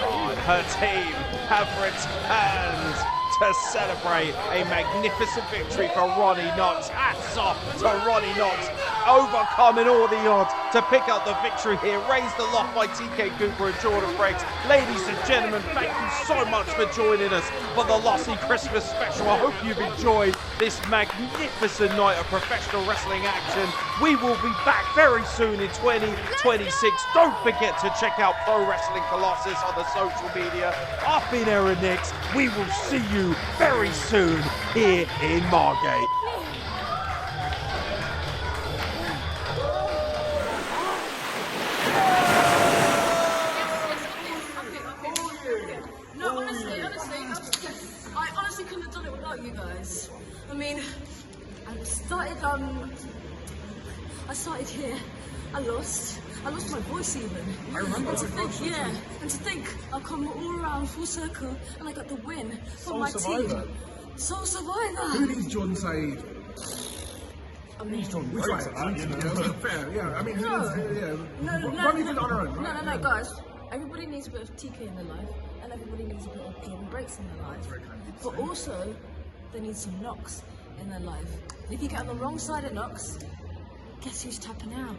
Oh, and her team have returned to celebrate a magnificent victory for Ronnie Knox. Hats off to Ronnie Knox, overcoming all the odds to pick up the victory here. Raised aloft by TK KOUGA and Jordon. Ladies and gentlemen, thank you so much for joining us for the Lossy Christmas special. I hope you've enjoyed this magnificent night of professional wrestling action. We will be back very soon in 2026. Don't forget to check out Pro Wrestling Colossus on the social media. I've been Aaron Nix. We will see you very soon here in Margate. No, honestly, I honestly couldn't have done it without you guys. I mean, I started here. I lost my voice even. I remember. And to think I've come all around full circle and I got the win for my Survivor. team. Soul Survivor. Who needs Jordon Saeed? I mean, We're trying to fair, yeah. I mean, No, Ronnie did on her own, right? no, guys. Everybody needs a bit of TK in their life, and everybody needs a bit of Golden Breaks in their life. But also, they need some knocks in their life. And if you get on the wrong side of knocks, guess who's tapping out?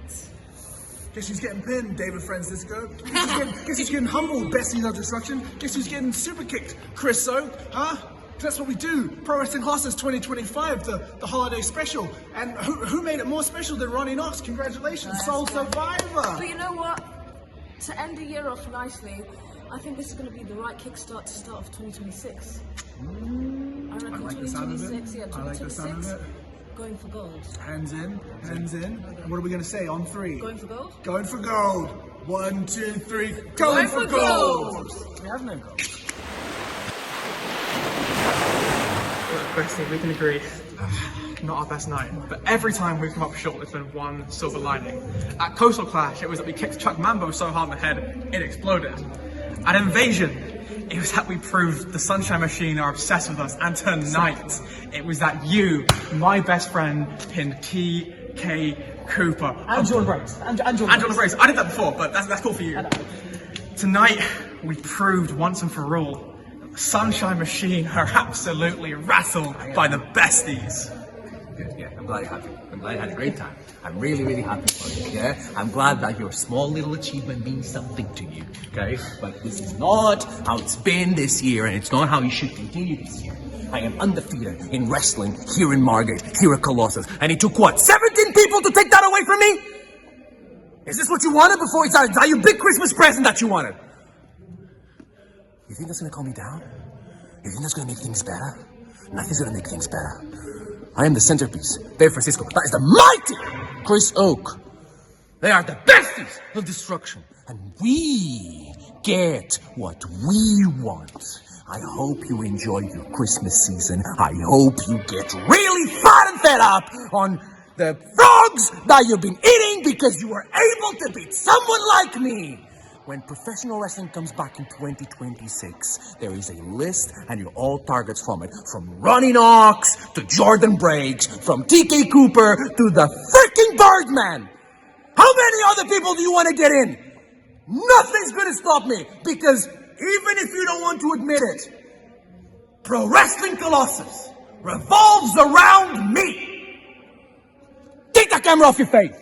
Guess who's getting pinned? David Francisco. Guess who's getting humbled? Besties of Destruction. Guess who's getting super kicked? Chris Oak, huh? That's what we do. Pro Wrestling Colossus 2025, the holiday special. And who made it more special than Ronnie Knox? Congratulations, Soul Survivor. But you know what? To end the year off nicely, I think this is going to be the right kickstart to start off 2026. I reckon I like the sound of it. 2026, yeah, 2026. I like the sound of it. Going for gold. Hands in, hands in. And what are we going to say on 3? Going for gold? Going for gold. 1, 2, 3. Going for gold. We have no gold. Bestie, we can agree, not our best night, but every time we've come up short, there's been one silver lining. At Coastal Clash, it was that we kicked Chuck Mambo so hard in the head, it exploded. At Invasion, it was that we proved the Sunshine Machine are obsessed with us, and tonight, it was that you, my best friend, pinned T.K. Cooper. And Jordon Brace. And Jordon Brace. I did that before, but that's cool for you. Tonight, we proved once and for all, Sunshine Machine are absolutely rattled by the Besties. Yeah, I'm glad you're happy. I'm glad you had a great time. I'm really, really happy for you, yeah? I'm glad that your small little achievement means something to you, okay? But this is not how it's been this year, and it's not how you should continue this year. I am undefeated in wrestling here in Margate, here at Colossus, and it took what, 17 people to take that away from me? Is this what you wanted before? Is that your big Christmas present that you wanted? You think that's gonna calm me down? You think that's gonna make things better? Nothing's gonna make things better. I am the Centrepiece, Beau Francisco. That is the mighty Chris Oak. They are the Besties of destruction. And we get what we want. I hope you enjoy your Christmas season. I hope you get really fat and fed up on the frogs that you've been eating because you were able to beat someone like me. When professional wrestling comes back in 2026, there is a list and you're all targets from it. From Ronnie Knox to Jordon Breaks, from T.K. Cooper to the freaking Birdman. How many other people do you want to get in? Nothing's going to stop me because even if you don't want to admit it, Pro Wrestling Colossus revolves around me. Take that camera off your face.